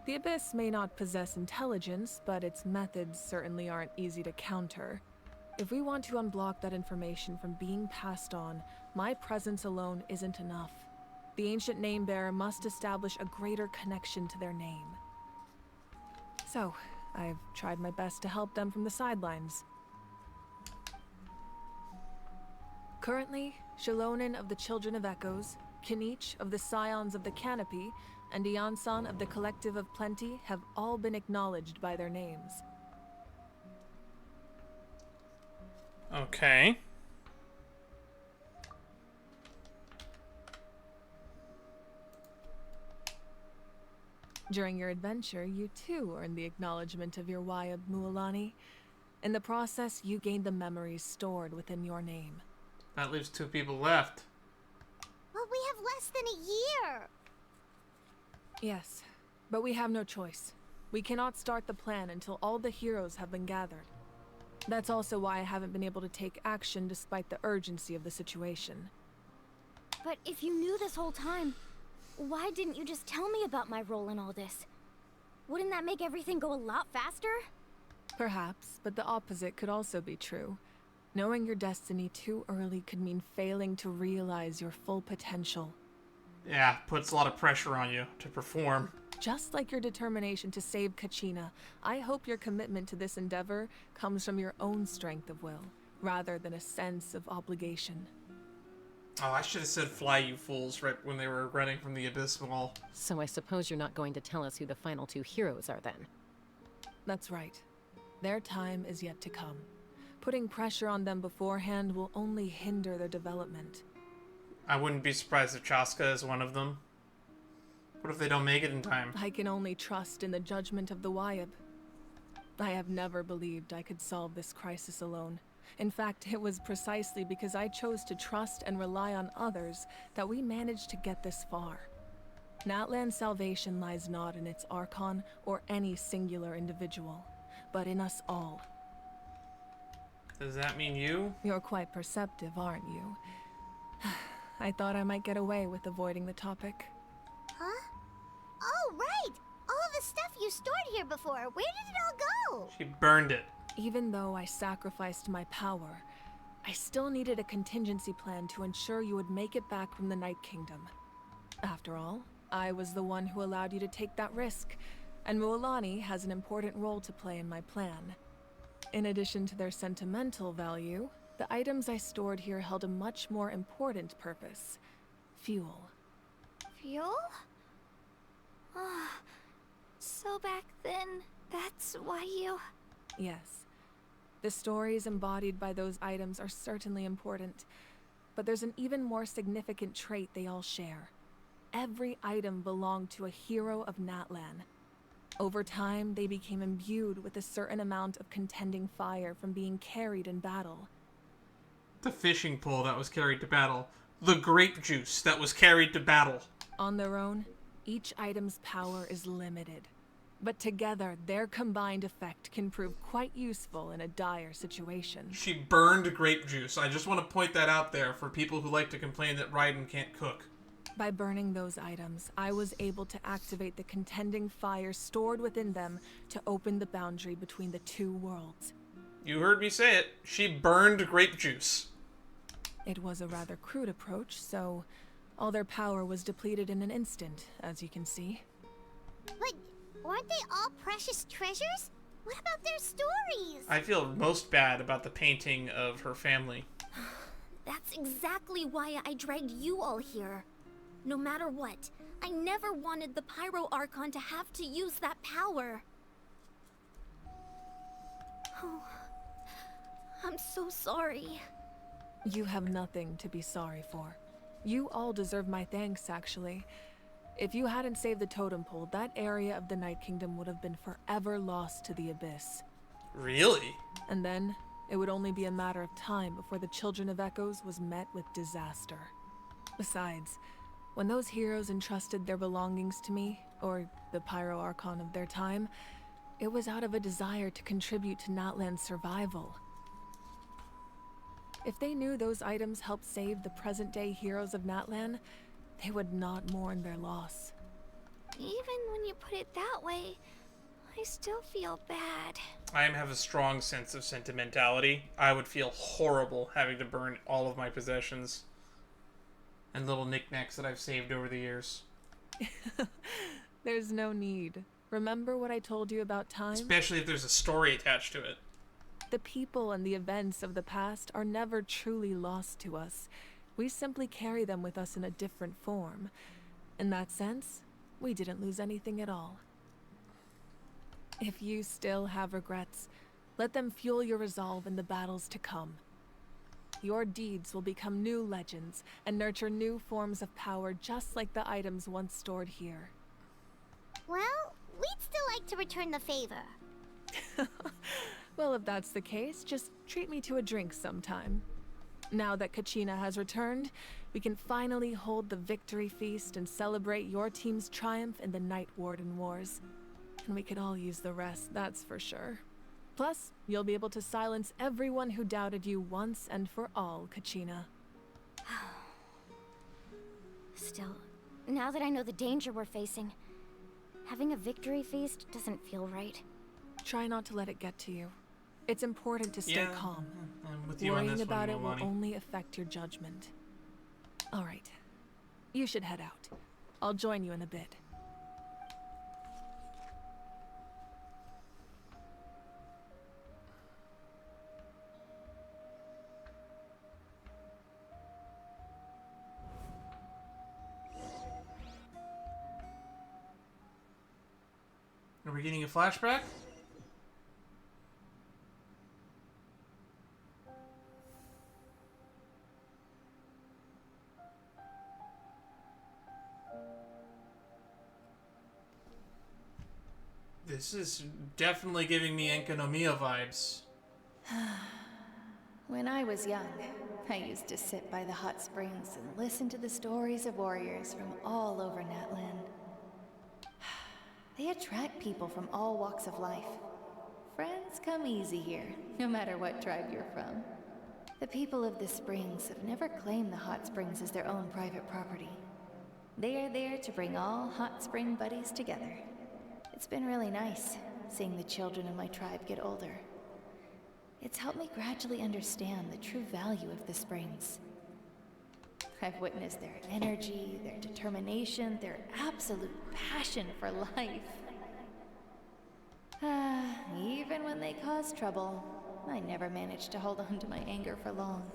Speaker 1: The Abyss may not possess intelligence, but its methods certainly aren't easy to counter. If we want to unblock that information from being passed on, my presence alone isn't enough. The ancient name-bearer must establish a greater connection to their name. So, I've tried my best to help them from the sidelines. Currently, Shilonen of the Children of Echoes, Kinich of the Scions of the Canopy, and Iansan of the Collective of Plenty have all been acknowledged by their names.
Speaker 2: Okay.
Speaker 1: During your adventure, you too earned the acknowledgement of your Wayab Mualani. In the process, you gained the memories stored within your name.
Speaker 2: That leaves 2 people left.
Speaker 5: But we have less than a year.
Speaker 1: Yes, but we have no choice. We cannot start the plan until all the heroes have been gathered. That's also why I haven't been able to take action despite the urgency of the situation.
Speaker 4: But if you knew this whole time, why didn't you just tell me about my role in all this? Wouldn't that make everything go a lot faster?
Speaker 1: Perhaps, but the opposite could also be true. Knowing your destiny too early could mean failing to realize your full potential.
Speaker 2: Yeah, puts a lot of pressure on you to perform.
Speaker 1: Just like your determination to save Kachina, I hope your commitment to this endeavor comes from your own strength of will, rather than a sense of obligation.
Speaker 2: Oh, I should have said fly, you fools, right when they were running from the Abyss Wall.
Speaker 7: So I suppose you're not going to tell us who the final 2 heroes are then?
Speaker 1: That's right. Their time is yet to come. Putting pressure on them beforehand will only hinder their development.
Speaker 2: I wouldn't be surprised if Chaska is one of them. What if they don't make it in time?
Speaker 1: I can only trust in the judgment of the Wayab. I have never believed I could solve this crisis alone. In fact, it was precisely because I chose to trust and rely on others that we managed to get this far. Natlan's salvation lies not in its Archon or any singular individual, but in us all.
Speaker 2: Does that mean you?
Speaker 1: You're quite perceptive, aren't you? I thought I might get away with avoiding the topic.
Speaker 5: Huh? Oh, right! All the stuff you stored here before, where did it all go?
Speaker 2: She burned it.
Speaker 1: Even though I sacrificed my power, I still needed a contingency plan to ensure you would make it back from the Night Kingdom. After all, I was the one who allowed you to take that risk, and Mualani has an important role to play in my plan. In addition to their sentimental value, the items I stored here held a much more important purpose: fuel.
Speaker 15: Fuel? Ah, so back then, that's why you...
Speaker 1: Yes. The stories embodied by those items are certainly important, but there's an even more significant trait they all share. Every item belonged to a hero of Natlan. Over time, they became imbued with a certain amount of contending fire from being carried in battle.
Speaker 2: The fishing pole that was carried to battle. The grape juice that was carried to battle.
Speaker 1: On their own, each item's power is limited. But together, their combined effect can prove quite useful in a dire situation.
Speaker 2: She burned grape juice. I just want to point that out there for people who like to complain that Raiden can't cook.
Speaker 1: By burning those items, I was able to activate the contending fire stored within them to open the boundary between the two worlds.
Speaker 2: You heard me say it. She burned grape juice.
Speaker 1: It was a rather crude approach, so all their power was depleted in an instant, as you can see.
Speaker 5: But weren't they all precious treasures? What about their stories?
Speaker 2: I feel most bad about the painting of her family.
Speaker 15: That's exactly why I dragged you all here. No matter what, I never wanted the Pyro Archon to have to use that power. Oh, I'm so sorry.
Speaker 1: You have nothing to be sorry for. You all deserve my thanks, actually. If you hadn't saved the totem pole, that area of the Night Kingdom would have been forever lost to the Abyss.
Speaker 2: Really?
Speaker 1: And then, it would only be a matter of time before the Children of Echoes was met with disaster. Besides, when those heroes entrusted their belongings to me, or the Pyro Archon of their time, it was out of a desire to contribute to Natlan's survival. If they knew those items helped save the present-day heroes of Natlan, they would not mourn their loss.
Speaker 15: Even when you put it that way, I still feel bad.
Speaker 2: I have a strong sense of sentimentality. I would feel horrible having to burn all of my possessions and little knickknacks that I've saved over the years.
Speaker 1: There's no need. Remember what I told you about time?
Speaker 2: Especially if there's a story attached to it.
Speaker 1: The people and the events of the past are never truly lost to us. We simply carry them with us in a different form. In that sense, we didn't lose anything at all. If you still have regrets, let them fuel your resolve in the battles to come. Your deeds will become new legends and nurture new forms of power just like the items once stored here.
Speaker 5: Well, we'd still like to return the favor.
Speaker 1: Well, if that's the case, just treat me to a drink sometime. Now that Kachina has returned, we can finally hold the victory feast and celebrate your team's triumph in the Night Warden Wars. And we could all use the rest, that's for sure. Plus, you'll be able to silence everyone who doubted you once and for all, Kachina.
Speaker 4: Still, now that I know the danger we're facing, having a victory feast doesn't feel right.
Speaker 1: Try not to let it get to you. It's important to stay calm.
Speaker 2: I'm with you on
Speaker 1: Worrying
Speaker 2: this
Speaker 1: about
Speaker 2: one,
Speaker 1: it will
Speaker 2: Milani.
Speaker 1: only affect your judgment. All right. You should head out. I'll join you in a bit.
Speaker 2: Are we getting a flashback? This is definitely giving me Enkanomiya vibes.
Speaker 19: When I was young, I used to sit by the hot springs and listen to the stories of warriors from all over Natlan. They attract people from all walks of life. Friends come easy here, no matter what tribe you're from. The people of the springs have never claimed the hot springs as their own private property. They are there to bring all hot spring buddies together. It's been really nice, seeing the children of my tribe get older. It's helped me gradually understand the true value of the springs. I've witnessed their energy, their determination, their absolute passion for life. Even when they cause trouble, I never managed to hold on to my anger for long.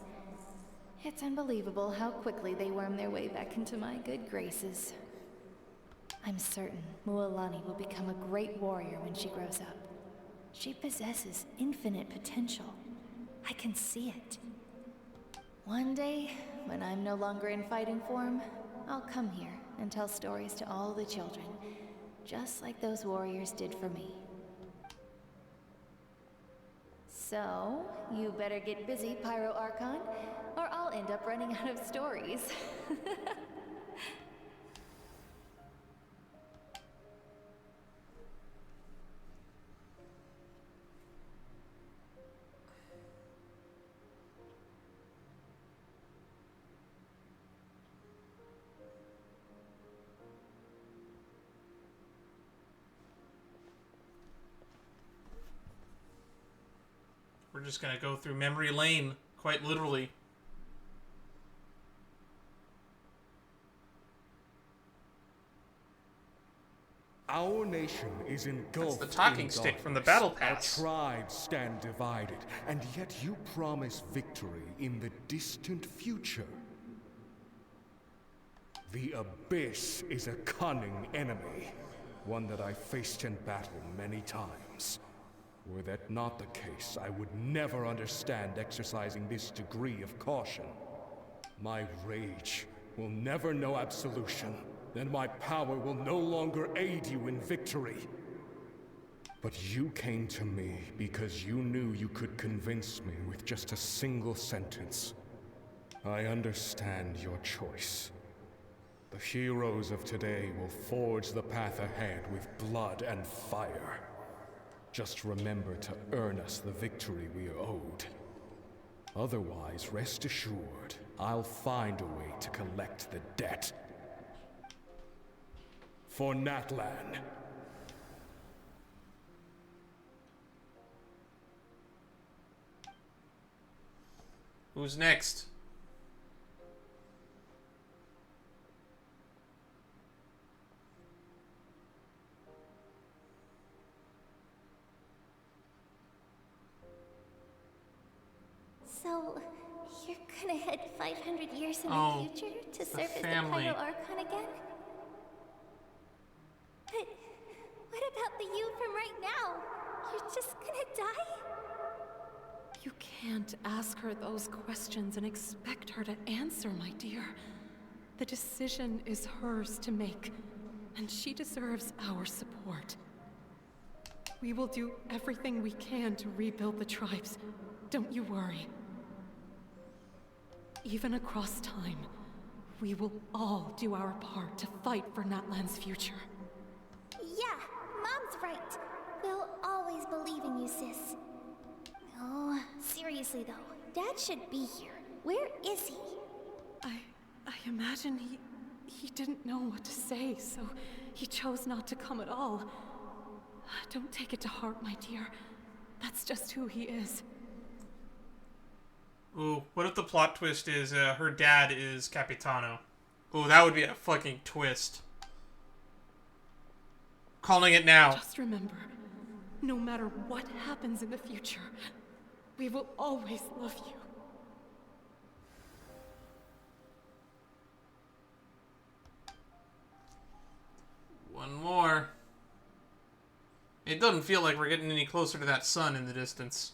Speaker 19: It's unbelievable how quickly they worm their way back into my good graces. I'm certain Mualani will become a great warrior when she grows up. She possesses infinite potential. I can see it. One day, when I'm no longer in fighting form, I'll come here and tell stories to all the children, just like those warriors did for me. So, you better get busy, Pyro Archon, or I'll end up running out of stories.
Speaker 2: just gonna go through memory lane, quite literally.
Speaker 20: Our nation is engulfed.
Speaker 2: That's the talking
Speaker 20: in
Speaker 2: stick from the
Speaker 20: darkness.
Speaker 2: battle pass.
Speaker 20: Our tribes stand divided, and yet you promise victory in the distant future. The Abyss is a cunning enemy, one that I faced in battle many times. Were that not the case, I would never understand exercising this degree of caution. My rage will never know absolution, and my power will no longer aid you in victory. But you came to me because you knew you could convince me with just a single sentence. I understand your choice. The heroes of today will forge the path ahead with blood and fire. Just remember to earn us the victory we are owed. Otherwise, rest assured, I'll find a way to collect the debt. For Natlan.
Speaker 2: Who's next?
Speaker 15: So, you're gonna head 500 years in
Speaker 2: Oh,
Speaker 15: the future to
Speaker 2: the
Speaker 15: serve as the
Speaker 2: family.
Speaker 15: Pyro Archon again? But what about the you from right now? You're just gonna die?
Speaker 1: You can't ask her those questions and expect her to answer, my dear. The decision is hers to make, and she deserves our support. We will do everything we can to rebuild the tribes. Don't you worry. Even across time, we will all do our part to fight for Natlan's future.
Speaker 15: Yeah, Mom's right. We'll always believe in you, sis. Oh, seriously though, Dad should be here. Where is he?
Speaker 1: I imagine he didn't know what to say, so he chose not to come at all. Don't take it to heart, my dear. That's just who he is.
Speaker 2: Ooh, what if the plot twist is her dad is Capitano? Ooh, that would be a fucking twist. Calling it now.
Speaker 1: Just remember, no matter what happens in the future, we will always love you.
Speaker 2: One more. It doesn't feel like we're getting any closer to that sun in the distance.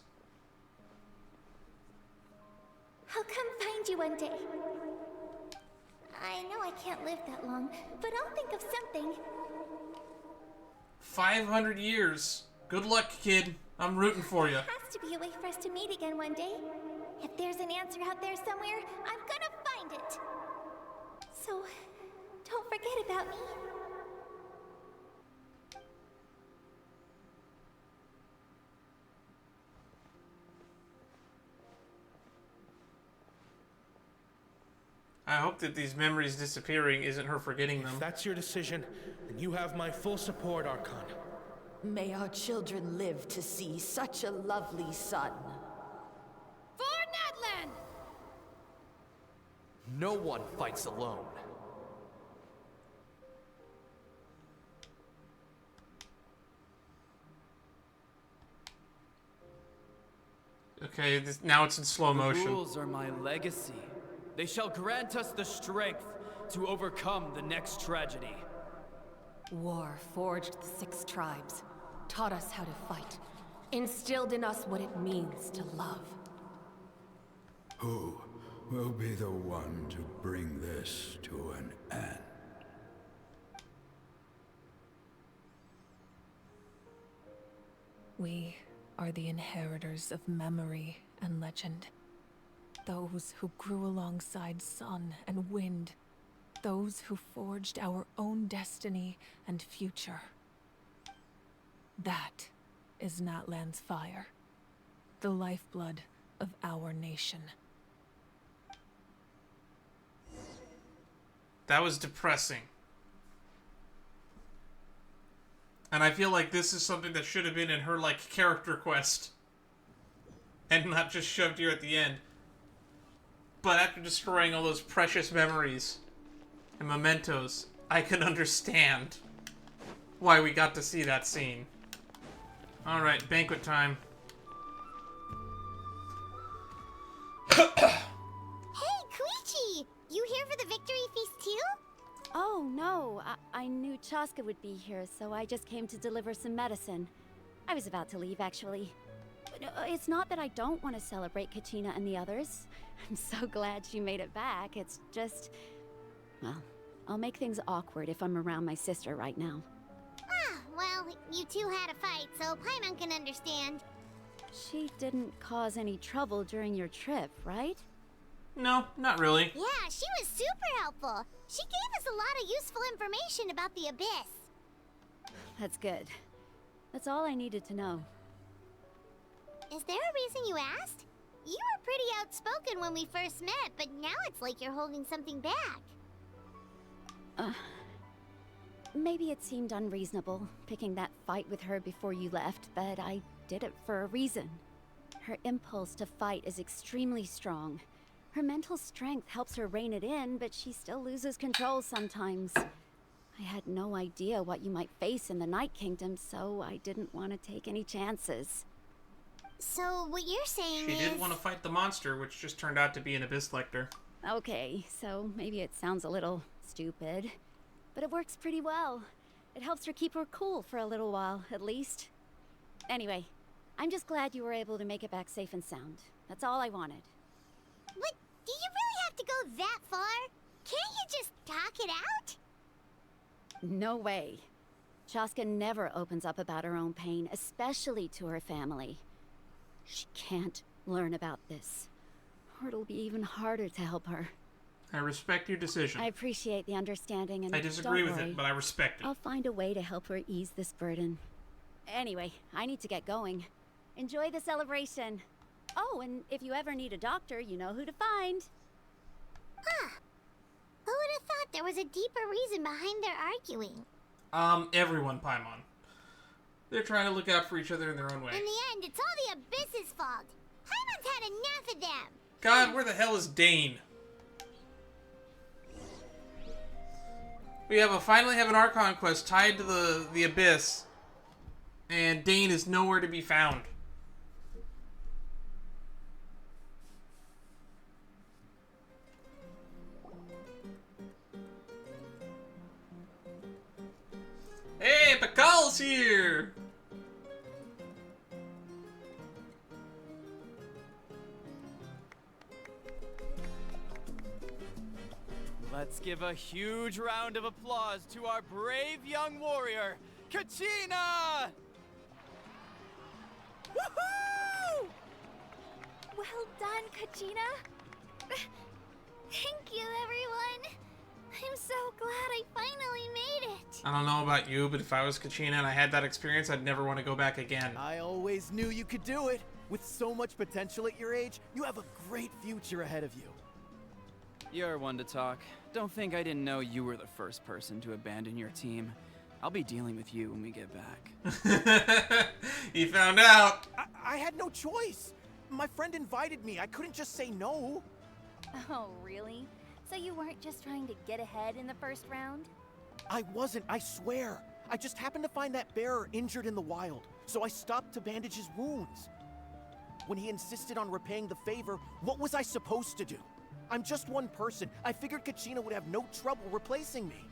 Speaker 15: I'll come find you one day. I know I can't live that long, but I'll think of something.
Speaker 2: 500 years. Good luck, kid. I'm rooting for you.
Speaker 15: There has to be a way for us to meet again one day. If there's an answer out there somewhere, I'm gonna find it. So, don't forget about me.
Speaker 2: I hope that these memories disappearing isn't her forgetting them.
Speaker 21: If that's your decision, then you have my full support, Archon.
Speaker 22: May our children live to see such a lovely son.
Speaker 23: For Natlan!
Speaker 3: No one fights alone.
Speaker 2: Okay, now it's in slow motion.
Speaker 24: The rules are my legacy. They shall grant us the strength to overcome the next tragedy.
Speaker 7: War forged the 6 tribes, taught us how to fight, instilled in us what it means to love.
Speaker 17: Who will be the one to bring this to an end?
Speaker 1: We are the inheritors of memory and legend. Those who grew alongside sun and wind. Those who forged our own destiny and future. That is Natlan's fire. The lifeblood of our nation.
Speaker 2: That was depressing. And I feel like this is something that should have been in her, like, character quest. and not just shoved here at the end. But after destroying all those precious memories and mementos, I can understand why we got to see that scene. Alright, banquet time.
Speaker 5: Hey, Koichi! You here for the victory feast too?
Speaker 14: Oh, no. I knew Chaska would be here, so I just came to deliver some medicine. I was about to leave, actually. But, it's not that I don't want to celebrate Kachina and the others. I'm so glad she made it back. It's just... well, I'll make things awkward if I'm around my sister right now.
Speaker 5: Ah, well, you two had a fight, so Paimon can understand.
Speaker 14: She didn't cause any trouble during your trip, right?
Speaker 2: No, not really.
Speaker 5: Yeah, she was super helpful. She gave us a lot of useful information about the Abyss.
Speaker 14: That's good. That's all I needed to know.
Speaker 5: Is there a reason you asked? You were pretty outspoken when we first met, but now it's like you're holding something back.
Speaker 14: Maybe it seemed unreasonable, picking that fight with her before you left, but I did it for a reason. Her impulse to fight is extremely strong. Her mental strength helps her rein it in, but she still loses control sometimes. I had no idea what you might face in the Night Kingdom, so I didn't want to take any chances.
Speaker 5: So what you're saying
Speaker 2: She
Speaker 5: is...
Speaker 2: did want to fight the monster, which just turned out to be an Abyss Lector.
Speaker 14: Okay, so maybe it sounds a little stupid, but it works pretty well. It helps her keep her cool for a little while, at least. Anyway, I'm just glad you were able to make it back safe and sound. That's all I wanted.
Speaker 5: But do you really have to go that far? Can't you just talk it out?
Speaker 14: No way. Chaska never opens up about her own pain, especially to her family. She can't learn about this, or it'll be even harder to help her.
Speaker 2: I respect your decision.
Speaker 14: I appreciate the understanding, and
Speaker 2: I disagree
Speaker 14: don't
Speaker 2: with
Speaker 14: worry.
Speaker 2: it, but I respect it.
Speaker 14: I'll find a way to help her ease this burden. Anyway, I need to get going. Enjoy the celebration. Oh, and if you ever need a doctor, you know who to find.
Speaker 5: Ah, who would have thought there was a deeper reason behind their arguing?
Speaker 2: Everyone, Paimon. They're trying to look out for each other in their own way.
Speaker 5: In the end, it's all the Abyss's fault. Paimon's had enough of them.
Speaker 2: God, where the hell is Dane? We finally have an Archon quest tied to the Abyss, and Dane is nowhere to be found. Hey, Pakal's here!
Speaker 24: Let's give a huge round of applause to our brave young warrior, Kachina!
Speaker 15: Woohoo! Well done, Kachina. Thank you, everyone. I'm so glad I finally made it.
Speaker 2: I don't know about you, but if I was Kachina and I had that experience, I'd never want to go back again.
Speaker 6: I always knew you could do it. With so much potential at your age, you have a great future ahead of you.
Speaker 24: You're one to talk. Don't think I didn't know you were the first person to abandon your team. I'll be dealing with you when we get back.
Speaker 2: He found out.
Speaker 6: I had no choice. My friend invited me. I couldn't just say no.
Speaker 15: Oh, really? So you weren't just trying to get ahead in the first round?
Speaker 6: I wasn't, I swear. I just happened to find that bearer injured in the wild, so I stopped to bandage his wounds. When he insisted on repaying the favor, what was I supposed to do? I'm just one person. I figured Kachina would have no trouble replacing me.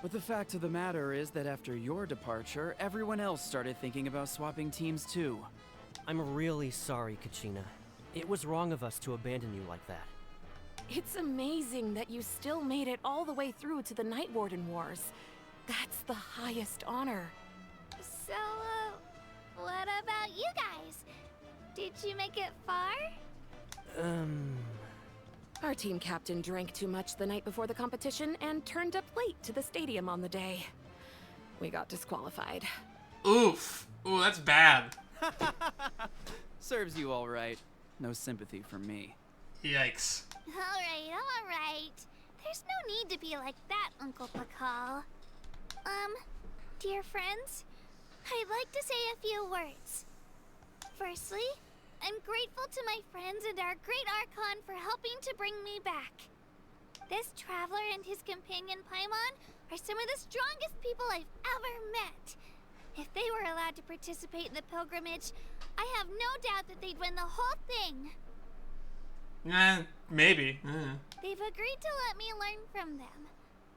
Speaker 24: But the fact of the matter is that after your departure, everyone else started thinking about swapping teams too.
Speaker 10: I'm really sorry, Kachina. It was wrong of us to abandon you like that.
Speaker 1: It's amazing that you still made it all the way through to the Night Warden Wars. That's the highest honor.
Speaker 15: So, what about you guys? Did you make it far?
Speaker 1: Our team captain drank too much the night before the competition and turned up late to the stadium on the day. We got disqualified.
Speaker 2: Oof. Ooh, that's bad.
Speaker 24: Serves you all right. No sympathy from me.
Speaker 2: Yikes.
Speaker 15: All right. There's no need to be like that, Uncle Pakal. Dear friends, I'd like to say a few words. Firstly, I'm grateful to my friends and our great Archon for helping to bring me back. This traveler and his companion Paimon are some of the strongest people I've ever met. If they were allowed to participate in the pilgrimage, I have no doubt that they'd win the whole thing.
Speaker 2: Maybe.
Speaker 15: They've agreed to let me learn from them.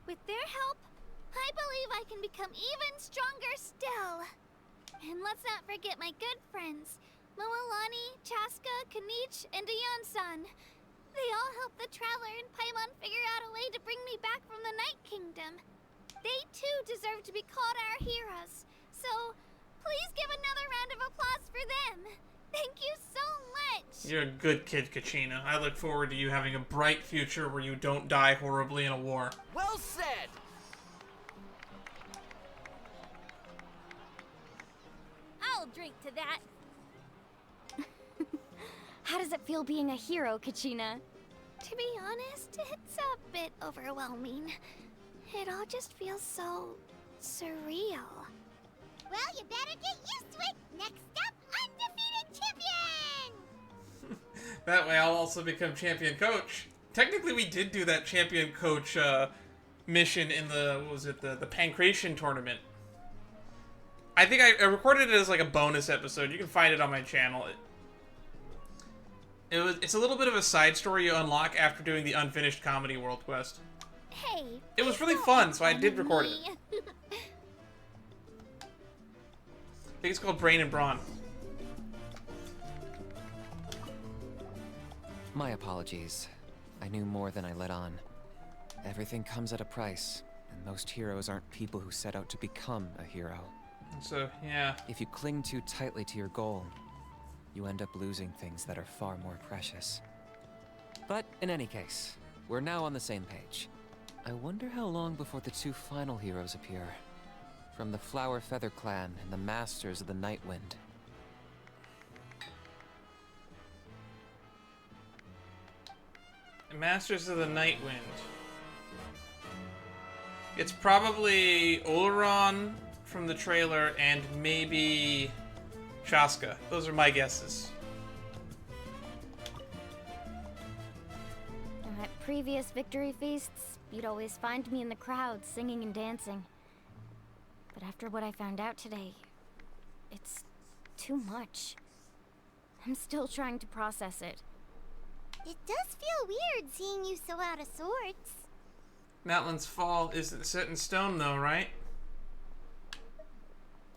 Speaker 15: With their help, I believe I can become even stronger still. And let's not forget my good friends, Moalani, Chaska, Kanich, and Aeon-san. They all helped the Traveler and Paimon figure out a way to bring me back from the Night Kingdom. They too deserve to be called our heroes. So, please give another round of applause for them. Thank you so much.
Speaker 2: You're a good kid, Kachina. I look forward to you having a bright future where you don't die horribly in a war.
Speaker 6: Well said!
Speaker 15: I'll drink to that.
Speaker 4: How does it feel being a hero, Kachina?
Speaker 15: To be honest, it's a bit overwhelming. It all just feels so surreal.
Speaker 5: Well, you better get used to it. Next up, undefeated champion!
Speaker 2: That way I'll also become champion coach. Technically, we did do that champion coach mission in the, what was it, the Pancration tournament. I think I recorded it as like a bonus episode. You can find it on my channel. It's a little bit of a side story you unlock after doing the unfinished comedy world quest.
Speaker 15: Hey,
Speaker 2: it was really fun, so I did record it. I think it's called Brain and Brawn.
Speaker 3: My apologies. I knew more than I let on. Everything comes at a price, and most heroes aren't people who set out to become a hero.
Speaker 2: So, yeah.
Speaker 3: If you cling too tightly to your goal, you end up losing things that are far more precious. But in any case, we're now on the same page. I wonder how long before the two final heroes appear. From the Flower Feather Clan and the Masters of the Night Wind.
Speaker 2: Masters of the Night Wind. It's probably Oleron from the trailer and maybe Chaska. Those are my guesses.
Speaker 4: At previous victory feasts, you'd always find me in the crowd singing and dancing. But after what I found out today, it's too much. I'm still trying to process it.
Speaker 5: It does feel weird seeing you so out of sorts.
Speaker 2: Natlan's fall isn't set in stone though, right?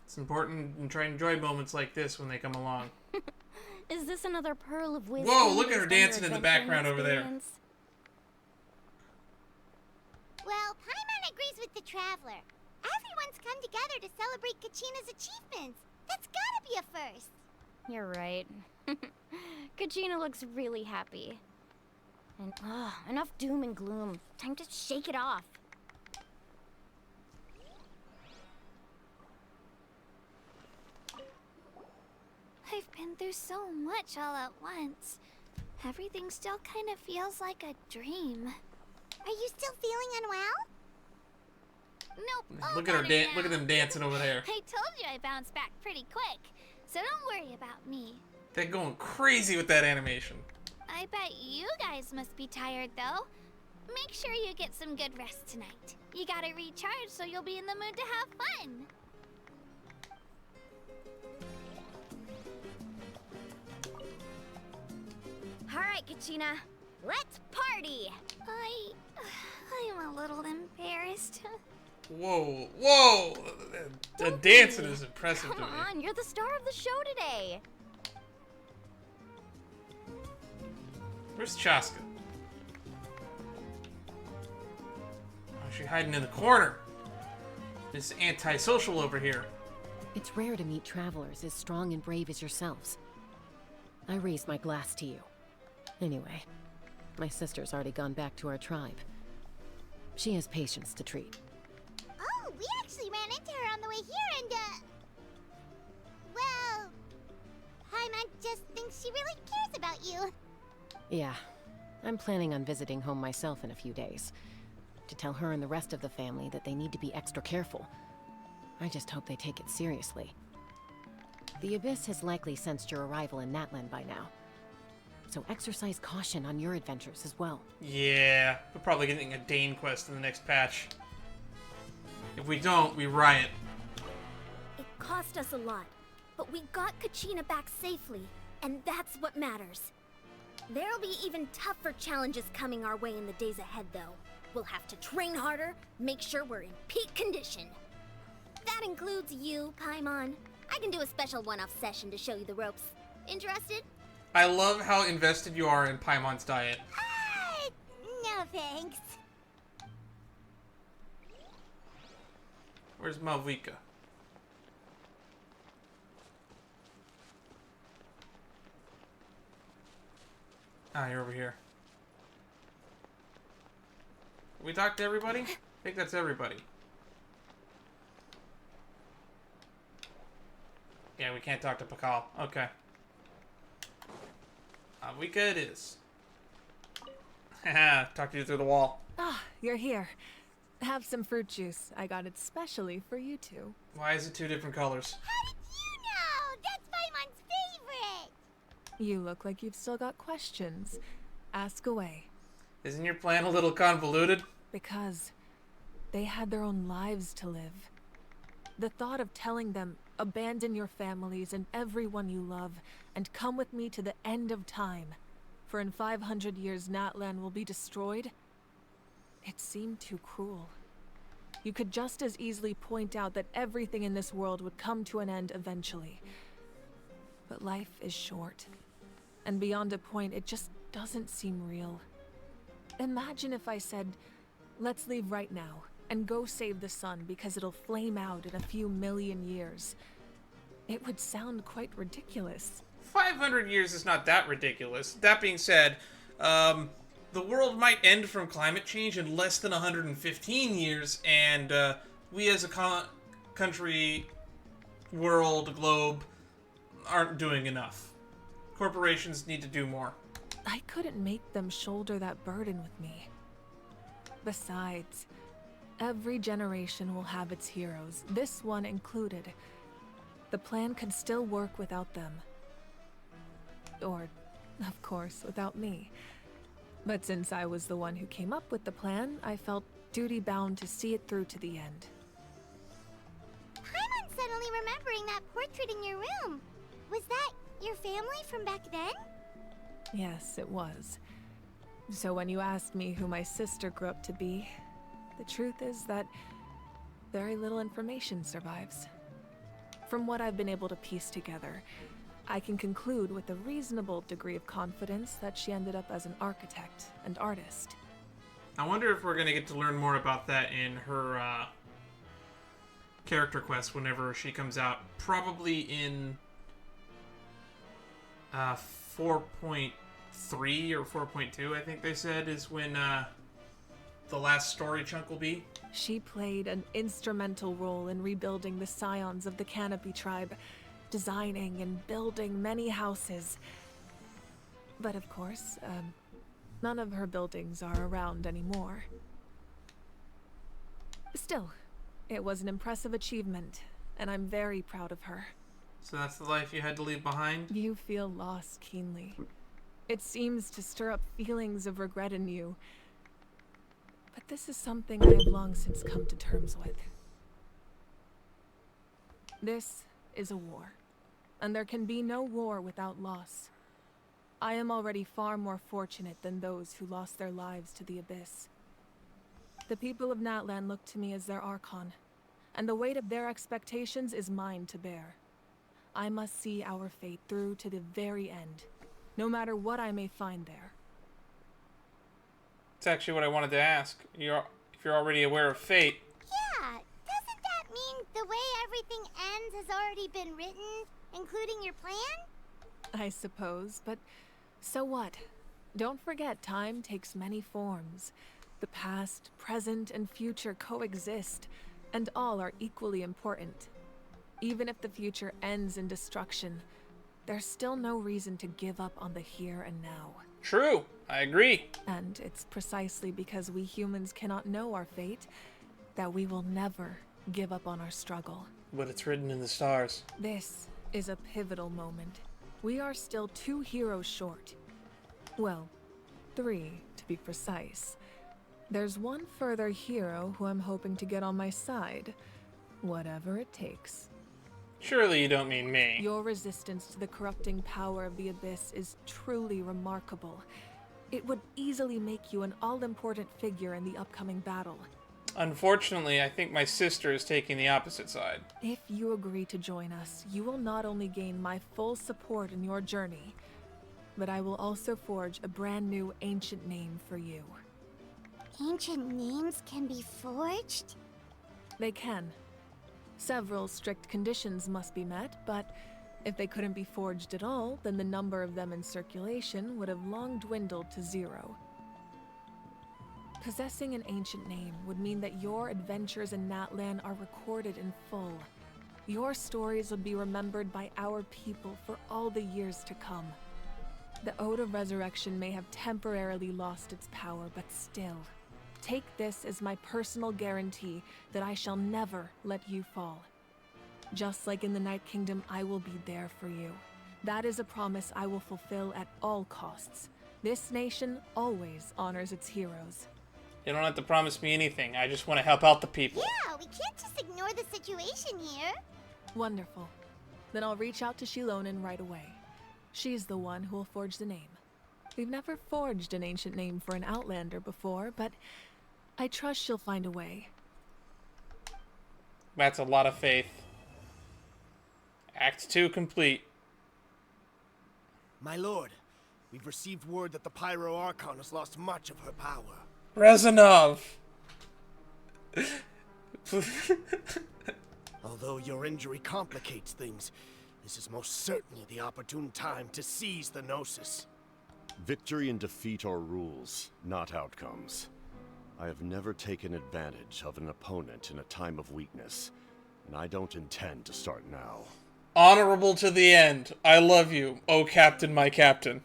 Speaker 2: It's important to try and enjoy moments like this when they come along.
Speaker 4: Is this another pearl of wisdom?
Speaker 2: Whoa, look at her dancing in the background over there.
Speaker 5: Well, Paimon agrees with the Traveler. Everyone's come together to celebrate Kachina's achievements. That's gotta be a first.
Speaker 4: You're right. Kachina looks really happy. And enough doom and gloom. Time to shake it off.
Speaker 15: I've been through so much all at once. Everything still kind of feels like a dream.
Speaker 5: Are you still feeling unwell?
Speaker 15: Nope.
Speaker 2: Look at her look at them dancing over there.
Speaker 15: I told you I bounced back pretty quick, so don't worry about me.
Speaker 2: They're going crazy with that animation.
Speaker 15: I bet you guys must be tired though. Make sure you get some good rest tonight. You gotta recharge so you'll be in the mood to have fun.
Speaker 4: Alright, Kachina. Let's party!
Speaker 15: I'm a little embarrassed.
Speaker 2: Whoa, whoa! The dancing is impressive to me.
Speaker 4: Come on, you're the star of the show today.
Speaker 2: Where's Chaska? Oh, she's hiding in the corner. This antisocial over here.
Speaker 7: It's rare to meet travelers as strong and brave as yourselves. I raised my glass to you. Anyway, my sister's already gone back to our tribe. She has patients to treat.
Speaker 5: Oh, we actually ran into her on the way here and, well, Paimon just thinks she really cares about you.
Speaker 7: Yeah, I'm planning on visiting home myself in a few days. To tell her and the rest of the family that they need to be extra careful. I just hope they take it seriously. The Abyss has likely sensed your arrival in Natlan by now. So exercise caution on your adventures as well.
Speaker 2: Yeah, we're probably getting a Dane quest in the next patch. If we don't, we riot.
Speaker 15: It cost us a lot, but we got Kachina back safely, and that's what matters. There'll be even tougher challenges coming our way in the days ahead, though. We'll have to train harder, make sure we're in peak condition. That includes you, Paimon. I can do a special one-off session to show you the ropes. Interested?
Speaker 2: I love how invested you are in Paimon's diet.
Speaker 5: No thanks.
Speaker 2: Where's Malvika? Ah, you're over here. We talked to everybody? I think that's everybody. Yeah, we can't talk to Pakal. Okay. Malvika it is. Haha, talked to you through the wall.
Speaker 1: Ah, you're here. Have some fruit juice. I got it specially for you two.
Speaker 2: Why is it two different colors?
Speaker 5: How did you know? That's Paimon's favorite.
Speaker 1: You look like you've still got questions. Ask away.
Speaker 2: Isn't your plan a little convoluted?
Speaker 1: Because they had their own lives to live. The thought of telling them, abandon your families and everyone you love, and come with me to the end of time, for in 500 years Natlan will be destroyed, it seemed too cruel. You could just as easily point out that everything in this world would come to an end eventually. But life is short, and beyond a point, it just doesn't seem real. Imagine if I said, let's leave right now, and go save the sun because it'll flame out in a few million years. It would sound quite ridiculous.
Speaker 2: 500 years is not that ridiculous. That being said, the world might end from climate change in less than 115 years, and we as a country, world, globe, aren't doing enough. Corporations need to do more.
Speaker 1: I couldn't make them shoulder that burden with me. Besides, every generation will have its heroes, this one included. The plan could still work without them. Or, of course, without me. But since I was the one who came up with the plan, I felt duty-bound to see it through to the end.
Speaker 5: Paimon's suddenly remembering that portrait in your room. Was that your family from back then?
Speaker 1: Yes, it was. So when you asked me who my sister grew up to be, the truth is that very little information survives. From what I've been able to piece together, I can conclude with a reasonable degree of confidence that she ended up as an architect and artist.
Speaker 2: I wonder if we're going to get to learn more about that in her character quest whenever she comes out. Probably in 4.3 or 4.2, I think they said, is when the last story chunk will be.
Speaker 1: She played an instrumental role in rebuilding the scions of the Canopy tribe, designing and building many houses. But of course, none of her buildings are around anymore. Still, it was an impressive achievement, and I'm very proud of her.
Speaker 2: So that's the life you had to leave behind?
Speaker 1: You feel loss keenly. It seems to stir up feelings of regret in you. But this is something I have long since come to terms with. This is a war, and there can be no war without loss. I am already far more fortunate than those who lost their lives to the Abyss. The people of Natlan look to me as their Archon, and the weight of their expectations is mine to bear. I must see our fate through to the very end, no matter what I may find there.
Speaker 2: That's actually what I wanted to ask. If you're already aware of fate.
Speaker 5: Yeah, doesn't that mean the way everything ends has already been written, including your plan?
Speaker 1: I suppose, but so what? Don't forget, time takes many forms. The past, present, and future coexist, and all are equally important. Even if the future ends in destruction, there's still no reason to give up on the here and now.
Speaker 2: True, I agree.
Speaker 1: And it's precisely because we humans cannot know our fate that we will never give up on our struggle.
Speaker 2: But it's written in the stars.
Speaker 1: This is a pivotal moment. We are still 2 heroes short. Well, 3 to be precise. There's one further hero who I'm hoping to get on my side, whatever it takes.
Speaker 2: Surely you don't mean me.
Speaker 1: Your resistance to the corrupting power of the Abyss is truly remarkable. It would easily make you an all-important figure in the upcoming battle.
Speaker 2: Unfortunately, I think my sister is taking the opposite side.
Speaker 1: If you agree to join us, you will not only gain my full support in your journey, but I will also forge a brand new ancient name for you.
Speaker 5: Ancient names can be forged?
Speaker 1: They can. Several strict conditions must be met, but if they couldn't be forged at all, then the number of them in circulation would have long dwindled to 0. Possessing an ancient name would mean that your adventures in Natlan are recorded in full. Your stories would be remembered by our people for all the years to come. The Ode of Resurrection may have temporarily lost its power, but still, take this as my personal guarantee that I shall never let you fall. Just like in the Night Kingdom, I will be there for you. That is a promise I will fulfill at all costs. This nation always honors its heroes.
Speaker 2: You don't have to promise me anything. I just want to help out the people.
Speaker 5: Yeah, we can't just ignore the situation here.
Speaker 1: Wonderful. Then I'll reach out to Shilonen right away. She's the one who will forge the name. We've never forged an ancient name for an Outlander before, but I trust she'll find a way.
Speaker 2: That's a lot of faith. Act 2 complete.
Speaker 6: My lord, we've received word that the Pyro Archon has lost much of her power.
Speaker 2: Rezanov!
Speaker 6: Although your injury complicates things, this is most certainly the opportune time to seize the Gnosis.
Speaker 8: Victory and defeat are rules, not outcomes. I have never taken advantage of an opponent in a time of weakness, and I don't intend to start now.
Speaker 2: Honorable to the end. I love you, oh Captain, my Captain.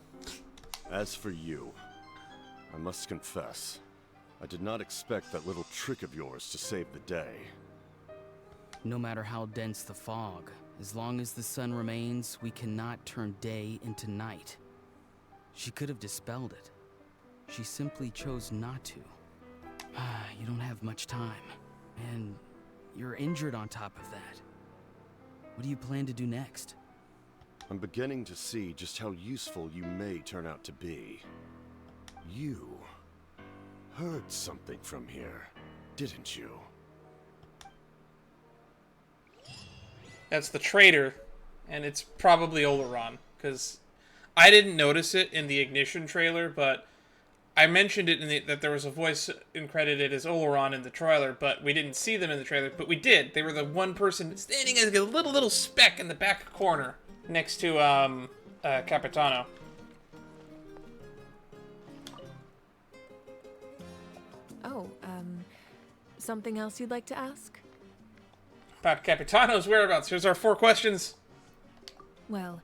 Speaker 8: As for you, I must confess, I did not expect that little trick of yours to save the day.
Speaker 24: No matter how dense the fog, as long as the sun remains, we cannot turn day into night. She could have dispelled it. She simply chose not to. You don't have much time, and you're injured on top of that. What do you plan to do next?
Speaker 8: I'm beginning to see just how useful you may turn out to be. You heard something from here, didn't you?
Speaker 2: That's the traitor, and it's probably Oleron, because I didn't notice it in the Ignition trailer, but I mentioned it that there was a voice credited as Oleron in the trailer, but we didn't see them in the trailer, but we did. They were the one person standing as a little speck in the back corner next to Capitano.
Speaker 1: Oh, something else you'd like to ask?
Speaker 2: About Capitano's whereabouts. Here's our 4 questions.
Speaker 1: Well,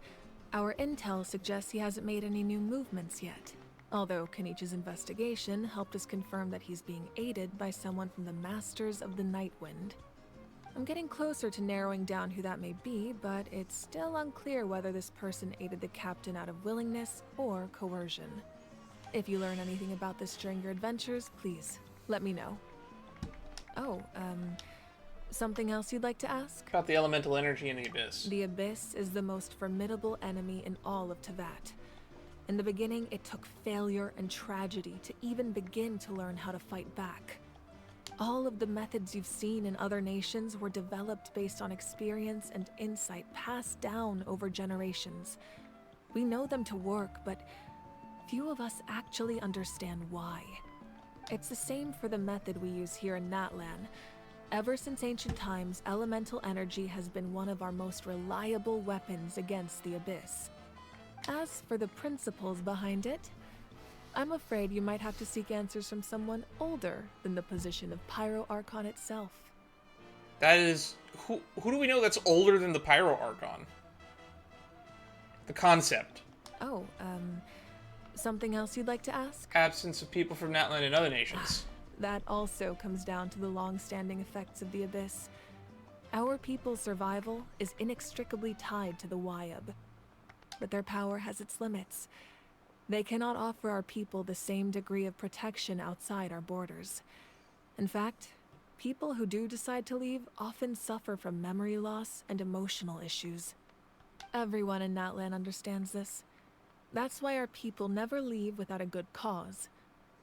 Speaker 1: our intel suggests he hasn't made any new movements yet. Although Kenichi's investigation helped us confirm that he's being aided by someone from the Masters of the Nightwind. I'm getting closer to narrowing down who that may be, but it's still unclear whether this person aided the captain out of willingness or coercion. If you learn anything about this during your adventures, please let me know. Oh, something else you'd like to ask?
Speaker 2: About the elemental energy in the Abyss.
Speaker 1: The Abyss is the most formidable enemy in all of Teyvat. In the beginning, it took failure and tragedy to even begin to learn how to fight back. All of the methods you've seen in other nations were developed based on experience and insight passed down over generations. We know them to work, but few of us actually understand why. It's the same for the method we use here in Natlan. Ever since ancient times, elemental energy has been one of our most reliable weapons against the Abyss. As for the principles behind it, I'm afraid you might have to seek answers from someone older than the position of Pyro Archon itself.
Speaker 2: That is... Who do we know that's older than the Pyro Archon? The concept.
Speaker 1: Oh, something else you'd like to ask?
Speaker 2: Absence of people from Natlan and other nations.
Speaker 1: That also comes down to the long-standing effects of the Abyss. Our people's survival is inextricably tied to the Wyab, but their power has its limits. They cannot offer our people the same degree of protection outside our borders. In fact, people who do decide to leave often suffer from memory loss and emotional issues. Everyone in Natlan understands this. That's why our people never leave without a good cause.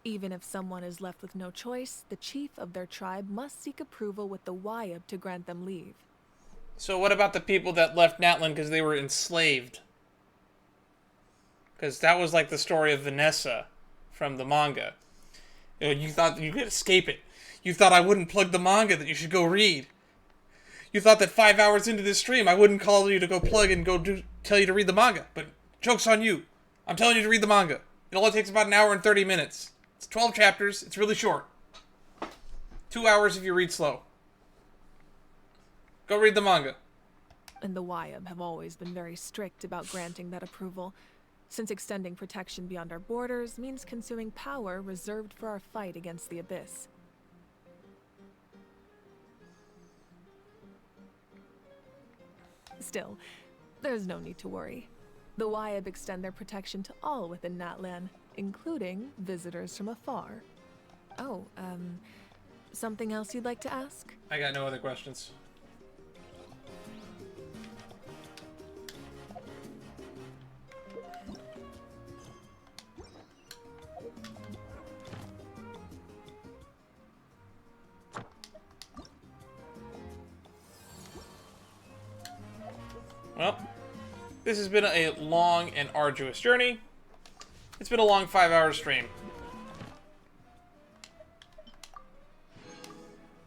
Speaker 1: Even if someone is left with no choice, the chief of their tribe must seek approval with the Wyab to grant them leave.
Speaker 2: So what about the people that left Natlan because they were enslaved? Because that was like the story of Vanessa from the manga. You know, you thought you could escape it. You thought I wouldn't plug the manga that you should go read. You thought that 5 hours into this stream I wouldn't call you to go plug and tell you to read the manga. But joke's on you. I'm telling you to read the manga. It only takes about an hour and 30 minutes. It's 12 chapters. It's really short. 2 hours if you read slow. Go read the manga.
Speaker 1: And the Wyab have always been very strict about granting that approval, since extending protection beyond our borders means consuming power reserved for our fight against the Abyss. Still, there's no need to worry. The Wyab extend their protection to all within Natlan, including visitors from afar. Oh, something else you'd like to ask?
Speaker 2: I got no other questions. Well, this has been a long and arduous journey. It's been a long 5-hour stream.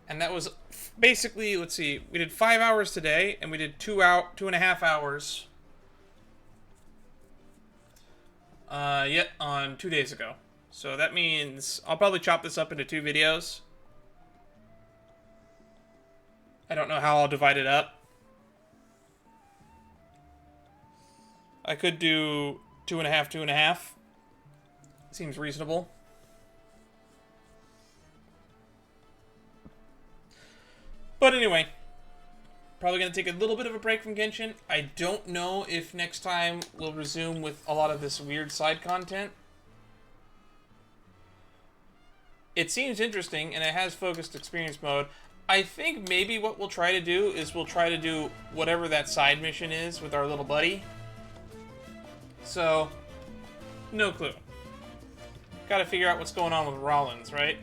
Speaker 2: And that was basically, let's see, we did 5 hours today, and we did 2.5 hours on 2 days ago. So that means I'll probably chop this up into 2 videos. I don't know how I'll divide it up. I could do 2.5, 2.5. Seems reasonable. But anyway, probably going to take a little bit of a break from Genshin. I don't know if next time we'll resume with a lot of this weird side content. It seems interesting, and it has focused experience mode. I think maybe what we'll try to do is we'll try to do whatever that side mission is with our little buddy. So, no clue. Gotta figure out what's going on with Rollins, right?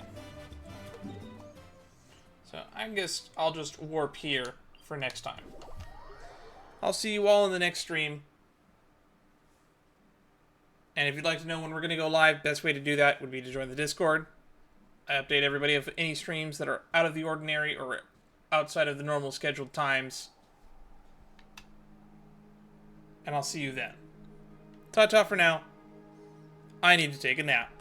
Speaker 2: So, I guess I'll just warp here for next time. I'll see you all in the next stream. And if you'd like to know when we're going to go live, best way to do that would be to join the Discord. I update everybody of any streams that are out of the ordinary or outside of the normal scheduled times. And I'll see you then. Ta-ta for now. I need to take a nap.